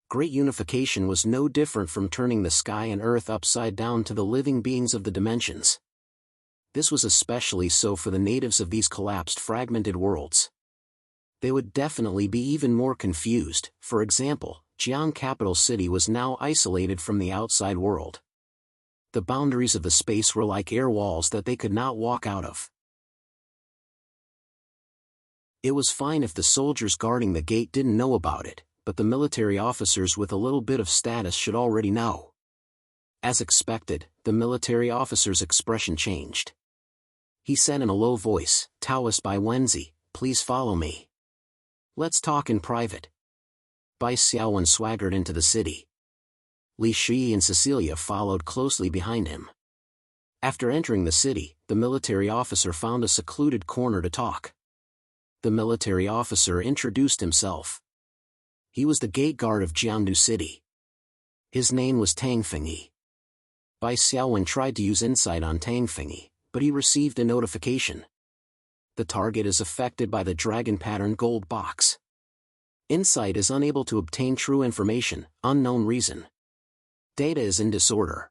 Great unification was no different from turning the sky and earth upside down to the living beings of the dimensions. This was especially so for the natives of these collapsed fragmented worlds. They would definitely be even more confused. For example, Jiang capital city was now isolated from the outside world. The boundaries of the space were like air walls that they could not walk out of. It was fine if the soldiers guarding the gate didn't know about it, but the military officers with a little bit of status should already know. As expected, the military officer's expression changed. He said in a low voice, Taoist Bai Wenzi, please follow me. Let's talk in private. Bai Xiaowen swaggered into the city. Li Shi and Cecilia followed closely behind him. After entering the city, the military officer found a secluded corner to talk. The military officer introduced himself. He was the gate guard of Jiandu City. His name was Tang Fengyi. Bai Xiaowen tried to use insight on Tang Fengyi, but he received a notification. The target is affected by the dragon pattern gold box. Insight is unable to obtain true information, unknown reason. Data is in disorder.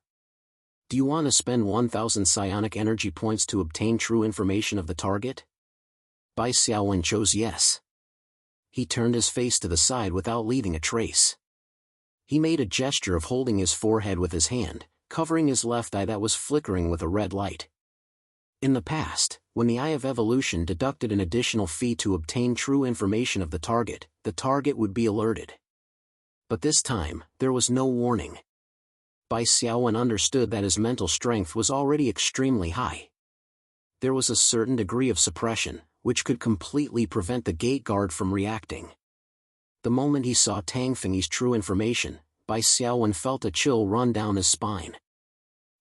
Do you want to spend 1,000 psionic energy points to obtain true information of the target? Bai Xiaowen chose yes. He turned his face to the side without leaving a trace. He made a gesture of holding his forehead with his hand, covering his left eye that was flickering with a red light. In the past, when the Eye of Evolution deducted an additional fee to obtain true information of the target would be alerted. But this time, there was no warning. Bai Xiaowen understood that his mental strength was already extremely high. There was a certain degree of suppression, which could completely prevent the gate guard from reacting. The moment he saw Tang Fengyi's true information, Bai Xiaowen felt a chill run down his spine.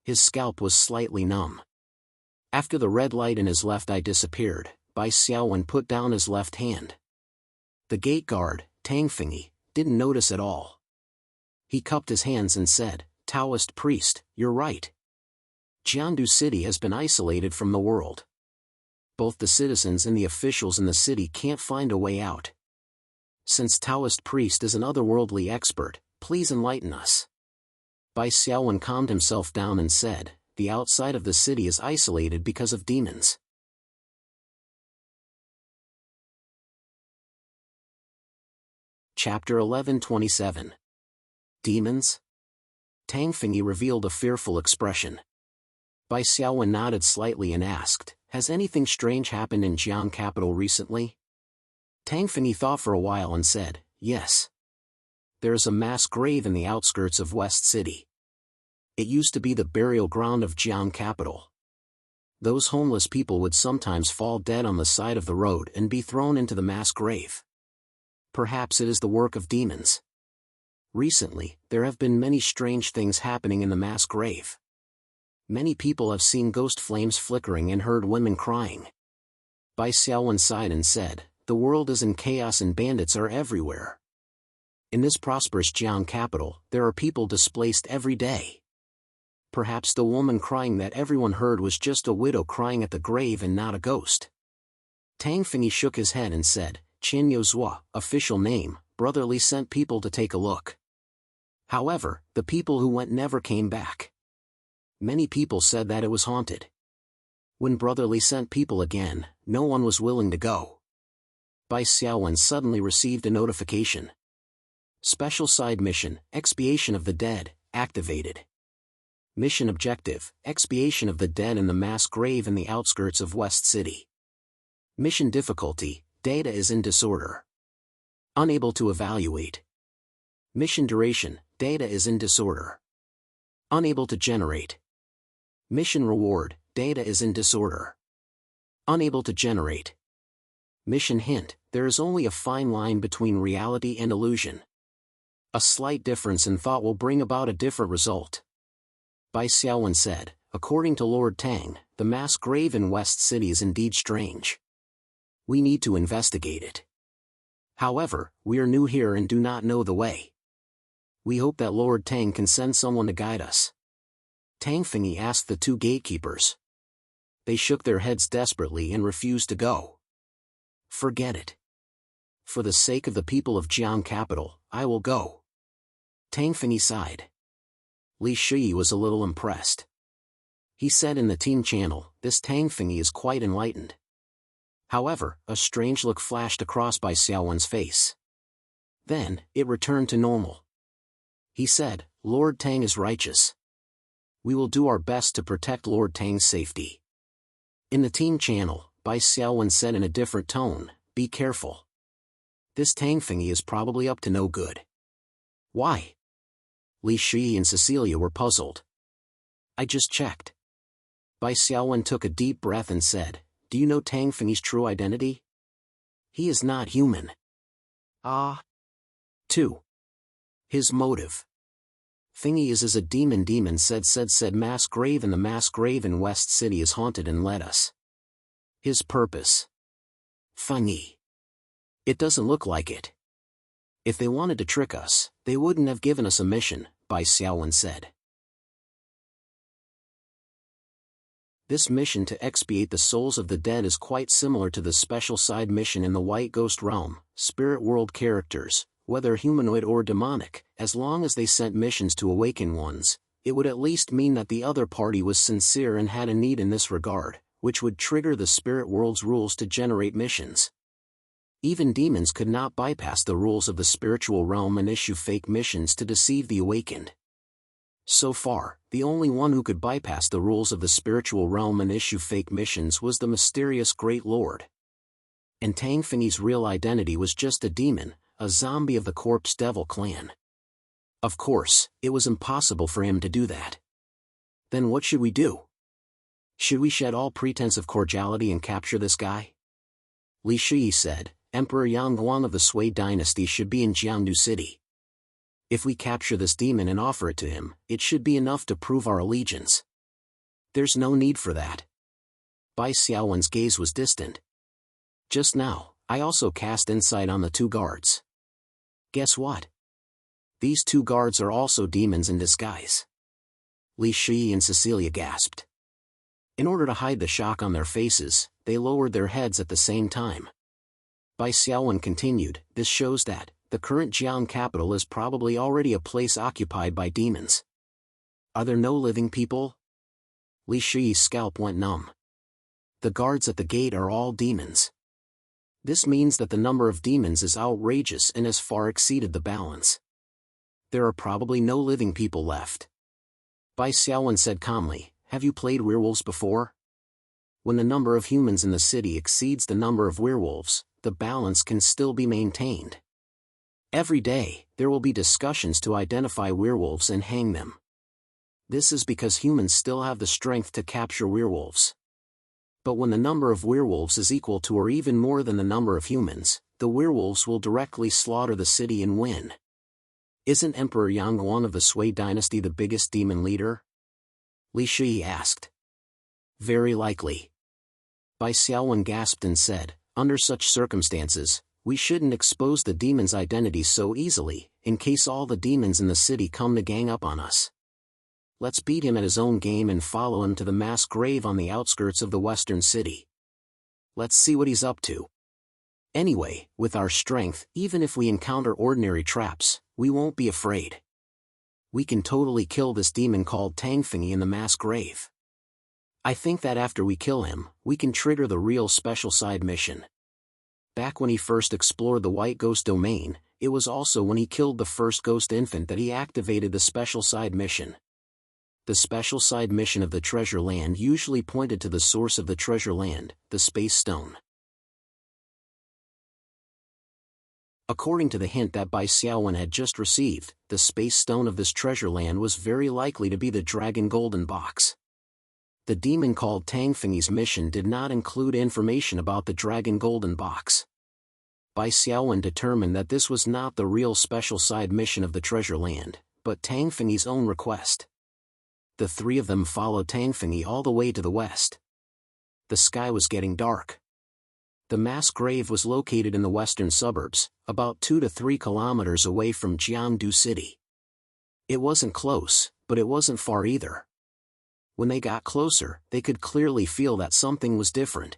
His scalp was slightly numb. After the red light in his left eye disappeared, Bai Xiaowen put down his left hand. The gate guard, Tang Fengyi, didn't notice at all. He cupped his hands and said, "Taoist priest, you're right. Jiandu City has been isolated from the world. Both the citizens and the officials in the city can't find a way out. Since Taoist priest is an otherworldly expert, please enlighten us." Bai Xiaowen calmed himself down and said, "The outside of the city is isolated because of demons." Chapter 11:27. Demons? Tang Fengyi revealed a fearful expression. Bai Xiaowen nodded slightly and asked, "Has anything strange happened in Jiang capital recently?" Tang Fengyi thought for a while and said, "Yes. There is a mass grave in the outskirts of West City. It used to be the burial ground of Jiang capital. Those homeless people would sometimes fall dead on the side of the road and be thrown into the mass grave. Perhaps it is the work of demons. Recently, there have been many strange things happening in the mass grave. Many people have seen ghost flames flickering and heard women crying." Bai Xiaowen sighed and said, "The world is in chaos and bandits are everywhere. In this prosperous Jiang capital, there are people displaced every day. Perhaps the woman crying that everyone heard was just a widow crying at the grave and not a ghost." Tang Fengyi shook his head and said, "Qin Yozhua, official name, Brother Li sent people to take a look. However, the people who went never came back. Many people said that it was haunted. When Brother Li sent people again, no one was willing to go." Bai Xiaowen suddenly received a notification. Special Side Mission, Expiation of the Dead, activated. Mission Objective, Expiation of the Dead in the mass grave in the outskirts of West City. Mission Difficulty, Data is in disorder. Unable to evaluate. Mission Duration, Data is in disorder. Unable to generate. Mission Reward, Data is in disorder. Unable to generate. Mission Hint, there is only a fine line between reality and illusion. A slight difference in thought will bring about a different result. Bai Xiaowen said, "According to Lord Tang, the mass grave in West City is indeed strange. We need to investigate it. However, we are new here and do not know the way. We hope that Lord Tang can send someone to guide us." Tang Fengyi asked the two gatekeepers. They shook their heads desperately and refused to go. "Forget it. For the sake of the people of Jiang capital, I will go." Tang Fengyi sighed. Li Shiyi was a little impressed. He said in the team channel, "This Tang Fengyi is quite enlightened." However, a strange look flashed across Bai Xiaowen's face. Then, it returned to normal. He said, "Lord Tang is righteous. We will do our best to protect Lord Tang's safety." In the team channel, Bai Xiaowen said in a different tone, "Be careful. This Tang Fengyi is probably up to no good." "Why?" Li Shi and Cecilia were puzzled. "I just checked." Bai Xiaowen took a deep breath and said, "Do you know Tang Fengyi's true identity? He is not human." Ah. 2. His motive. Fengyi is a demon said mass grave in the mass grave in West City is haunted and led us. His purpose. Fengyi. It doesn't look like it. If they wanted to trick us, they wouldn't have given us a mission, Bai Xiaowen said. This mission to expiate the souls of the dead is quite similar to the special side mission in the White Ghost Realm. Spirit world characters, whether humanoid or demonic, as long as they sent missions to awaken ones, it would at least mean that the other party was sincere and had a need in this regard, which would trigger the spirit world's rules to generate missions. Even demons could not bypass the rules of the spiritual realm and issue fake missions to deceive the awakened. So far, the only one who could bypass the rules of the spiritual realm and issue fake missions was the mysterious Great Lord. And Tang Fengyi's real identity was just a demon, a zombie of the Corpse Devil clan. Of course, it was impossible for him to do that. Then what should we do? Should we shed all pretense of cordiality and capture this guy? Li Shi said, Emperor Yang Guang of the Sui dynasty should be in Jiangdu City. If we capture this demon and offer it to him, it should be enough to prove our allegiance. There's no need for that. Bai Xiaowen's gaze was distant. Just now, I also cast insight on the two guards. Guess what? These two guards are also demons in disguise. Li Shi and Cecilia gasped. In order to hide the shock on their faces, they lowered their heads at the same time. Bai Xiaowen continued, this shows that the current Jiang capital is probably already a place occupied by demons. Are there no living people? Li Shi's scalp went numb. The guards at the gate are all demons. This means that the number of demons is outrageous and has far exceeded the balance. There are probably no living people left. Bai Xiaowen said calmly, have you played werewolves before? When the number of humans in the city exceeds the number of werewolves, the balance can still be maintained. Every day, there will be discussions to identify werewolves and hang them. This is because humans still have the strength to capture werewolves. But when the number of werewolves is equal to or even more than the number of humans, the werewolves will directly slaughter the city and win. Isn't Emperor Yang Guang of the Sui dynasty the biggest demon leader? Li Shi asked. Very likely. Bai Xiaowen gasped and said, under such circumstances, we shouldn't expose the demon's identity so easily, in case all the demons in the city come to gang up on us. Let's beat him at his own game and follow him to the mass grave on the outskirts of the western city. Let's see what he's up to. Anyway, with our strength, even if we encounter ordinary traps, we won't be afraid. We can totally kill this demon called Tang Fengyi in the mass grave. I think that after we kill him, we can trigger the real special side mission. Back when he first explored the White Ghost domain, it was also when he killed the first ghost infant that he activated the special side mission. The special side mission of the treasure land usually pointed to the source of the treasure land, the Space Stone. According to the hint that Bai Xiaowen had just received, the Space Stone of this treasure land was very likely to be the Dragon Golden Box. The demon called Tang Fengyi's mission did not include information about the Dragon Golden Box. Bai Xiaowen determined that this was not the real special side mission of the treasure land, but Tang Fengyi's own request. The three of them followed Tang Fengyi all the way to the west. The sky was getting dark. The mass grave was located in the western suburbs, about 2 to 3 kilometers away from Jiangdu City. It wasn't close, but it wasn't far either. When they got closer, they could clearly feel that something was different.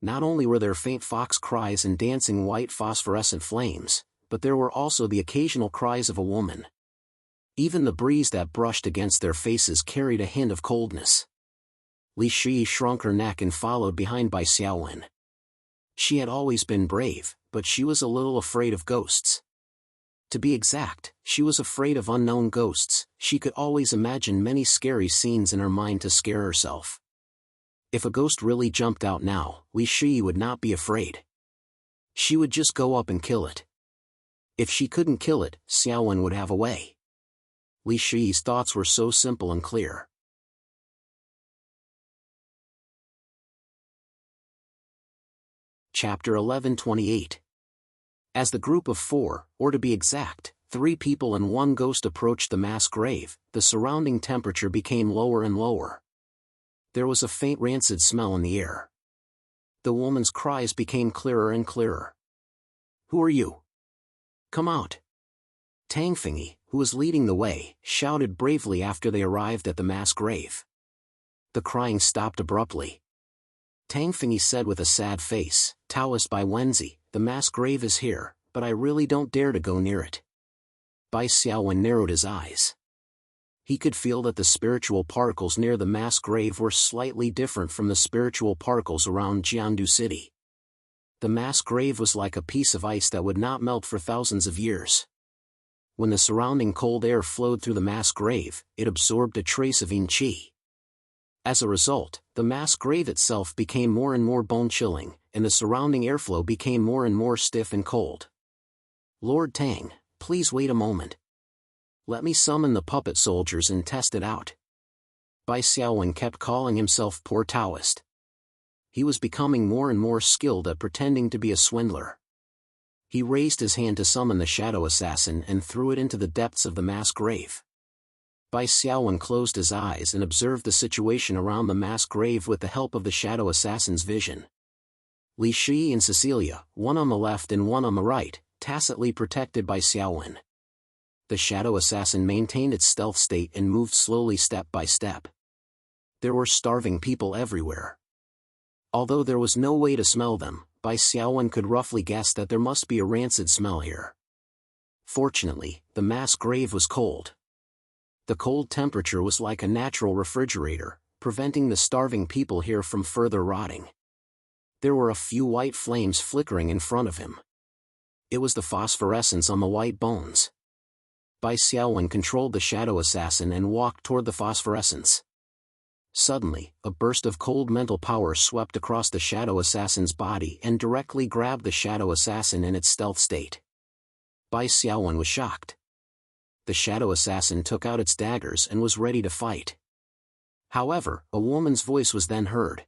Not only were there faint fox cries and dancing white phosphorescent flames, but there were also the occasional cries of a woman. Even the breeze that brushed against their faces carried a hint of coldness. Li Shi shrunk her neck and followed behind Bai Xiaowen. She had always been brave, but she was a little afraid of ghosts. To be exact, she was afraid of unknown ghosts. She could always imagine many scary scenes in her mind to scare herself. If a ghost really jumped out now, Li Shi would not be afraid. She would just go up and kill it. If she couldn't kill it, Xiaowen would have a way. Li Shi's thoughts were so simple and clear. Chapter 11:28. As the group of 4, or to be exact, 3 people and 1 ghost approached the mass grave, the surrounding temperature became lower and lower. There was a faint rancid smell in the air. The woman's cries became clearer and clearer. Who are you? Come out. Tang Fengyi, who was leading the way, shouted bravely after they arrived at the mass grave. The crying stopped abruptly. Tang Fengyi said with a sad face, Taoist Bai Wenzi, the mass grave is here, but I really don't dare to go near it. Bai Xiaowen narrowed his eyes. He could feel that the spiritual particles near the mass grave were slightly different from the spiritual particles around Jiangdu City. The mass grave was like a piece of ice that would not melt for thousands of years. When the surrounding cold air flowed through the mass grave, it absorbed a trace of yin qi. As a result, the mass grave itself became more and more bone-chilling, and the surrounding airflow became more and more stiff and cold. Lord Tang, please wait a moment. Let me summon the puppet soldiers and test it out. Bai Xiaowen kept calling himself poor Taoist. He was becoming more and more skilled at pretending to be a swindler. He raised his hand to summon the shadow assassin and threw it into the depths of the mass grave. Bai Xiaowen closed his eyes and observed the situation around the mass grave with the help of the shadow assassin's vision. Li Shi and Cecilia, one on the left and one on the right, tacitly protected Bai Xiaowen. The shadow assassin maintained its stealth state and moved slowly step by step. There were starving people everywhere. Although there was no way to smell them, Bai Xiaowen could roughly guess that there must be a rancid smell here. Fortunately, the mass grave was cold. The cold temperature was like a natural refrigerator, preventing the starving people here from further rotting. There were a few white flames flickering in front of him. It was the phosphorescence on the white bones. Bai Xiaowen controlled the shadow assassin and walked toward the phosphorescence. Suddenly, a burst of cold mental power swept across the shadow assassin's body and directly grabbed the shadow assassin in its stealth state. Bai Xiaowen was shocked. The shadow assassin took out its daggers and was ready to fight. However, a woman's voice was then heard.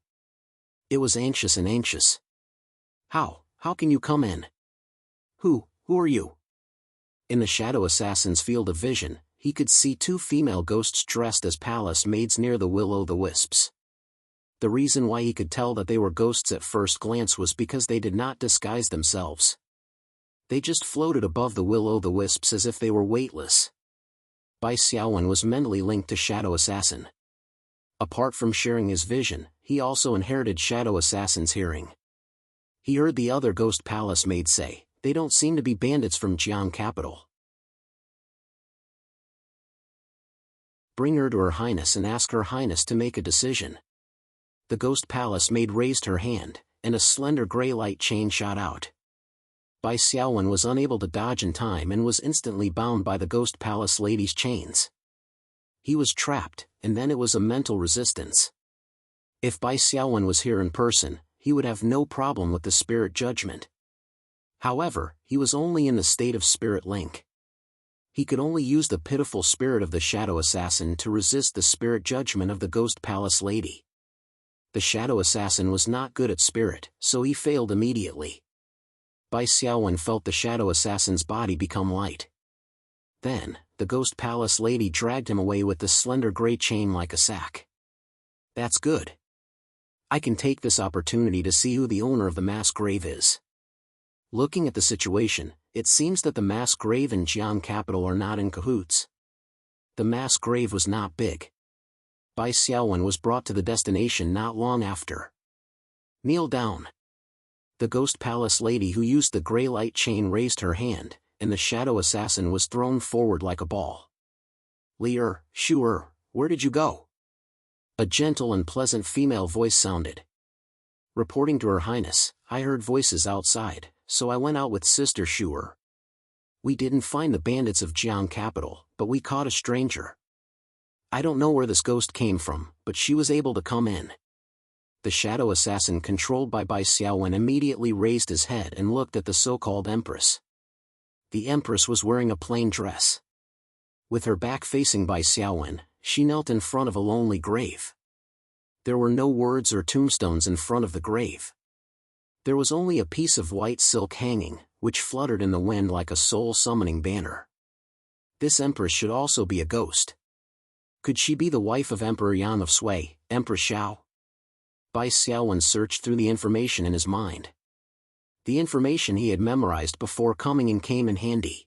It was anxious and anxious. How can you come in? Who are you? In the shadow assassin's field of vision, he could see two female ghosts dressed as palace maids near the will-o'-the-wisps. The reason why he could tell that they were ghosts at first glance was because they did not disguise themselves. They just floated above the will-o'-the-wisps as if they were weightless. Bai Xiaowen was mentally linked to Shadow Assassin. Apart from sharing his vision, he also inherited Shadow Assassin's hearing. He heard the other ghost palace maid say, "They don't seem to be bandits from Jiang capital. Bring her to Her Highness and ask Her Highness to make a decision." The ghost palace maid raised her hand, and a slender gray light chain shot out. Bai Xiaowen was unable to dodge in time and was instantly bound by the ghost palace lady's chains. He was trapped, and then it was a mental resistance. If Bai Xiaowen was here in person, he would have no problem with the spirit judgment. However, he was only in the state of spirit link. He could only use the pitiful spirit of the shadow assassin to resist the spirit judgment of the ghost palace lady. The shadow assassin was not good at spirit, so he failed immediately. Bai Xiaowen felt the shadow assassin's body become light. Then, the ghost palace lady dragged him away with the slender gray chain like a sack. That's good. I can take this opportunity to see who the owner of the mass grave is. Looking at the situation, it seems that the mass grave and Jiang capital are not in cahoots. The mass grave was not big. Bai Xiaowen was brought to the destination not long after. Kneel down. The ghost palace lady who used the gray light chain raised her hand, and the shadow assassin was thrown forward like a ball. Li Shu where did you go? A gentle and pleasant female voice sounded. Reporting to Her Highness, I heard voices outside, so I went out with Sister Shu. We didn't find the bandits of Jiang capital, but we caught a stranger. I don't know where this ghost came from, but she was able to come in. The shadow assassin controlled by Bai Xiaowen immediately raised his head and looked at the so-called empress. The empress was wearing a plain dress. With her back facing Bai Xiaowen, she knelt in front of a lonely grave. There were no words or tombstones in front of the grave. There was only a piece of white silk hanging, which fluttered in the wind like a soul-summoning banner. This empress should also be a ghost. Could she be the wife of Emperor Yan of Sui, Empress Xiao? Bai Xiaowen searched through the information in his mind. The information he had memorized before coming in came in handy.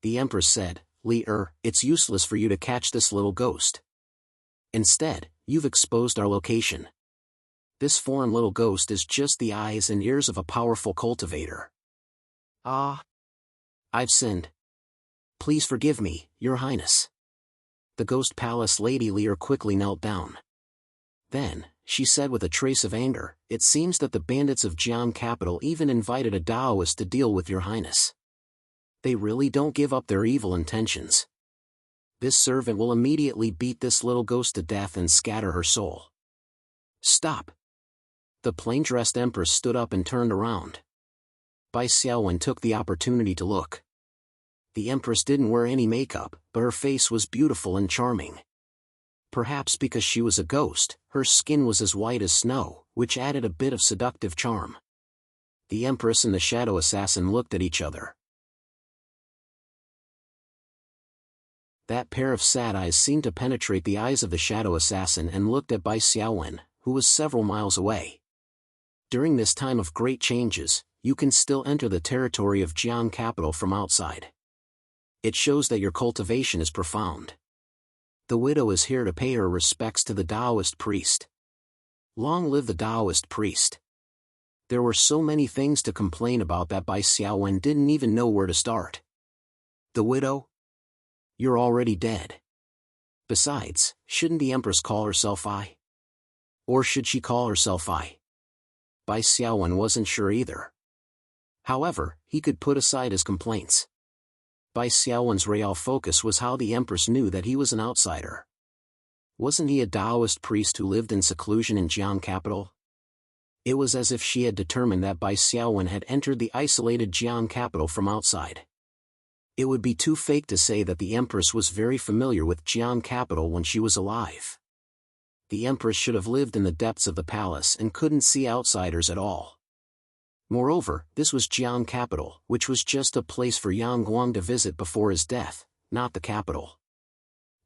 The empress said, Li it's useless for you to catch this little ghost. Instead, you've exposed our location. This foreign little ghost is just the eyes and ears of a powerful cultivator. Ah. I've sinned. Please forgive me, Your Highness. The ghost palace lady Li quickly knelt down. Then, she said with a trace of anger, "It seems that the bandits of Jiang capital even invited a Taoist to deal with your highness. They really don't give up their evil intentions. This servant will immediately beat this little ghost to death and scatter her soul." "Stop!" The plain-dressed empress stood up and turned around. Bai Xiaowen took the opportunity to look. The empress didn't wear any makeup, but her face was beautiful and charming. Perhaps because she was a ghost, her skin was as white as snow, which added a bit of seductive charm. The empress and the shadow assassin looked at each other. That pair of sad eyes seemed to penetrate the eyes of the shadow assassin and looked at Bai Xiaowen, who was several miles away. During this time of great changes, you can still enter the territory of Jiang capital from outside. It shows that your cultivation is profound. The widow is here to pay her respects to the Taoist priest. Long live the Taoist priest. There were so many things to complain about that Bai Xiaowen didn't even know where to start. The widow? You're already dead. Besides, shouldn't the empress call herself I? Or should she call herself I? Bai Xiaowen wasn't sure either. However, he could put aside his complaints. Bai Xiaowen's real focus was how the empress knew that he was an outsider. Wasn't he a Taoist priest who lived in seclusion in Jiang capital? It was as if she had determined that Bai Xiaowen had entered the isolated Jiang capital from outside. It would be too fake to say that the empress was very familiar with Jiang capital when she was alive. The empress should have lived in the depths of the palace and couldn't see outsiders at all. Moreover, this was Jiang capital, which was just a place for Yang Guang to visit before his death, not the capital.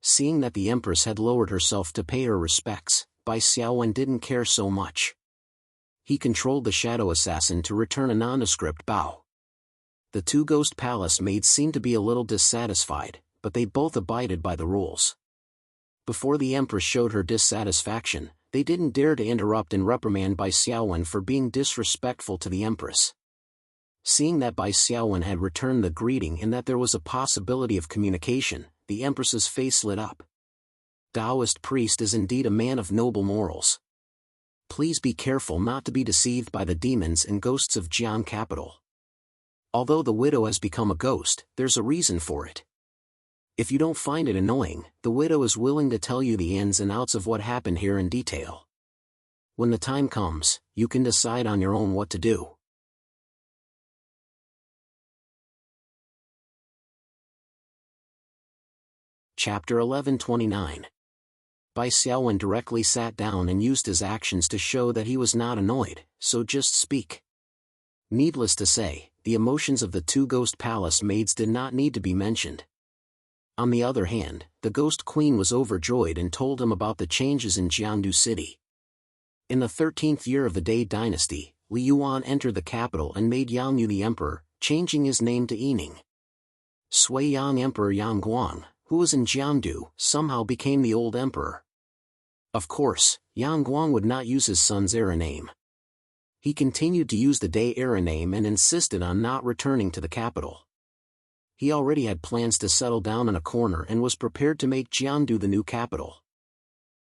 Seeing that the empress had lowered herself to pay her respects, Bai Xiaowen didn't care so much. He controlled the shadow assassin to return a nondescript bow. The two ghost palace maids seemed to be a little dissatisfied, but they both abided by the rules. Before the empress showed her dissatisfaction, they didn't dare to interrupt and reprimand Bai Xiaowen for being disrespectful to the empress. Seeing that Bai Xiaowen had returned the greeting and that there was a possibility of communication, the empress's face lit up. Taoist priest is indeed a man of noble morals. Please be careful not to be deceived by the demons and ghosts of Jiang capital. Although the widow has become a ghost, there's a reason for it. If you don't find it annoying, the widow is willing to tell you the ins and outs of what happened here in detail. When the time comes, you can decide on your own what to do. Chapter 1129. Bai Xiaowen directly sat down and used his actions to show that he was not annoyed, so just speak. Needless to say, the emotions of the two ghost palace maids did not need to be mentioned. On the other hand, the Ghost Queen was overjoyed and told him about the changes in Jiangdu City. In the 13th year of the Dai dynasty, Li Yuan entered the capital and made Yangyu the emperor, changing his name to Yining. Sui Yang Emperor Yang Guang, who was in Jiangdu, somehow became the old emperor. Of course, Yang Guang would not use his son's era name. He continued to use the Dai era name and insisted on not returning to the capital. He already had plans to settle down in a corner and was prepared to make Jiangdu the new capital.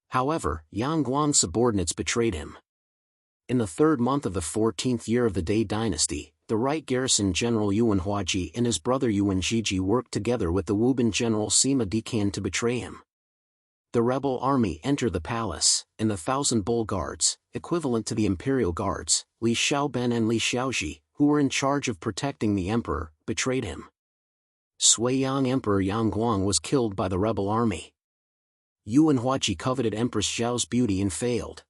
However, Yang Guang's subordinates betrayed him. In the third month of the 14th year of the Dai dynasty, the right garrison general Yuan Huaji and his brother Yuan Zhiji worked together with the Wubin general Sima Dikan to betray him. The rebel army entered the palace, and the 1,000 bull guards, equivalent to the imperial guards, Li Xiaoben and Li Xiaoji, who were in charge of protecting the emperor, betrayed him. Sui Yang Emperor Yang Guang was killed by the rebel army. Yuan Huaji coveted Empress Xiao's beauty and failed.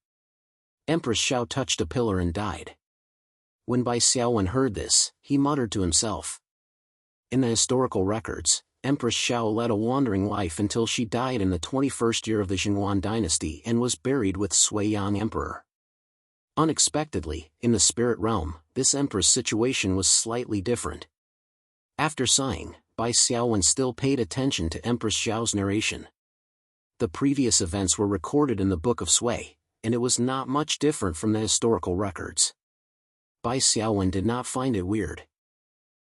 Empress Xiao touched a pillar and died. When Bai Xiaowen heard this, he muttered to himself. In the historical records, Empress Xiao led a wandering life until she died in the 21st year of the Xinguan dynasty and was buried with Sui Yang Emperor. Unexpectedly, in the spirit realm, this empress' situation was slightly different. After sighing, Bai Xiaowen still paid attention to Empress Xiao's narration. The previous events were recorded in the Book of Sui, and it was not much different from the historical records. Bai Xiaowen did not find it weird.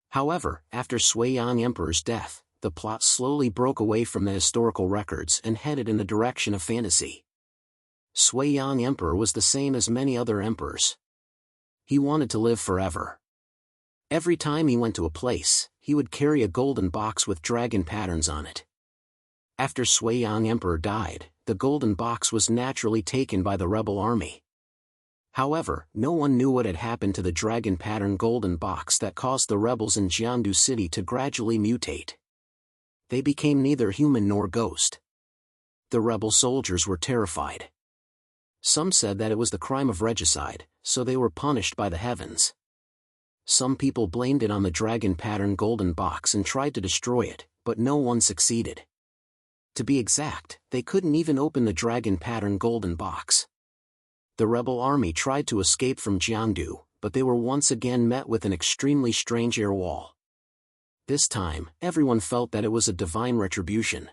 However, after Sui Yang Emperor's death, the plot slowly broke away from the historical records and headed in the direction of fantasy. Sui Yang Emperor was the same as many other emperors. He wanted to live forever. Every time he went to a place, he would carry a golden box with dragon patterns on it. After Sui Yang Emperor died, the golden box was naturally taken by the rebel army. However, no one knew what had happened to the dragon pattern golden box that caused the rebels in Jiandu City to gradually mutate. They became neither human nor ghost. The rebel soldiers were terrified. Some said that it was the crime of regicide, so they were punished by the heavens. Some people blamed it on the dragon pattern golden box and tried to destroy it, but no one succeeded. To be exact, they couldn't even open the dragon pattern golden box. The rebel army tried to escape from Jiangdu, but they were once again met with an extremely strange air wall. This time, everyone felt that it was a divine retribution.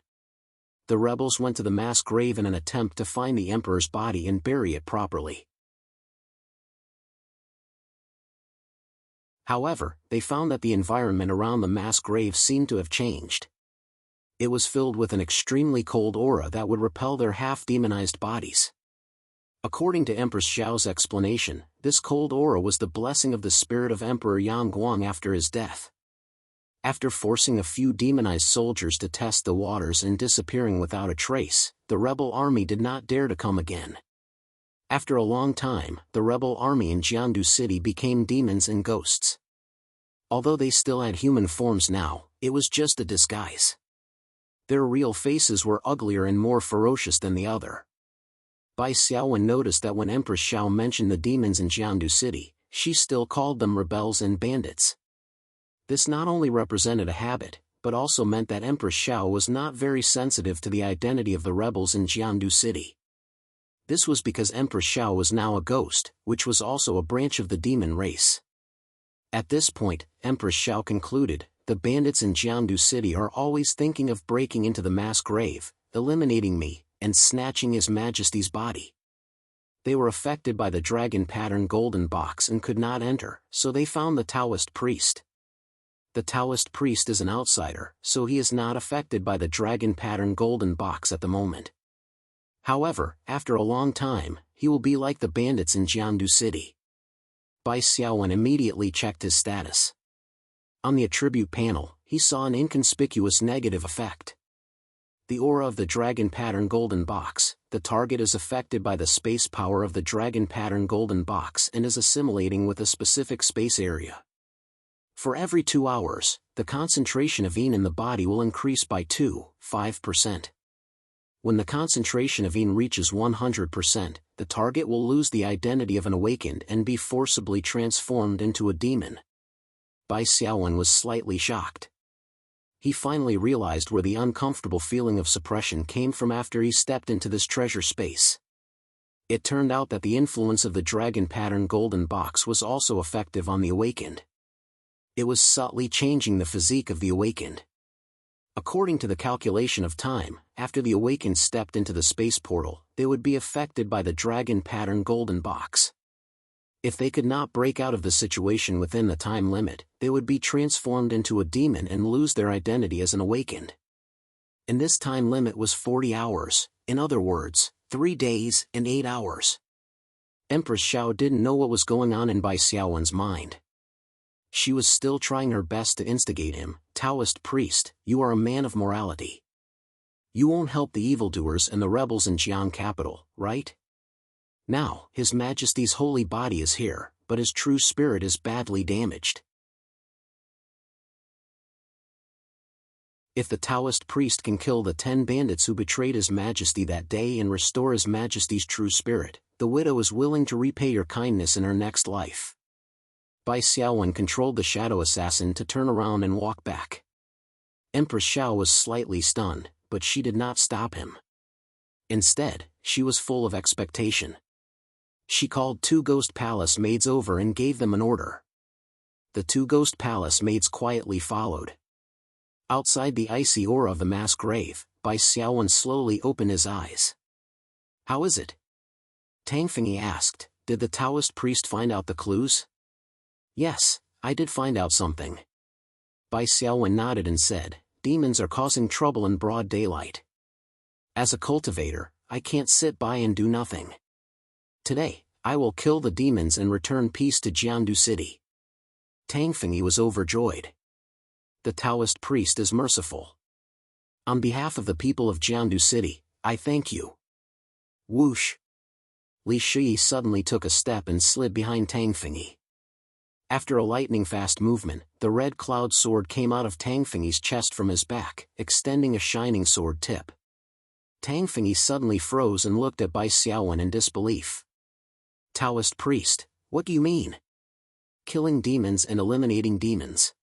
The rebels went to the mass grave in an attempt to find the emperor's body and bury it properly. However, they found that the environment around the mass grave seemed to have changed. It was filled with an extremely cold aura that would repel their half-demonized bodies. According to Empress Xiao's explanation, this cold aura was the blessing of the spirit of Emperor Yang Guang after his death. After forcing a few demonized soldiers to test the waters and disappearing without a trace, the rebel army did not dare to come again. After a long time, the rebel army in Jiandu City became demons and ghosts. Although they still had human forms now, it was just a disguise. Their real faces were uglier and more ferocious than the other. Bai Xiaowen noticed that when Empress Xiao mentioned the demons in Jiandu City, she still called them rebels and bandits. This not only represented a habit, but also meant that Empress Xiao was not very sensitive to the identity of the rebels in Jiandu City. This was because Empress Xiao was now a ghost, which was also a branch of the demon race. At this point, Empress Xiao concluded, the bandits in Jiandu City are always thinking of breaking into the mass grave, eliminating me, and snatching His Majesty's body. They were affected by the dragon pattern golden box and could not enter, so they found the Taoist priest. The Taoist priest is an outsider, so he is not affected by the dragon pattern golden box at the moment. However, after a long time, he will be like the bandits in Jiandu City. Bai Xiaowen immediately checked his status. On the attribute panel, he saw an inconspicuous negative effect. The aura of the dragon pattern golden box, the target is affected by the space power of the dragon pattern golden box and is assimilating with a specific space area. For every 2 hours, the concentration of Yin in the body will increase by 5%. When the concentration of Yin reaches 100%, the target will lose the identity of an awakened and be forcibly transformed into a demon. Bai Xiaowen was slightly shocked. He finally realized where the uncomfortable feeling of suppression came from after he stepped into this treasure space. It turned out that the influence of the dragon pattern golden box was also effective on the awakened. It was subtly changing the physique of the awakened. According to the calculation of time, after the awakened stepped into the space portal, they would be affected by the dragon pattern golden box. If they could not break out of the situation within the time limit, they would be transformed into a demon and lose their identity as an awakened. And this time limit was 40 hours, in other words, 3 days and 8 hours. Empress Xiao didn't know what was going on in Bai Xiaowen's mind. She was still trying her best to instigate him. Taoist priest, you are a man of morality. You won't help the evildoers and the rebels in Jiang capital, right? Now, His Majesty's holy body is here, but his true spirit is badly damaged. If the Taoist priest can kill the 10 bandits who betrayed His Majesty that day and restore His Majesty's true spirit, the widow is willing to repay your kindness in her next life. Bai Xiaowen controlled the shadow assassin to turn around and walk back. Empress Xiao was slightly stunned, but she did not stop him. Instead, she was full of expectation. She called 2 ghost palace maids over and gave them an order. The 2 ghost palace maids quietly followed. Outside the icy aura of the mass grave, Bai Xiaowen slowly opened his eyes. How is it? Tang Fengyi asked, did the Taoist priest find out the clues? Yes, I did find out something. Bai Xiaowen nodded and said, demons are causing trouble in broad daylight. As a cultivator, I can't sit by and do nothing. Today, I will kill the demons and return peace to Jiandu City. Tang Fengyi was overjoyed. The Taoist priest is merciful. On behalf of the people of Jiandu City, I thank you. Whoosh! Li Shi suddenly took a step and slid behind Tang Fengyi. After a lightning-fast movement, the red cloud sword came out of Tang Fengyi's chest from his back, extending a shining sword tip. Tang Fengyi suddenly froze and looked at Bai Xiaowen in disbelief. Taoist priest, what do you mean? Killing demons and eliminating demons.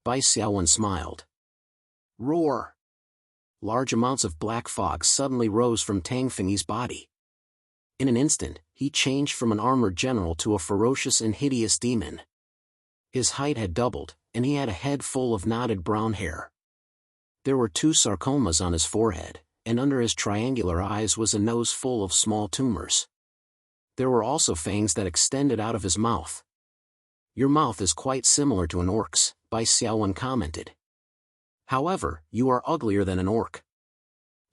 Bai Xiaowen smiled. Roar! Large amounts of black fog suddenly rose from Tang Fengyi's body. In an instant, he changed from an armored general to a ferocious and hideous demon. His height had doubled, and he had a head full of knotted brown hair. There were 2 sarcomas on his forehead, and under his triangular eyes was a nose full of small tumors. There were also fangs that extended out of his mouth. Your mouth is quite similar to an orc's, Bai Xiaowen commented. However, you are uglier than an orc.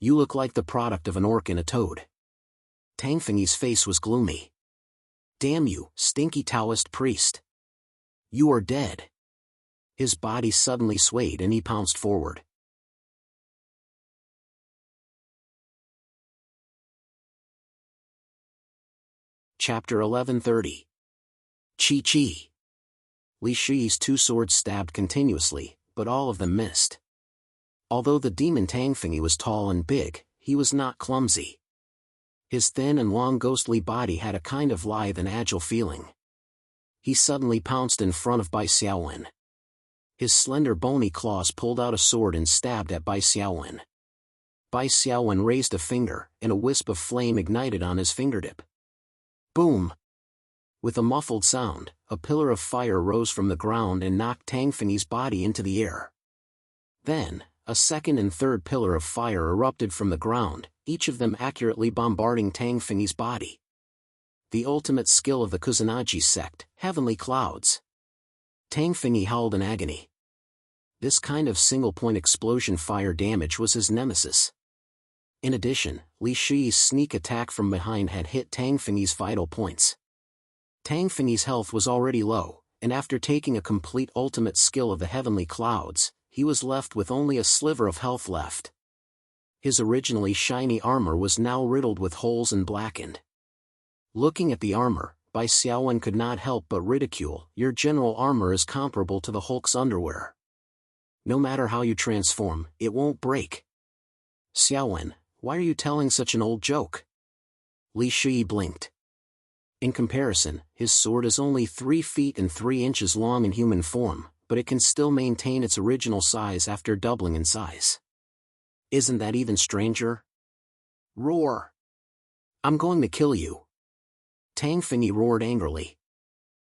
You look like the product of an orc and a toad. Tang Fengyi's face was gloomy. Damn you, stinky Taoist priest. You are dead. His body suddenly swayed and he pounced forward. Chapter 1130. Chi. Li Shi's 2 swords stabbed continuously, but all of them missed. Although the demon Tang Fengyi was tall and big, he was not clumsy. His thin and long ghostly body had a kind of lithe and agile feeling. He suddenly pounced in front of Bai Xiaowen. His slender bony claws pulled out a sword and stabbed at Bai Xiaowen. Bai Xiaowen raised a finger, and a wisp of flame ignited on his fingertip. Boom! With a muffled sound, a pillar of fire rose from the ground and knocked Tang Fengyi's body into the air. Then, a second and third pillar of fire erupted from the ground, each of them accurately bombarding Tang Fengyi's body. The ultimate skill of the Kusanagi sect, heavenly clouds. Tang Fengyi howled in agony. This kind of single-point explosion fire damage was his nemesis. In addition, Li Shi's sneak attack from behind had hit Tang Fengyi's vital points. Tang Fengyi's health was already low, and after taking a complete ultimate skill of the heavenly clouds, he was left with only a sliver of health left. His originally shiny armor was now riddled with holes and blackened. Looking at the armor, Bai Xiaowen could not help but ridicule, your general armor is comparable to the Hulk's underwear. No matter how you transform, it won't break. Xiaowen, why are you telling such an old joke? Li Shi blinked. In comparison, his sword is only 3 feet and 3 inches long in human form, but it can still maintain its original size after doubling in size. Isn't that even stranger? Roar! I'm going to kill you. Tang Fengyi roared angrily.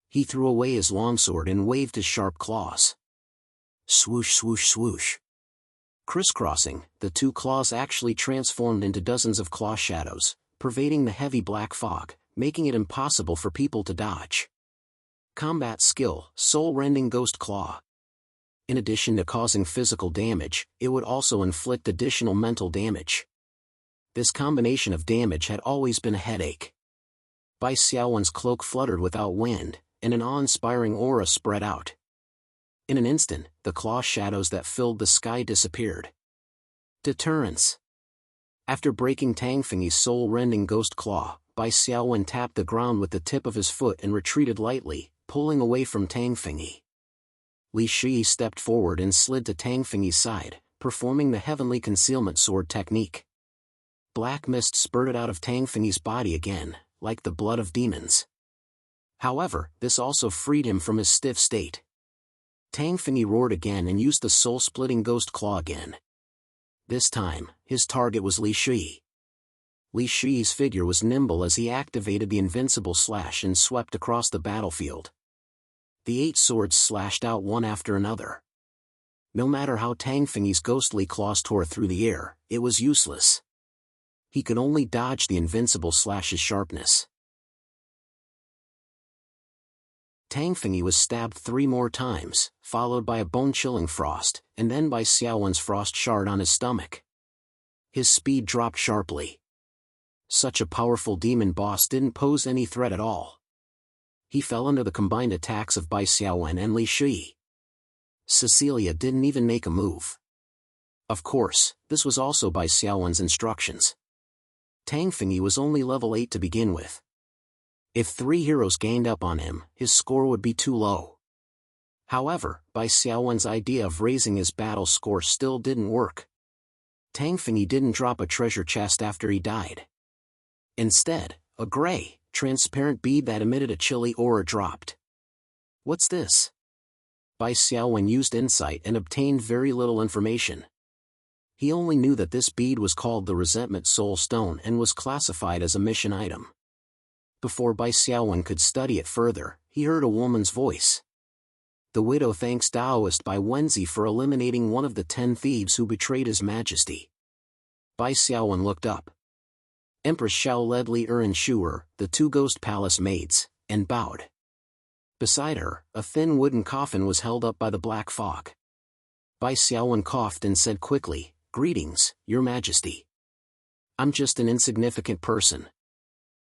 He threw away his longsword and waved his sharp claws. Swoosh swoosh swoosh. Crisscrossing, the 2 claws actually transformed into dozens of claw shadows, pervading the heavy black fog, making it impossible for people to dodge. Combat skill, soul-rending ghost claw. In addition to causing physical damage, it would also inflict additional mental damage. This combination of damage had always been a headache. Bai Xiaowen's cloak fluttered without wind, and an awe-inspiring aura spread out. In an instant, the claw shadows that filled the sky disappeared. Deterrence. After breaking Tang Fengyi's soul-rending ghost claw, Bai Xiaowen tapped the ground with the tip of his foot and retreated lightly, pulling away from Tang Fengyi. Li Shi stepped forward and slid to Tang Fengyi's side, performing the heavenly concealment sword technique. Black mist spurted out of Tang Fengyi's body again, like the blood of demons. However, this also freed him from his stiff state. Tang Fengyi roared again and used the soul-splitting ghost claw again. This time, his target was Li Shi. Li Shi's figure was nimble as he activated the invincible slash and swept across the battlefield. The 8 swords slashed out one after another. No matter how Tang Fengyi's ghostly claws tore through the air, it was useless. He could only dodge the invincible slash's sharpness. Tang Fengyi was stabbed 3 more times, followed by a bone-chilling frost, and then by Xiaowen's frost shard on his stomach. His speed dropped sharply. Such a powerful demon boss didn't pose any threat at all. He fell under the combined attacks of Bai Xiaowen and Li Shi. Cecilia didn't even make a move. Of course, this was also Bai Xiaowen's instructions. Tang Fengyi was only level 8 to begin with. If 3 heroes gained up on him, his score would be too low. However, Bai Xiaowen's idea of raising his battle score still didn't work. Tang Fengyi didn't drop a treasure chest after he died. Instead, a gray, transparent bead that emitted a chilly aura dropped. What's this? Bai Xiaowen used insight and obtained very little information. He only knew that this bead was called the Resentment Soul Stone and was classified as a mission item. Before Bai Xiaowen could study it further, he heard a woman's voice. The widow thanks Taoist Bai Wenzi for eliminating one of the 10 thieves who betrayed his majesty. Bai Xiaowen looked up. Empress Xiao led Li and Shuer, the 2 ghost palace maids, and bowed. Beside her, a thin wooden coffin was held up by the black fog. Bai Xiaowen coughed and said quickly, "Greetings, Your Majesty. I'm just an insignificant person.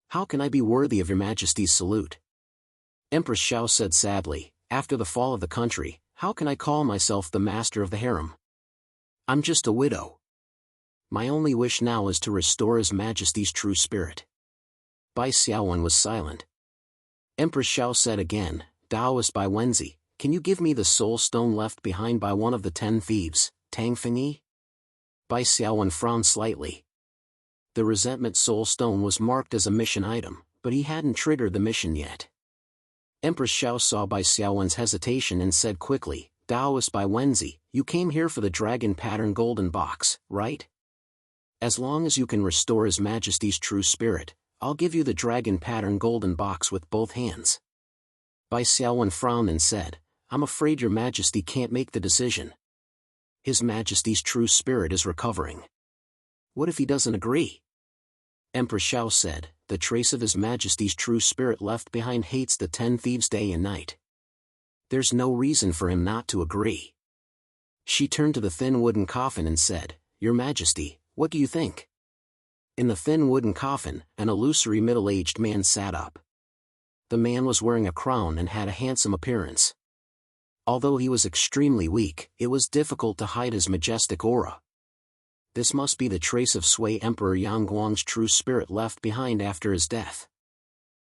How can I be worthy of Your Majesty's salute?" Empress Xiao said sadly, "After the fall of the country, how can I call myself the master of the harem? I'm just a widow. My only wish now is to restore His Majesty's true spirit." Bai Xiaowen was silent. Empress Xiao said again, "Taoist Bai Wenzi, can you give me the soul stone left behind by one of the 10 thieves, Tang Fengyi?" Bai Xiaowen frowned slightly. The Resentment Soul Stone was marked as a mission item, but he hadn't triggered the mission yet. Empress Xiao saw Bai Xiaowen's hesitation and said quickly, "Taoist Bai Wenzi, you came here for the dragon pattern golden box, right? As long as you can restore His Majesty's true spirit, I'll give you the dragon pattern golden box with both hands." Bai Xiaowen frowned and said, "I'm afraid Your Majesty can't make the decision. His Majesty's true spirit is recovering. What if he doesn't agree?" Empress Xiao said, "The trace of His Majesty's true spirit left behind hates the 10 thieves day and night. There's no reason for him not to agree." She turned to the thin wooden coffin and said, "Your Majesty, what do you think?" In the thin wooden coffin, an illusory middle-aged man sat up. The man was wearing a crown and had a handsome appearance. Although he was extremely weak, it was difficult to hide his majestic aura. This must be the trace of Sui Emperor Yang Guang's true spirit left behind after his death.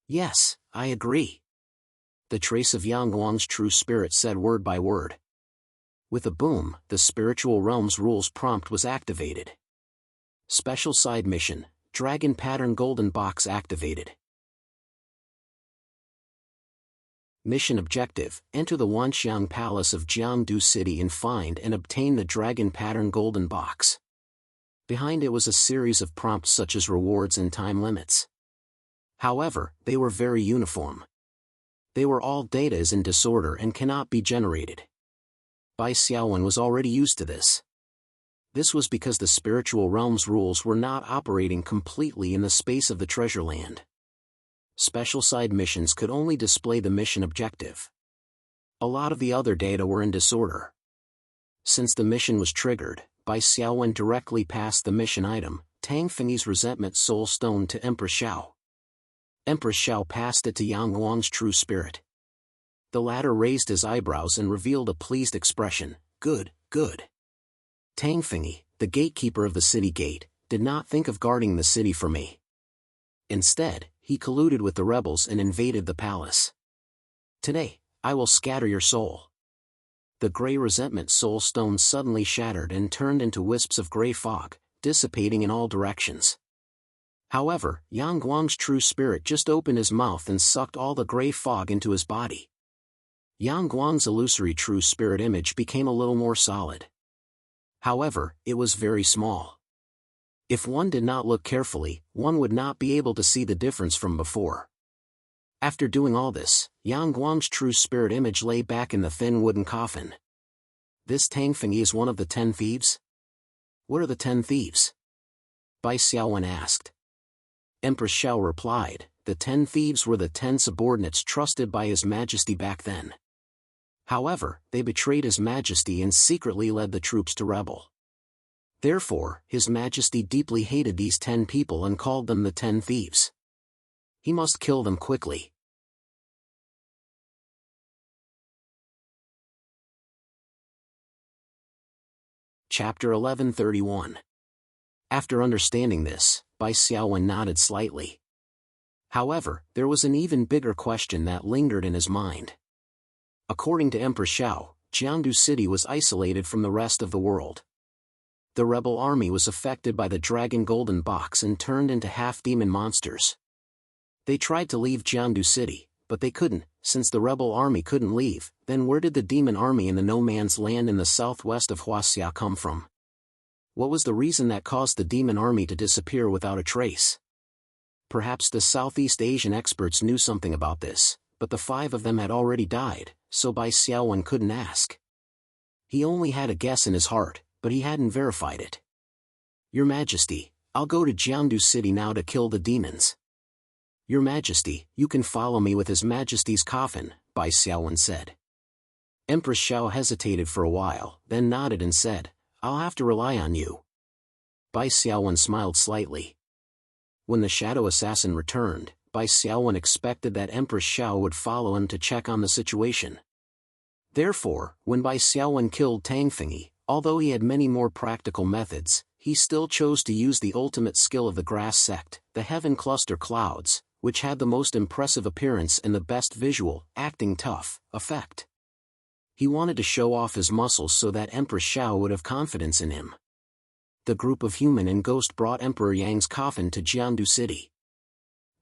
"Yes, I agree." The trace of Yang Guang's true spirit said word by word. With a boom, the spiritual realm's rules prompt was activated. Special side mission, Dragon Pattern Golden Box activated. Mission objective, enter the Wanxiang Palace of Jiangdu City and find and obtain the Dragon Pattern Golden Box. Behind it was a series of prompts such as rewards and time limits. However, they were very uniform. They were all data is in disorder and cannot be generated. Bai Xiaowen was already used to this. This was because the spiritual realm's rules were not operating completely in the space of the treasure land. Special side missions could only display the mission objective. A lot of the other data were in disorder. Since the mission was triggered, Bai Xiaowen directly passed the mission item, Tang Fengyi's Resentment Soul Stone, to Empress Xiao. Empress Xiao passed it to Yang Guang's true spirit. The latter raised his eyebrows and revealed a pleased expression, "Good, good." Tang Fengyi, the gatekeeper of the city gate, did not think of guarding the city for me. Instead, he colluded with the rebels and invaded the palace. Today, I will scatter your soul. The gray Resentment Soul Stone suddenly shattered and turned into wisps of gray fog, dissipating in all directions. However, Yang Guang's true spirit just opened his mouth and sucked all the gray fog into his body. Yang Guang's illusory true spirit image became a little more solid. However, it was very small. If one did not look carefully, one would not be able to see the difference from before. After doing all this, Yang Guang's true spirit image lay back in the thin wooden coffin. This Tang Fengyi is one of the 10 thieves? What are the 10 thieves? Bai Xiaowen asked. Empress Xiao replied, the 10 thieves were the 10 subordinates trusted by His Majesty back then. However, they betrayed His Majesty and secretly led the troops to rebel. Therefore, His Majesty deeply hated these 10 people and called them the 10 thieves. He must kill them quickly. Chapter 1131. After understanding this, Bai Xiaowen nodded slightly. However, there was an even bigger question that lingered in his mind. According to Emperor Xiao, Jiangdu City was isolated from the rest of the world. The rebel army was affected by the Dragon Golden Box and turned into half-demon monsters. They tried to leave Jiangdu City, but they couldn't. Since the rebel army couldn't leave, then where did the demon army in the no-man's land in the southwest of Huaxia come from? What was the reason that caused the demon army to disappear without a trace? Perhaps the Southeast Asian experts knew something about this, but the 5 of them had already died, so Bai Xiaowen couldn't ask. He only had a guess in his heart, but he hadn't verified it. Your Majesty, I'll go to Jiangdu City now to kill the demons. Your Majesty, you can follow me with His Majesty's coffin, Bai Xiaowen said. Empress Xiao hesitated for a while, then nodded and said, I'll have to rely on you. Bai Xiaowen smiled slightly. When the shadow assassin returned, Bai Xiaowen expected that Empress Xiao would follow him to check on the situation. Therefore, when Bai Xiaowen killed Tang Fengyi, although he had many more practical methods, he still chose to use the ultimate skill of the grass sect, the heaven cluster clouds, which had the most impressive appearance and the best visual, acting tough, effect. He wanted to show off his muscles so that Empress Xiao would have confidence in him. The group of human and ghost brought Emperor Yang's coffin to Jiangdu City.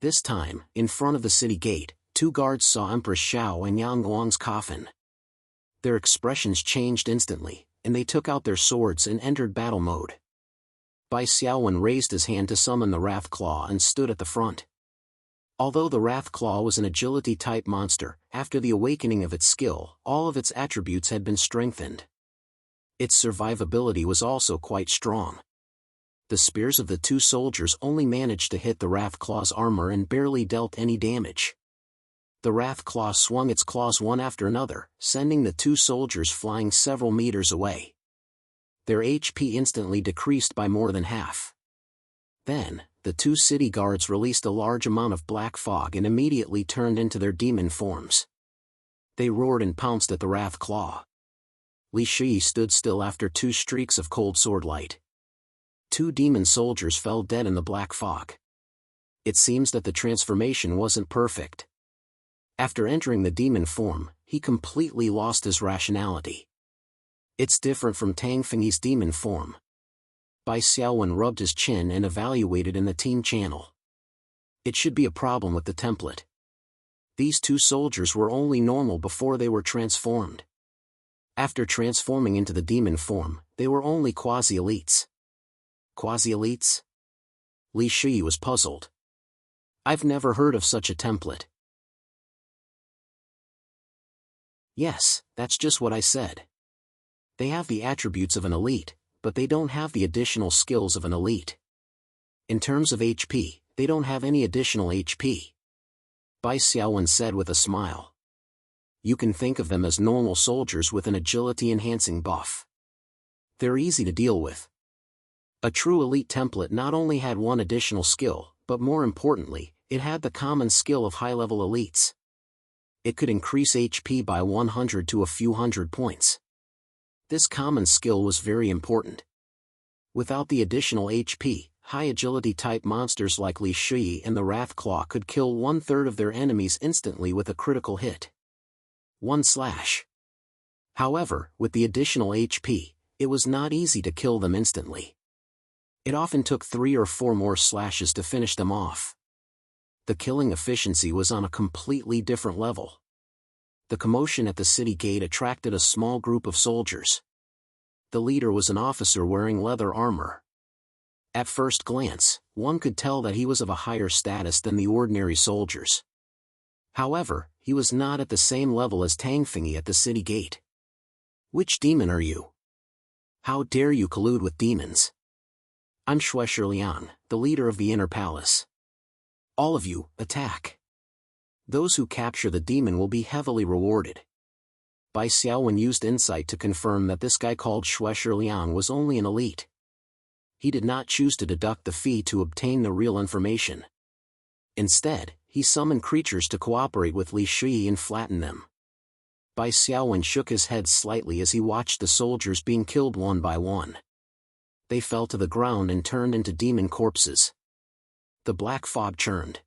This time, in front of the city gate, 2 guards saw Empress Xiao and Yang Guang's coffin. Their expressions changed instantly, and they took out their swords and entered battle mode. Bai Xiaowen raised his hand to summon the Wrath Claw and stood at the front. Although the Wrath Claw was an agility-type monster, after the awakening of its skill, all of its attributes had been strengthened. Its survivability was also quite strong. The spears of the 2 soldiers only managed to hit the Wrath Claw's armor and barely dealt any damage. The Wrath Claw swung its claws one after another, sending the 2 soldiers flying several meters away. Their HP instantly decreased by more than half. Then, the 2 city guards released a large amount of black fog and immediately turned into their demon forms. They roared and pounced at the Wrath Claw. Li Shi stood still after 2 streaks of cold sword light. 2 demon soldiers fell dead in the black fog. It seems that the transformation wasn't perfect. After entering the demon form, he completely lost his rationality. It's different from Tang Fengyi's demon form. Bai Xiaowen rubbed his chin and evaluated in the team channel. It should be a problem with the template. These 2 soldiers were only normal before they were transformed. After transforming into the demon form, they were only quasi-elites. Quasi-elites? Li Shi was puzzled. I've never heard of such a template. Yes, that's just what I said. They have the attributes of an elite, but they don't have the additional skills of an elite. In terms of HP, they don't have any additional HP. Bai Xiaowen said with a smile. You can think of them as normal soldiers with an agility-enhancing buff. They're easy to deal with. A true elite template not only had one additional skill, but more importantly, it had the common skill of high-level elites. It could increase HP by 100 to a few hundred points. This common skill was very important. Without the additional HP, high agility type monsters like Li Shi and the Wrath Claw could kill 1/3 of their enemies instantly with a critical hit. 1 slash. However, with the additional HP, it was not easy to kill them instantly. It often took 3 or 4 more slashes to finish them off. The killing efficiency was on a completely different level. The commotion at the city gate attracted a small group of soldiers. The leader was an officer wearing leather armor. At first glance, one could tell that he was of a higher status than the ordinary soldiers. However, he was not at the same level as Tang Fengyi at the city gate. Which demon are you? How dare you collude with demons? I'm Xue Shiliang, the leader of the inner palace. All of you, attack. Those who capture the demon will be heavily rewarded. Bai Xiaowen used insight to confirm that this guy called Xue Shiliang was only an elite. he did not choose to deduct the fee to obtain the real information. Instead, he summoned creatures to cooperate with Li Shi and flatten them. Bai Xiaowen shook his head slightly as he watched the soldiers being killed one by one. They fell to the ground and turned into demon corpses. The black fog churned.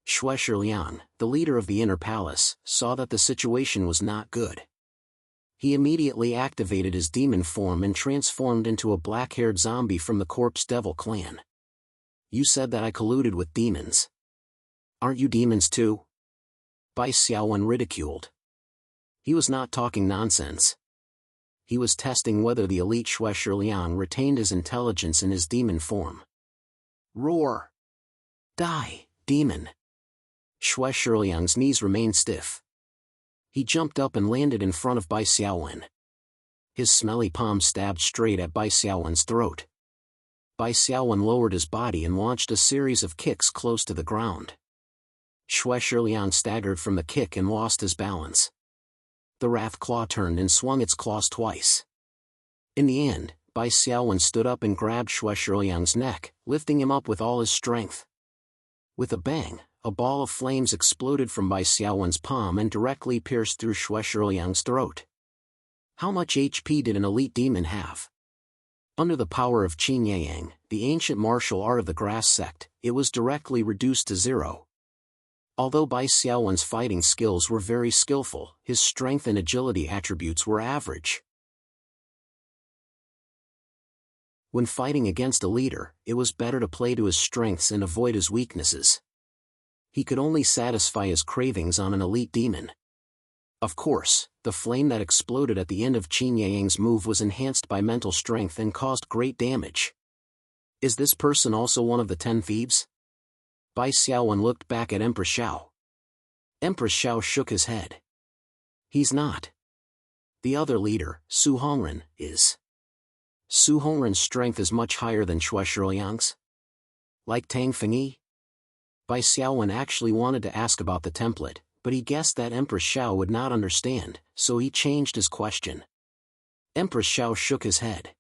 Xue Shiliang, the leader of the inner palace, saw that the situation was not good. He immediately activated his demon form and transformed into a black-haired zombie from the Corpse Devil clan. You said that I colluded with demons. Aren't you demons too? Bai Xiaowen ridiculed. He was not talking nonsense. He was testing whether the elite Xue Shiliang retained his intelligence in his demon form. Roar! Die, demon! Xue Shiliang's knees remained stiff. He jumped up and landed in front of Bai Xiaowen. His smelly palm stabbed straight at Bai Xiaowen's throat. Bai Xiaowen lowered his body and launched a series of kicks close to the ground. Xue Shiliang staggered from the kick and lost his balance. The wrath claw turned and swung its claws twice. In the end, Bai Xiaowen stood up and grabbed Xue Shiliang's neck, lifting him up with all his strength. With a bang, a ball of flames exploded from Bai Xiaowen's palm and directly pierced through Xue Shiliang's throat. How much HP did an elite demon have? Under the power of Qin Yang, the ancient martial art of the Grass Sect, it was directly reduced to 0. Although Bai Xiaowen's fighting skills were very skillful, his strength and agility attributes were average. When fighting against a leader, it was better to play to his strengths and avoid his weaknesses. He could only satisfy his cravings on an elite demon. Of course, the flame that exploded at the end of Qin Yang's move was enhanced by mental strength and caused great damage. Is this person also one of the 10 thieves? Bai Xiaowen looked back at Empress Xiao. Empress Xiao shook his head. He's not. The other leader, Su Hongren, is. Su Hongren's strength is much higher than Xue Shiliang's. Like Tang Fengyi? Bai Xiaowen actually wanted to ask about the template, but he guessed that Empress Xiao would not understand, so he changed his question. Empress Xiao shook his head.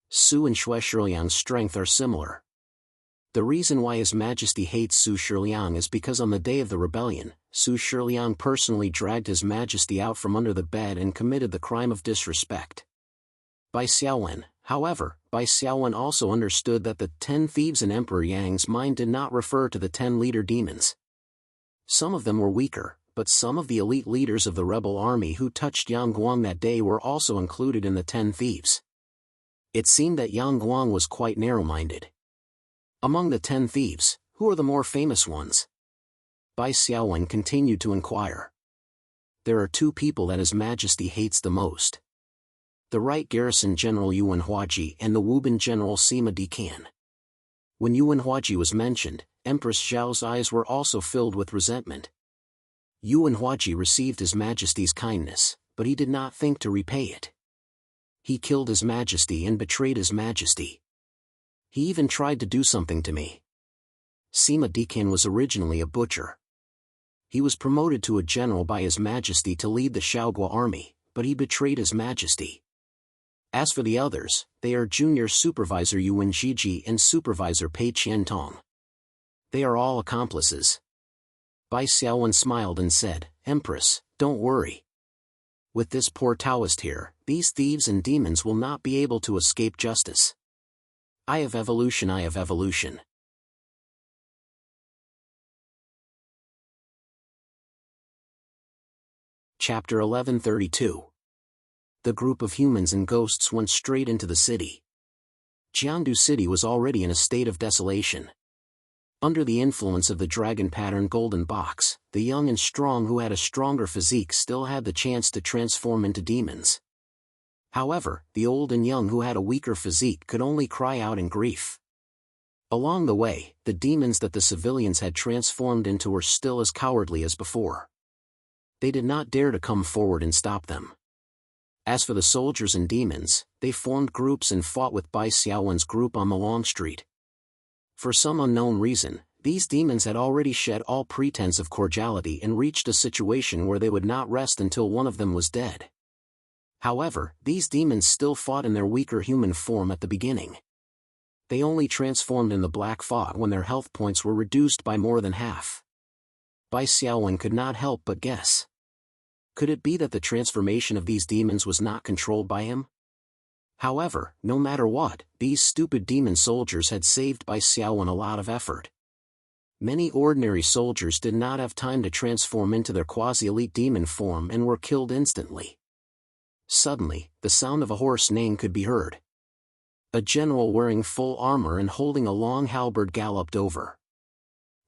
Su and Xue Shiliang's strength are similar. The reason why His Majesty hates Su Shiliang is because on the day of the rebellion, Su Shiliang personally dragged His Majesty out from under the bed and committed the crime of disrespect. Bai Xiaowen, however, Bai Xiaowen also understood that the 10 thieves in Emperor Yang's mind did not refer to the 10 leader demons. Some of them were weaker, but some of the elite leaders of the rebel army who touched Yang Guang that day were also included in the 10 thieves. It seemed that Yang Guang was quite narrow-minded. Among the 10 thieves, who are the more famous ones? Bai Xiaowen continued to inquire. There are 2 people that His Majesty hates the most. The Right Garrison General Yuan Huaji and the Wubin General Sima Dikan. When Yuan Huaji was mentioned, Empress Xiao's eyes were also filled with resentment. Yuan Huaji received His Majesty's kindness, but he did not think to repay it. He killed His Majesty and betrayed His Majesty. He even tried to do something to me. Sima Dikan was originally a butcher. He was promoted to a general by His Majesty to lead the Xiaogua army, but he betrayed His Majesty. As for the others, they are Junior Supervisor Yuan Zhiji and Supervisor Pei Qiantong. They are all accomplices. Bai Xiaowen smiled and said, Empress, don't worry. With this poor Taoist here, these thieves and demons will not be able to escape justice. I have evolution, I have evolution. Chapter 1132. The group of humans and ghosts went straight into the city. Jiangdu City was already in a state of desolation. Under the influence of the dragon-pattern golden box, the young and strong who had a stronger physique still had the chance to transform into demons. However, the old and young who had a weaker physique could only cry out in grief. Along the way, the demons that the civilians had transformed into were still as cowardly as before. They did not dare to come forward and stop them. As for the soldiers and demons, they formed groups and fought with Bai Xiaowen's group on the long street. For some unknown reason, these demons had already shed all pretense of cordiality and reached a situation where they would not rest until one of them was dead. However, these demons still fought in their weaker human form at the beginning. they only transformed in the black fog when their health points were reduced by more than half. Bai Xiaowen could not help but guess. Could it be that the transformation of these demons was not controlled by him? However, no matter what, these stupid demon soldiers had saved Bai Xiaowen a lot of effort. Many ordinary soldiers did not have time to transform into their quasi-elite demon form and were killed instantly. Suddenly, the sound of a horse neighing could be heard. A general wearing full armor and holding a long halberd galloped over.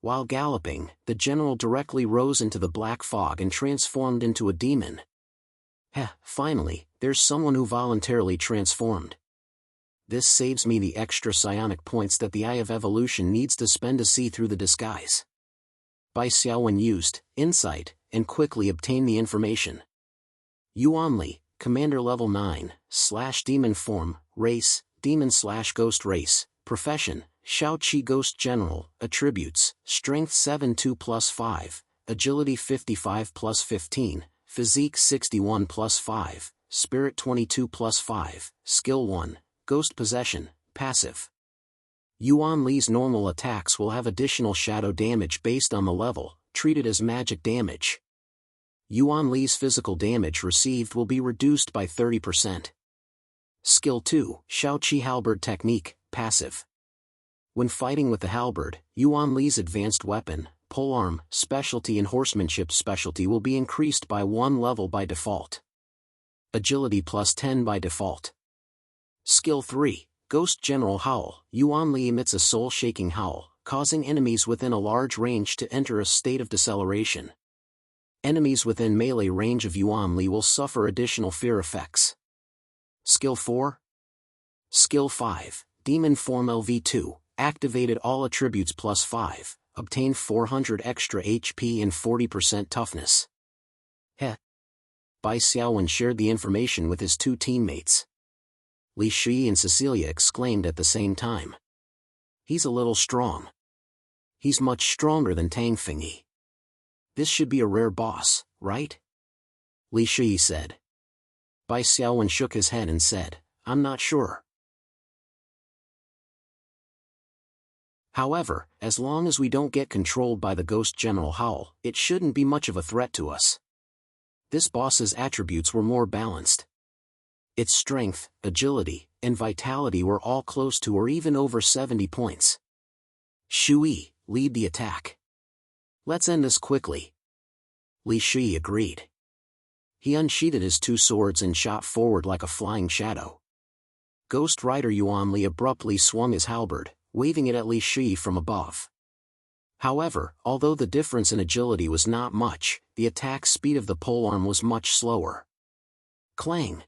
While galloping, the general directly rose into the black fog and transformed into a demon. Finally, there's someone who voluntarily transformed. This saves me the extra psionic points that the Eye of Evolution needs to spend to see through the disguise. Bai Xiaowen used insight and quickly obtained the information. Yuan Li, Commander Level 9, / Demon Form, Race, Demon/Ghost Race, Profession, Shaoqi Ghost General, Attributes, Strength 72+5, Agility 55+15, Physique 61+5, Spirit 22+5, Skill 1, Ghost Possession, Passive. Yuan Li's normal attacks will have additional shadow damage based on the level, treated as magic damage. Yuan Li's physical damage received will be reduced by 30%. Skill 2, Shaoqi Halberd Technique, Passive. When fighting with the halberd, Yuan Li's advanced weapon, polearm, specialty and horsemanship specialty will be increased by 1 level by default. Agility +10 by default. Skill 3, Ghost General Howl. Yuan Li emits a soul-shaking howl, causing enemies within a large range to enter a state of deceleration. Enemies within melee range of Yuan Li will suffer additional fear effects. Skill 4. Skill 5, Demon Form LV2, activated all attributes +5, obtained 400 extra HP and 40% toughness. Bai Xiaowen shared the information with his 2 teammates. Li Shi and Cecilia exclaimed at the same time. He's a little strong. He's much stronger than Tang Fingyi. This should be a rare boss, right? Li Shi said. Bai Xiaowen shook his head and said, I'm not sure. However, as long as we don't get controlled by the Ghost General Howl, it shouldn't be much of a threat to us. This boss's attributes were more balanced. Its strength, agility, and vitality were all close to or even over 70 points. Shui, lead the attack. Let's end this quickly. Li Shi agreed. He unsheathed his 2 swords and shot forward like a flying shadow. Ghost Rider Yuan Li abruptly swung his halberd, waving it at Li Shi from above. However, although the difference in agility was not much, the attack speed of the polearm was much slower. Clang!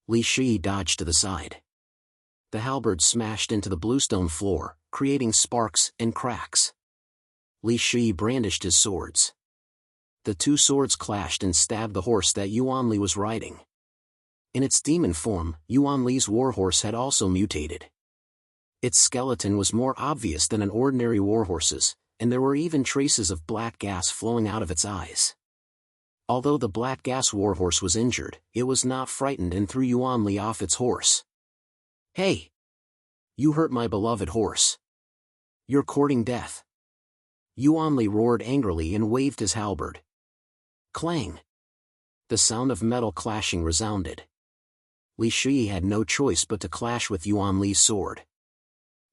Li Shi dodged to the side. The halberd smashed into the bluestone floor, creating sparks and cracks. Li Shi brandished his swords. The 2 swords clashed and stabbed the horse that Yuan Li was riding. In its demon form, Yuan Li's warhorse had also mutated. Its skeleton was more obvious than an ordinary warhorse's, and there were even traces of black gas flowing out of its eyes. Although the black gas warhorse was injured, it was not frightened and threw Yuan Li off its horse. Hey! You hurt my beloved horse. You're courting death. Yuan Li roared angrily and waved his halberd. Clang! The sound of metal clashing resounded. Li Shi had no choice but to clash with Yuan Li's sword.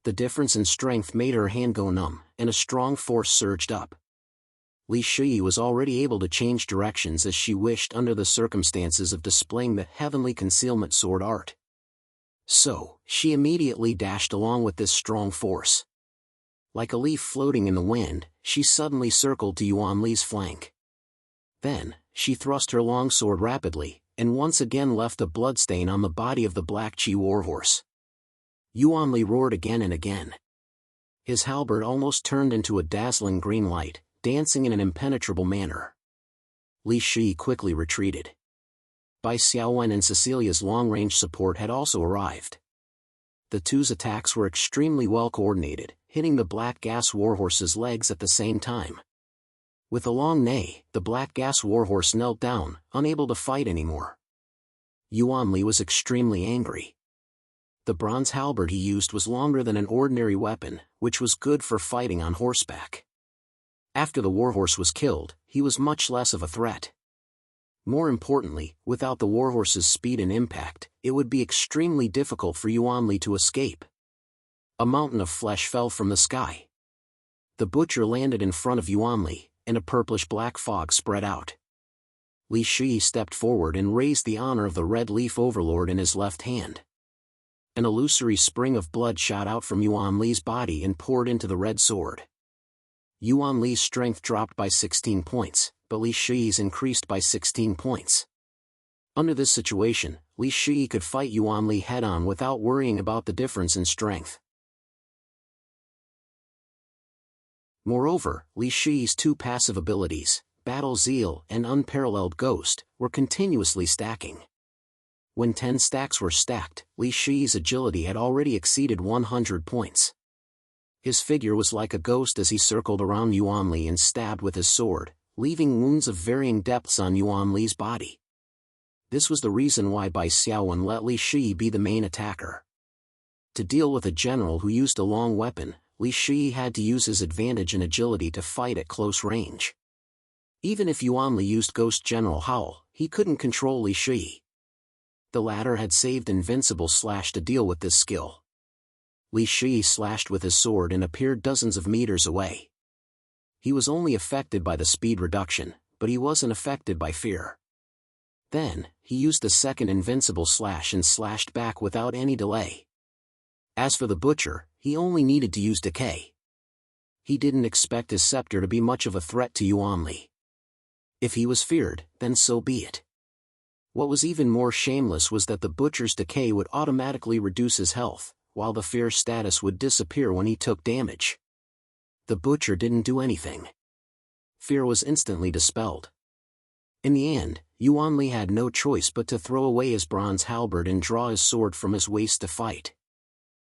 The difference in strength made her hand go numb, and a strong force surged up. Li Shi was already able to change directions as she wished under the circumstances of displaying the heavenly concealment sword art. So, she immediately dashed along with this strong force. Like a leaf floating in the wind, she suddenly circled to Yuan Li's flank. Then, she thrust her long sword rapidly, and once again left a bloodstain on the body of the Black Qi warhorse. Yuan Li roared again and again. His halberd almost turned into a dazzling green light, dancing in an impenetrable manner. Li Shi quickly retreated. Bai Xiaowen and Cecilia's long-range support had also arrived. The 2's attacks were extremely well coordinated, hitting the Black Gas warhorse's legs at the same time. With a long neigh, the Black Gas warhorse knelt down, unable to fight anymore. Yuan Li was extremely angry. The bronze halberd he used was longer than an ordinary weapon, which was good for fighting on horseback. After the warhorse was killed, he was much less of a threat. More importantly, without the warhorse's speed and impact, it would be extremely difficult for Yuan Li to escape. A mountain of flesh fell from the sky. The butcher landed in front of Yuan Li, and a purplish-black fog spread out. Li Shi stepped forward and raised the honor of the Red Leaf Overlord in his left hand. An illusory spring of blood shot out from Yuan Li's body and poured into the red sword. Yuan Li's strength dropped by 16 points, but Li Shi's increased by 16 points. Under this situation, Li Shi could fight Yuan Li head-on without worrying about the difference in strength. Moreover, Li Shi's two passive abilities, Battle Zeal and Unparalleled Ghost, were continuously stacking. When 10 stacks were stacked, Li Shi's agility had already exceeded 100 points. His figure was like a ghost as he circled around Yuan Li and stabbed with his sword, leaving wounds of varying depths on Yuan Li's body. This was the reason why Bai Xiaowen let Li Shi be the main attacker. To deal with a general who used a long weapon, Li Shi had to use his advantage in agility to fight at close range. Even if Yuan Li used Ghost General Howl, he couldn't control Li Shi. The latter had saved Invincible Slash to deal with this skill. Li Shi slashed with his sword and appeared dozens of meters away. He was only affected by the speed reduction, but he wasn't affected by fear. Then, he used a second Invincible Slash and slashed back without any delay. As for the butcher, he only needed to use decay. He didn't expect his scepter to be much of a threat to Yuan Li. If he was feared, then so be it. What was even more shameless was that the butcher's decay would automatically reduce his health, while the fear status would disappear when he took damage. The butcher didn't do anything. Fear was instantly dispelled. In the end, Yuan Li had no choice but to throw away his bronze halberd and draw his sword from his waist to fight.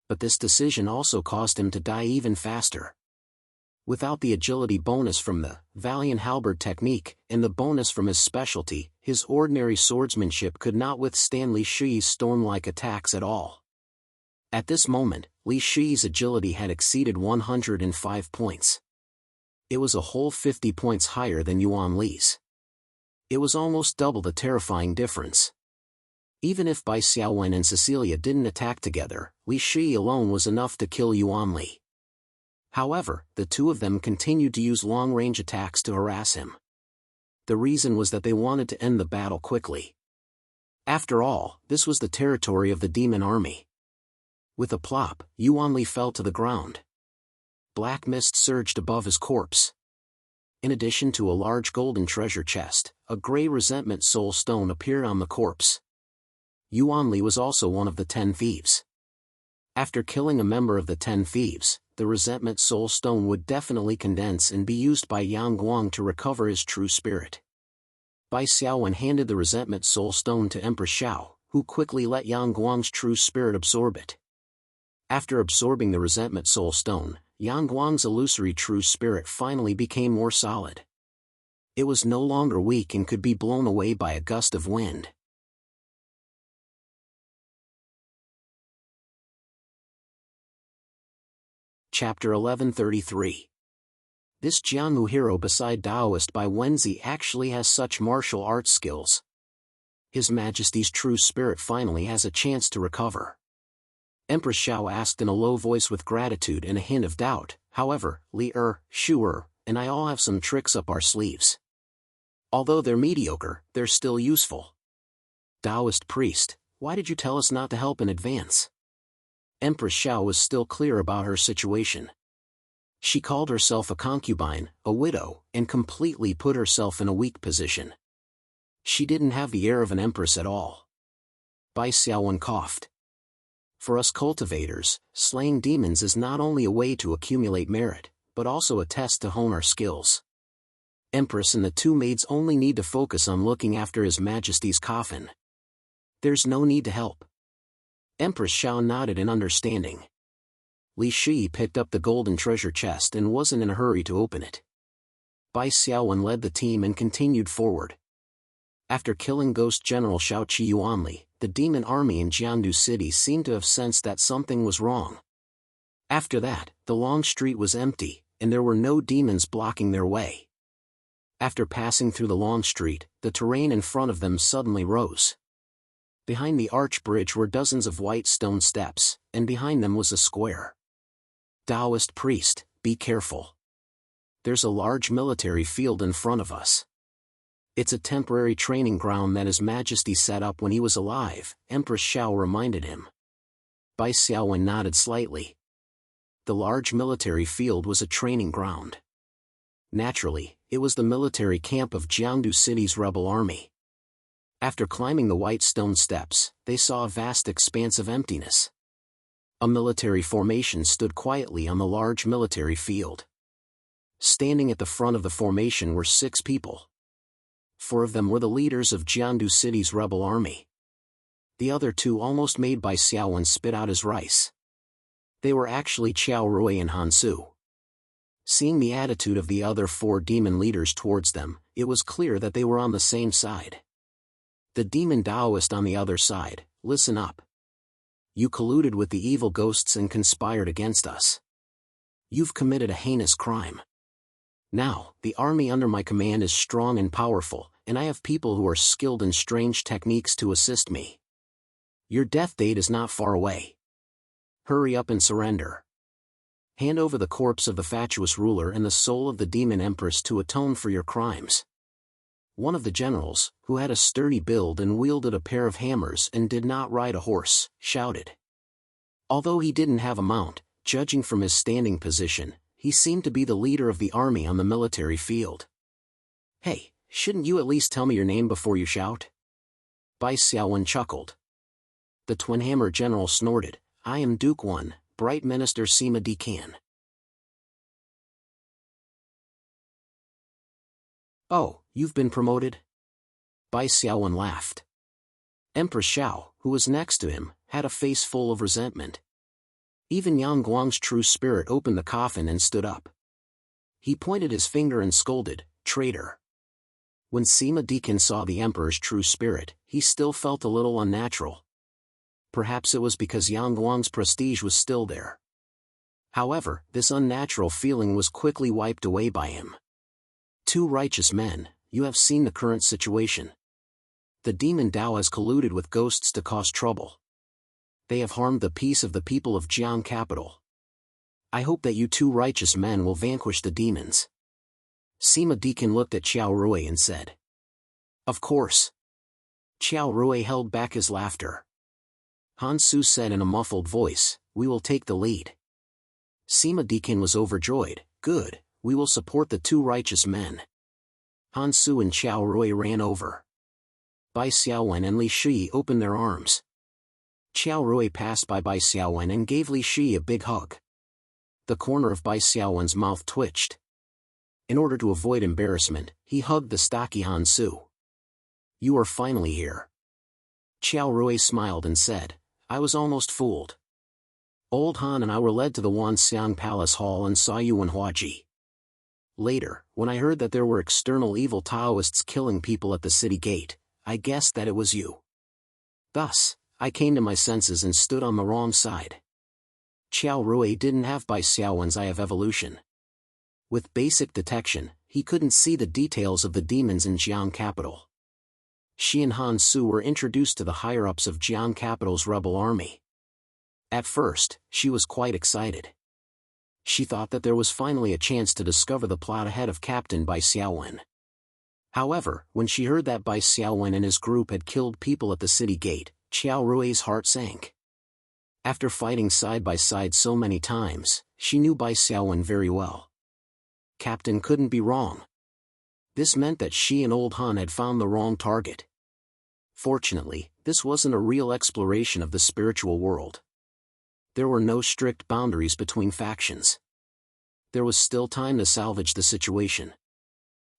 But this decision also caused him to die even faster. Without the agility bonus from the Valiant Halberd technique, and the bonus from his specialty, his ordinary swordsmanship could not withstand Li Shi's storm-like attacks at all. At this moment, Li Shi's agility had exceeded 105 points. It was a whole 50 points higher than Yuan Li's. It was almost double the terrifying difference. Even if Bai Xiaowen and Cecilia didn't attack together, Li Shi alone was enough to kill Yuan Li. However, the two of them continued to use long-range attacks to harass him. The reason was that they wanted to end the battle quickly. After all, this was the territory of the demon army. With a plop, Yuan Li fell to the ground. Black mist surged above his corpse. In addition to a large golden treasure chest, a gray resentment soul stone appeared on the corpse. Yuan Li was also one of the 10 thieves. After killing a member of the 10 thieves, the resentment soul stone would definitely condense and be used by Yang Guang to recover his true spirit. Bai Xiaowen handed the resentment soul stone to Empress Xiao, who quickly let Yang Guang's true spirit absorb it. After absorbing the resentment soul stone, Yang Guang's illusory true spirit finally became more solid. It was no longer weak and could be blown away by a gust of wind. Chapter 1133. This Jianmu hero beside Taoist Bai Wenzi actually has such martial arts skills. His Majesty's true spirit finally has a chance to recover. Empress Xiao asked in a low voice with gratitude and a hint of doubt. However, Li Shu and I all have some tricks up our sleeves. Although they're mediocre, they're still useful. Taoist priest, why did you tell us not to help in advance? Empress Xiao was still clear about her situation. She called herself a concubine, a widow, and completely put herself in a weak position. She didn't have the air of an empress at all. Bai Xiaowen coughed. For us cultivators, slaying demons is not only a way to accumulate merit, but also a test to hone our skills. Empress and the two maids only need to focus on looking after His Majesty's coffin. There's no need to help. Empress Xiao nodded in understanding. Li Shi picked up the golden treasure chest and wasn't in a hurry to open it. Bai Xiaowen led the team and continued forward. After killing Ghost General Xiao Qi Yuanli, the demon army in Jiangdu City seemed to have sensed that something was wrong. After that, the long street was empty, and there were no demons blocking their way. After passing through the long street, the terrain in front of them suddenly rose. Behind the arch bridge were dozens of white stone steps, and behind them was a square. Taoist priest, be careful. There's a large military field in front of us. It's a temporary training ground that His Majesty set up when he was alive, Empress Xiao reminded him. Bai Xiaowen nodded slightly. The large military field was a training ground. Naturally, it was the military camp of Jiangdu City's rebel army. After climbing the white stone steps, they saw a vast expanse of emptiness. A military formation stood quietly on the large military field. Standing at the front of the formation were 6 people. 4 of them were the leaders of Jiangdu City's rebel army. The other 2 almost made Bai Xiaowen spit out his rice. They were actually Qiao Rui and Han Su. Seeing the attitude of the other 4 demon leaders towards them, it was clear that they were on the same side. The demon Taoist on the other side, listen up. You colluded with the evil ghosts and conspired against us. You've committed a heinous crime. Now, the army under my command is strong and powerful, and I have people who are skilled in strange techniques to assist me. Your death date is not far away. Hurry up and surrender. Hand over the corpse of the fatuous ruler and the soul of the demon empress to atone for your crimes. One of the generals, who had a sturdy build and wielded a pair of hammers and did not ride a horse, shouted. Although he didn't have a mount, judging from his standing position, he seemed to be the leader of the army on the military field. Hey, shouldn't you at least tell me your name before you shout? Bai Xiaowen chuckled. The Twin Hammer General snorted, I am Duke One, Bright Minister Sima Dekan. Oh, you've been promoted? Bai Xiaowen laughed. Empress Xiao, who was next to him, had a face full of resentment. Even Yang Guang's true spirit opened the coffin and stood up. He pointed his finger and scolded, traitor. When Sima Dekan saw the emperor's true spirit, he still felt a little unnatural. Perhaps it was because Yang Guang's prestige was still there. However, this unnatural feeling was quickly wiped away by him. 2 righteous men, you have seen the current situation. The demon Dao has colluded with ghosts to cause trouble. They have harmed the peace of the people of Jiang capital. I hope that you 2 righteous men will vanquish the demons. Sima Dekan looked at Qiao Rui and said. Of course. Qiao Rui held back his laughter. Han Su said in a muffled voice, we will take the lead. Sima Dekan was overjoyed, good, we will support the 2 righteous men. Han Su and Qiao Rui ran over. Bai Xiaowen and Li Shi opened their arms. Qiao Rui passed by Bai Xiaowen and gave Li Shi a big hug. The corner of Bai Xiaowen's mouth twitched. In order to avoid embarrassment, he hugged the stocky Han Su. You are finally here. Qiao Rui smiled and said, I was almost fooled. Old Han and I were led to the Wanxiang Palace Hall and saw you in Huaji. Later, when I heard that there were external evil Taoists killing people at the city gate, I guessed that it was you. Thus, I came to my senses and stood on the wrong side. Qiao Rui didn't have Bai Xiaowen's eye of evolution. With basic detection, he couldn't see the details of the demons in Jiang capital. She and Han Su were introduced to the higher-ups of Jiang capital's rebel army. At first, she was quite excited. She thought that there was finally a chance to discover the plot ahead of Captain Bai Xiaowen. However, when she heard that Bai Xiaowen and his group had killed people at the city gate, Qiao Rui's heart sank. After fighting side by side so many times, she knew Bai Xiaowen very well. Captain couldn't be wrong. This meant that she and Old Han had found the wrong target. Fortunately, this wasn't a real exploration of the spiritual world. There were no strict boundaries between factions. There was still time to salvage the situation.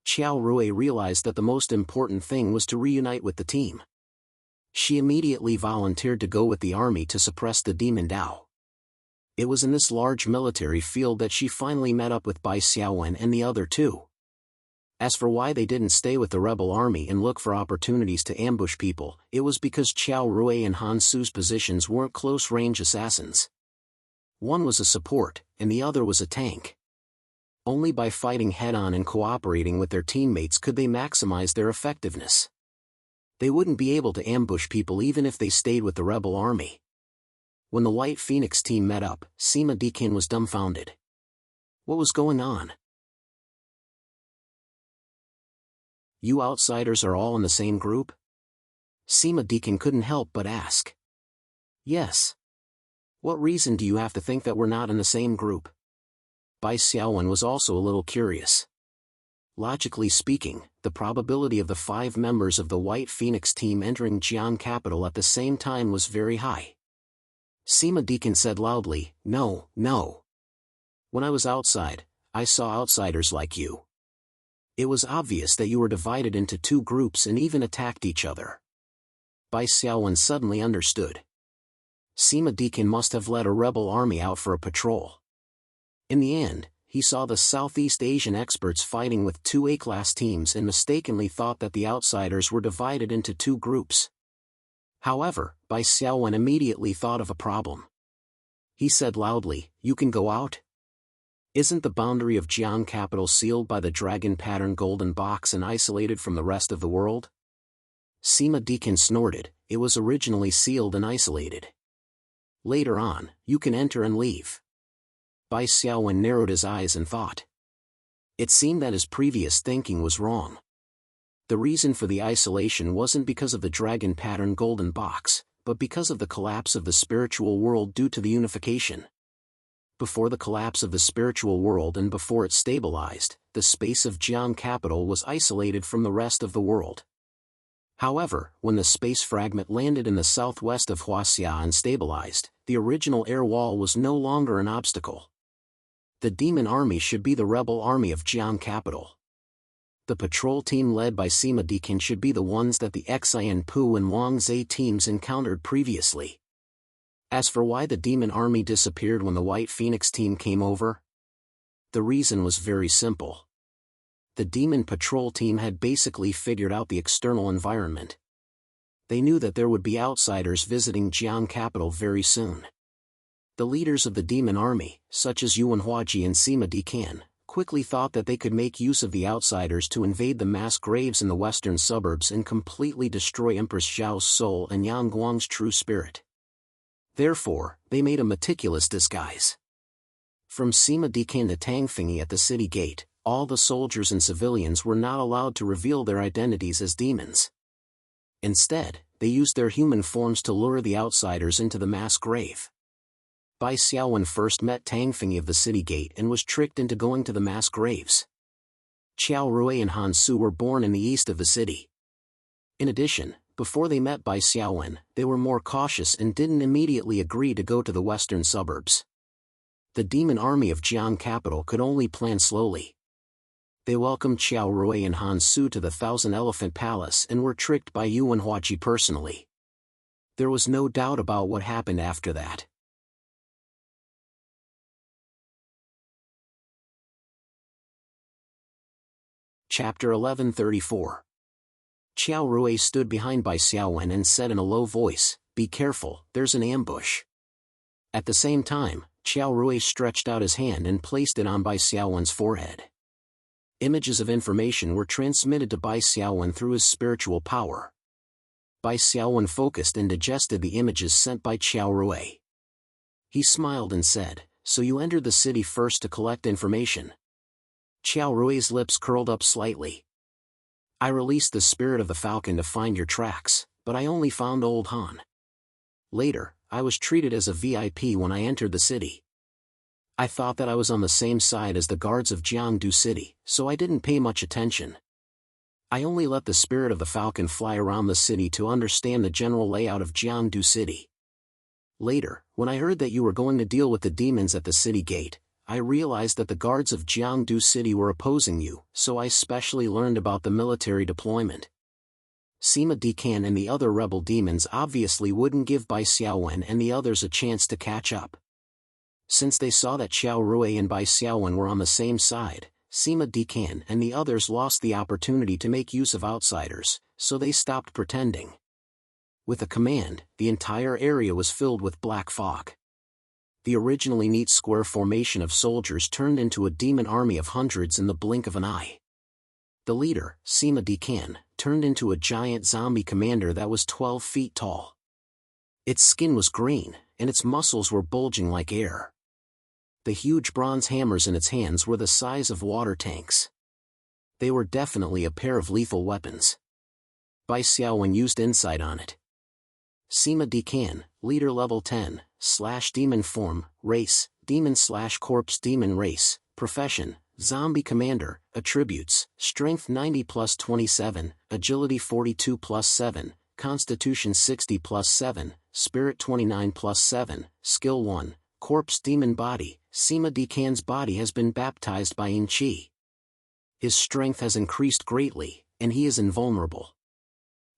Qiao Rui realized that the most important thing was to reunite with the team. She immediately volunteered to go with the army to suppress the demon Dao. It was in this large military field that she finally met up with Bai Xiaowen and the other 2. As for why they didn't stay with the rebel army and look for opportunities to ambush people, it was because Qiao Rui and Han Su's positions weren't close-range assassins. One was a support, and the other was a tank. Only by fighting head-on and cooperating with their teammates could they maximize their effectiveness. They wouldn't be able to ambush people even if they stayed with the rebel army. When the White Phoenix team met up, Sima Dikin was dumbfounded. What was going on? You outsiders are all in the same group? Sima Dikin couldn't help but ask. Yes. What reason do you have to think that we're not in the same group? Bai Xiaowen was also a little curious. Logically speaking, the probability of the 5 members of the White Phoenix team entering Jian capital at the same time was very high. Sima Dikin said loudly, No. When I was outside, I saw outsiders like you. It was obvious that you were divided into 2 groups and even attacked each other. Bai Xiaowen suddenly understood. Sima Dikin must have led a rebel army out for a patrol. In the end, he saw the Southeast Asian experts fighting with 2 A-class teams and mistakenly thought that the outsiders were divided into 2 groups. However, Bai Xiaowen immediately thought of a problem. He said loudly, You can go out? Isn't the boundary of Jian capital sealed by the dragon-pattern golden box and isolated from the rest of the world? Sima Dikin snorted, It was originally sealed and isolated. Later on, you can enter and leave. Bai Xiaowen narrowed his eyes and thought. It seemed that his previous thinking was wrong. The reason for the isolation wasn't because of the dragon-pattern golden box, but because of the collapse of the spiritual world due to the unification. Before the collapse of the spiritual world and before it stabilized, the space of Jian capital was isolated from the rest of the world. However, when the space fragment landed in the southwest of Huaxia and stabilized, the original air wall was no longer an obstacle. The demon army should be the rebel army of Jian capital. The patrol team led by Sima Dikin should be the ones that the Xian Pu and Wang Zhe teams encountered previously. As for why the demon army disappeared when the White Phoenix team came over, the reason was very simple. The demon patrol team had basically figured out the external environment. They knew that there would be outsiders visiting Jian capital very soon. The leaders of the demon army, such as Yuan Huaji and Sima Dikan, quickly thought that they could make use of the outsiders to invade the mass graves in the western suburbs and completely destroy Empress Zhao's soul and Yang Guang's true spirit. Therefore, they made a meticulous disguise. From Sima Dikan to Tang Fingyi at the city gate, all the soldiers and civilians were not allowed to reveal their identities as demons. Instead, they used their human forms to lure the outsiders into the mass grave. Bai Xiaowen first met Tang Fingyi of the city gate and was tricked into going to the mass graves. Qiao Rui and Han Su were born in the east of the city. In addition, before they met Bai Xiaowen, they were more cautious and didn't immediately agree to go to the western suburbs. The demon army of Jian capital could only plan slowly. They welcomed Qiao Rui and Han Su to the Thousand Elephant Palace and were tricked by Yuan Huaji personally. There was no doubt about what happened after that. Chapter 1134. Qiao Rui stood behind Bai Xiaowen and said in a low voice, Be careful, there's an ambush. At the same time, Qiao Rui stretched out his hand and placed it on Bai Xiaowen's forehead. Images of information were transmitted to Bai Xiaowen through his spiritual power. Bai Xiaowen focused and digested the images sent by Qiao Rui. He smiled and said, So you entered the city first to collect information. Qiao Rui's lips curled up slightly. I released the spirit of the falcon to find your tracks, but I only found old Han. Later, I was treated as a VIP when I entered the city. I thought that I was on the same side as the guards of Jiangdu City, so I didn't pay much attention. I only let the spirit of the falcon fly around the city to understand the general layout of Jiangdu City. Later, when I heard that you were going to deal with the demons at the city gate, I realized that the guards of Jiangdu City were opposing you, so I specially learned about the military deployment. Sima Dikan and the other rebel demons obviously wouldn't give Bai Xiaowen and the others a chance to catch up. Since they saw that Qiao Rui and Bai Xiaowen were on the same side, Sima Dekan and the others lost the opportunity to make use of outsiders, so they stopped pretending. With a command, the entire area was filled with black fog. The originally neat square formation of soldiers turned into a demon army of hundreds in the blink of an eye. The leader, Sima Dekan, turned into a giant zombie commander that was 12 feet tall. Its skin was green, and its muscles were bulging like air. The huge bronze hammers in its hands were the size of water tanks. They were definitely a pair of lethal weapons. Bai Xiaowen used insight on it. Sima Dekan, leader level 10, /demon form, race, demon/corpse demon race, profession, zombie commander, attributes, strength 90 plus 27, agility 42 plus 7, constitution 60 plus 7, spirit 29 plus 7, skill 1, corpse demon body. Sima Dekan's body has been baptized by Yin Qi. His strength has increased greatly, and he is invulnerable.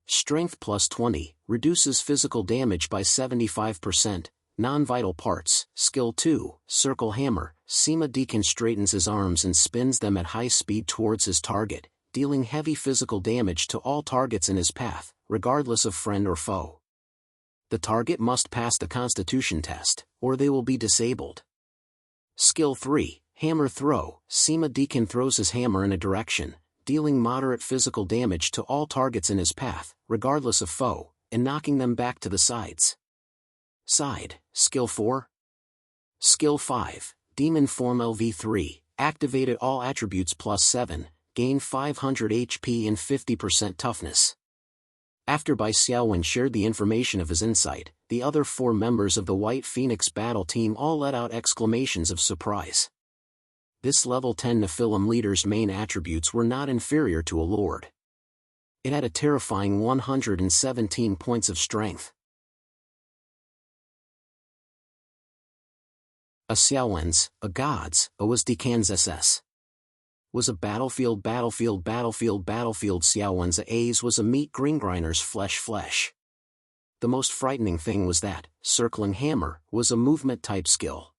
Strength plus 20, reduces physical damage by 75%, non-vital parts. Skill 2, circle hammer. Sima Dekan straightens his arms and spins them at high speed towards his target, dealing heavy physical damage to all targets in his path, regardless of friend or foe. The target must pass the Constitution test, or they will be disabled. Skill 3, hammer throw. Sima Dekan throws his hammer in a direction, dealing moderate physical damage to all targets in his path, regardless of foe, and knocking them back to the sides. Skill 4. Skill 5, demon form LV3, activated all attributes plus 7, gain 500 HP and 50% toughness. After Bai Xiaowen shared the information of his insight, the other 4 members of the White Phoenix battle team all let out exclamations of surprise. This level 10 Nephilim leader's main attributes were not inferior to a lord. It had a terrifying 117 points of strength. A Xiaowen's, a god's, a was Dekan's SS. Was a battlefield Xiaowen's A's was a meat grinder's flesh. The most frightening thing was that, circling hammer, was a movement type skill.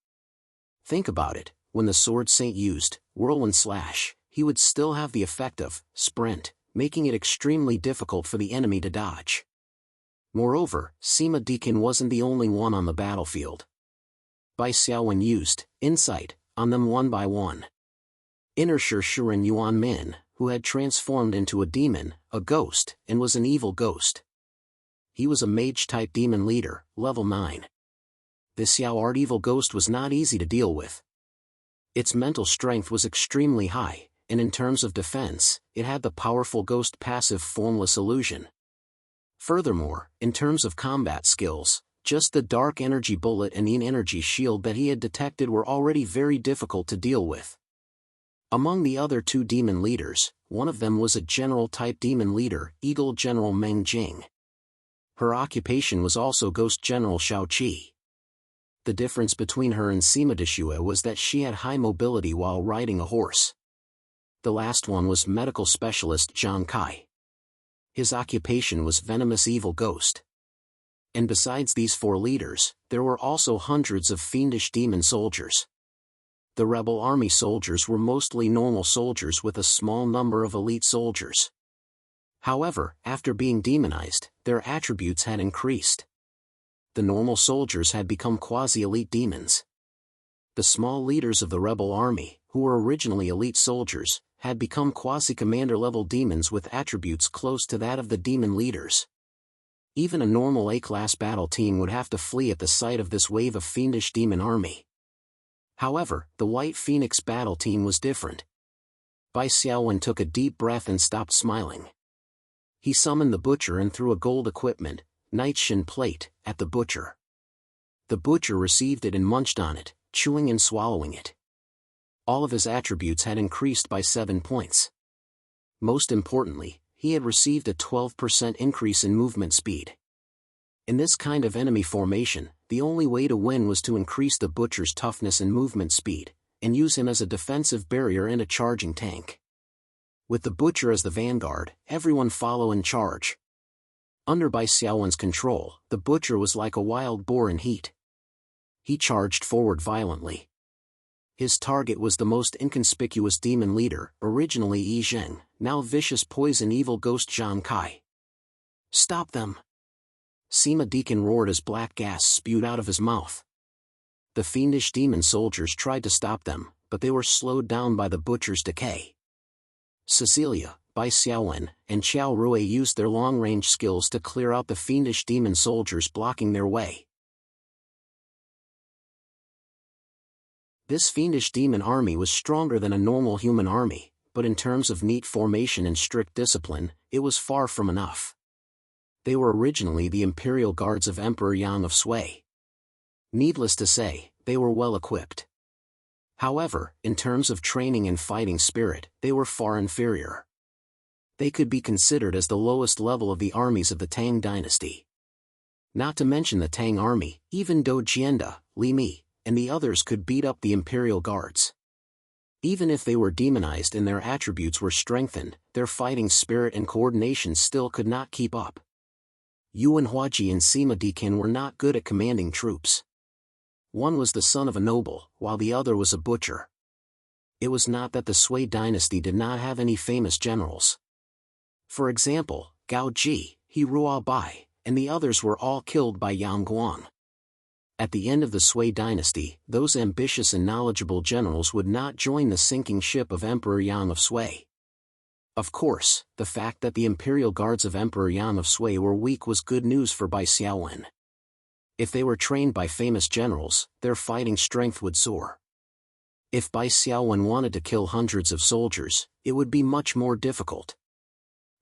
Think about it, when the sword saint used, whirlwind slash, he would still have the effect of, sprint, making it extremely difficult for the enemy to dodge. Moreover, Sima Dekan wasn't the only one on the battlefield. Bai Xiaowen used, insight, on them one by one. Inertia Shuren Yuan Min, who had transformed into a demon, a ghost, and was an evil ghost. He was a mage-type demon leader, level 9. This Xiao Art evil ghost was not easy to deal with. Its mental strength was extremely high, and in terms of defense, it had the powerful ghost passive formless illusion. Furthermore, in terms of combat skills, just the dark energy bullet and yin energy shield that he had detected were already very difficult to deal with. Among the other 2 demon leaders, one of them was a general-type demon leader, Eagle General Meng Jing. Her occupation was also Ghost General Shao Qi. The difference between her and Sima Deschua was that she had high mobility while riding a horse. The last one was medical specialist Zhang Kai. His occupation was venomous evil ghost. And besides these 4 leaders, there were also hundreds of fiendish demon soldiers. The rebel army soldiers were mostly normal soldiers with a small number of elite soldiers. However, after being demonized, their attributes had increased. The normal soldiers had become quasi-elite demons. The small leaders of the rebel army, who were originally elite soldiers, had become quasi-commander level demons with attributes close to that of the demon leaders. Even a normal A-class battle team would have to flee at the sight of this wave of fiendish demon army. However, the White Phoenix battle team was different. Bai Xiaowen took a deep breath and stopped smiling. He summoned the butcher and threw a gold equipment, Nightshin plate, at the butcher. The butcher received it and munched on it, chewing and swallowing it. All of his attributes had increased by 7 points. Most importantly, he had received a 12% increase in movement speed. In this kind of enemy formation, the only way to win was to increase the butcher's toughness and movement speed, and use him as a defensive barrier and a charging tank. With the butcher as the vanguard, everyone follow and charge. Under Bai Xiaowen's control, the butcher was like a wild boar in heat. He charged forward violently. His target was the most inconspicuous demon leader, originally Yi Zheng, now vicious poison evil ghost Zhang Kai. "Stop them!" Sima Deacon roared as black gas spewed out of his mouth. The fiendish demon soldiers tried to stop them, but they were slowed down by the butcher's decay. Cecilia, Bai Xiaowen, and Qiao Rui used their long-range skills to clear out the fiendish demon soldiers blocking their way. This fiendish demon army was stronger than a normal human army, but in terms of neat formation and strict discipline, it was far from enough. They were originally the Imperial Guards of Emperor Yang of Sui. Needless to say, they were well equipped. However, in terms of training and fighting spirit, they were far inferior. They could be considered as the lowest level of the armies of the Tang dynasty. Not to mention the Tang army, even Dou Jianda, Li Mi, and the others could beat up the Imperial Guards. Even if they were demonized and their attributes were strengthened, their fighting spirit and coordination still could not keep up. Yuan Huaji and Sima Deakin were not good at commanding troops. One was the son of a noble, while the other was a butcher. It was not that the Sui dynasty did not have any famous generals. For example, Gao Ji, He Rua Bai, and the others were all killed by Yang Guang. At the end of the Sui dynasty, those ambitious and knowledgeable generals would not join the sinking ship of Emperor Yang of Sui. Of course, the fact that the Imperial Guards of Emperor Yang of Sui were weak was good news for Bai Xiaowen. If they were trained by famous generals, their fighting strength would soar. If Bai Xiaowen wanted to kill hundreds of soldiers, it would be much more difficult.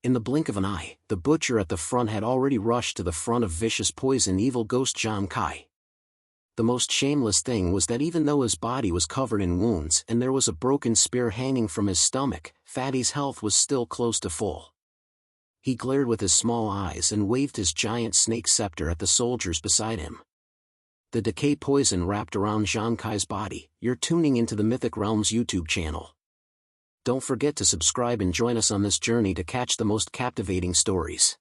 In the blink of an eye, the butcher at the front had already rushed to the front of vicious poison evil ghost Zhang Kai. The most shameless thing was that even though his body was covered in wounds and there was a broken spear hanging from his stomach, Fatty's health was still close to full. He glared with his small eyes and waved his giant snake scepter at the soldiers beside him. The decay poison wrapped around Zhang Kai's body. You're tuning into the Mythic Realms YouTube channel. Don't forget to subscribe and join us on this journey to catch the most captivating stories.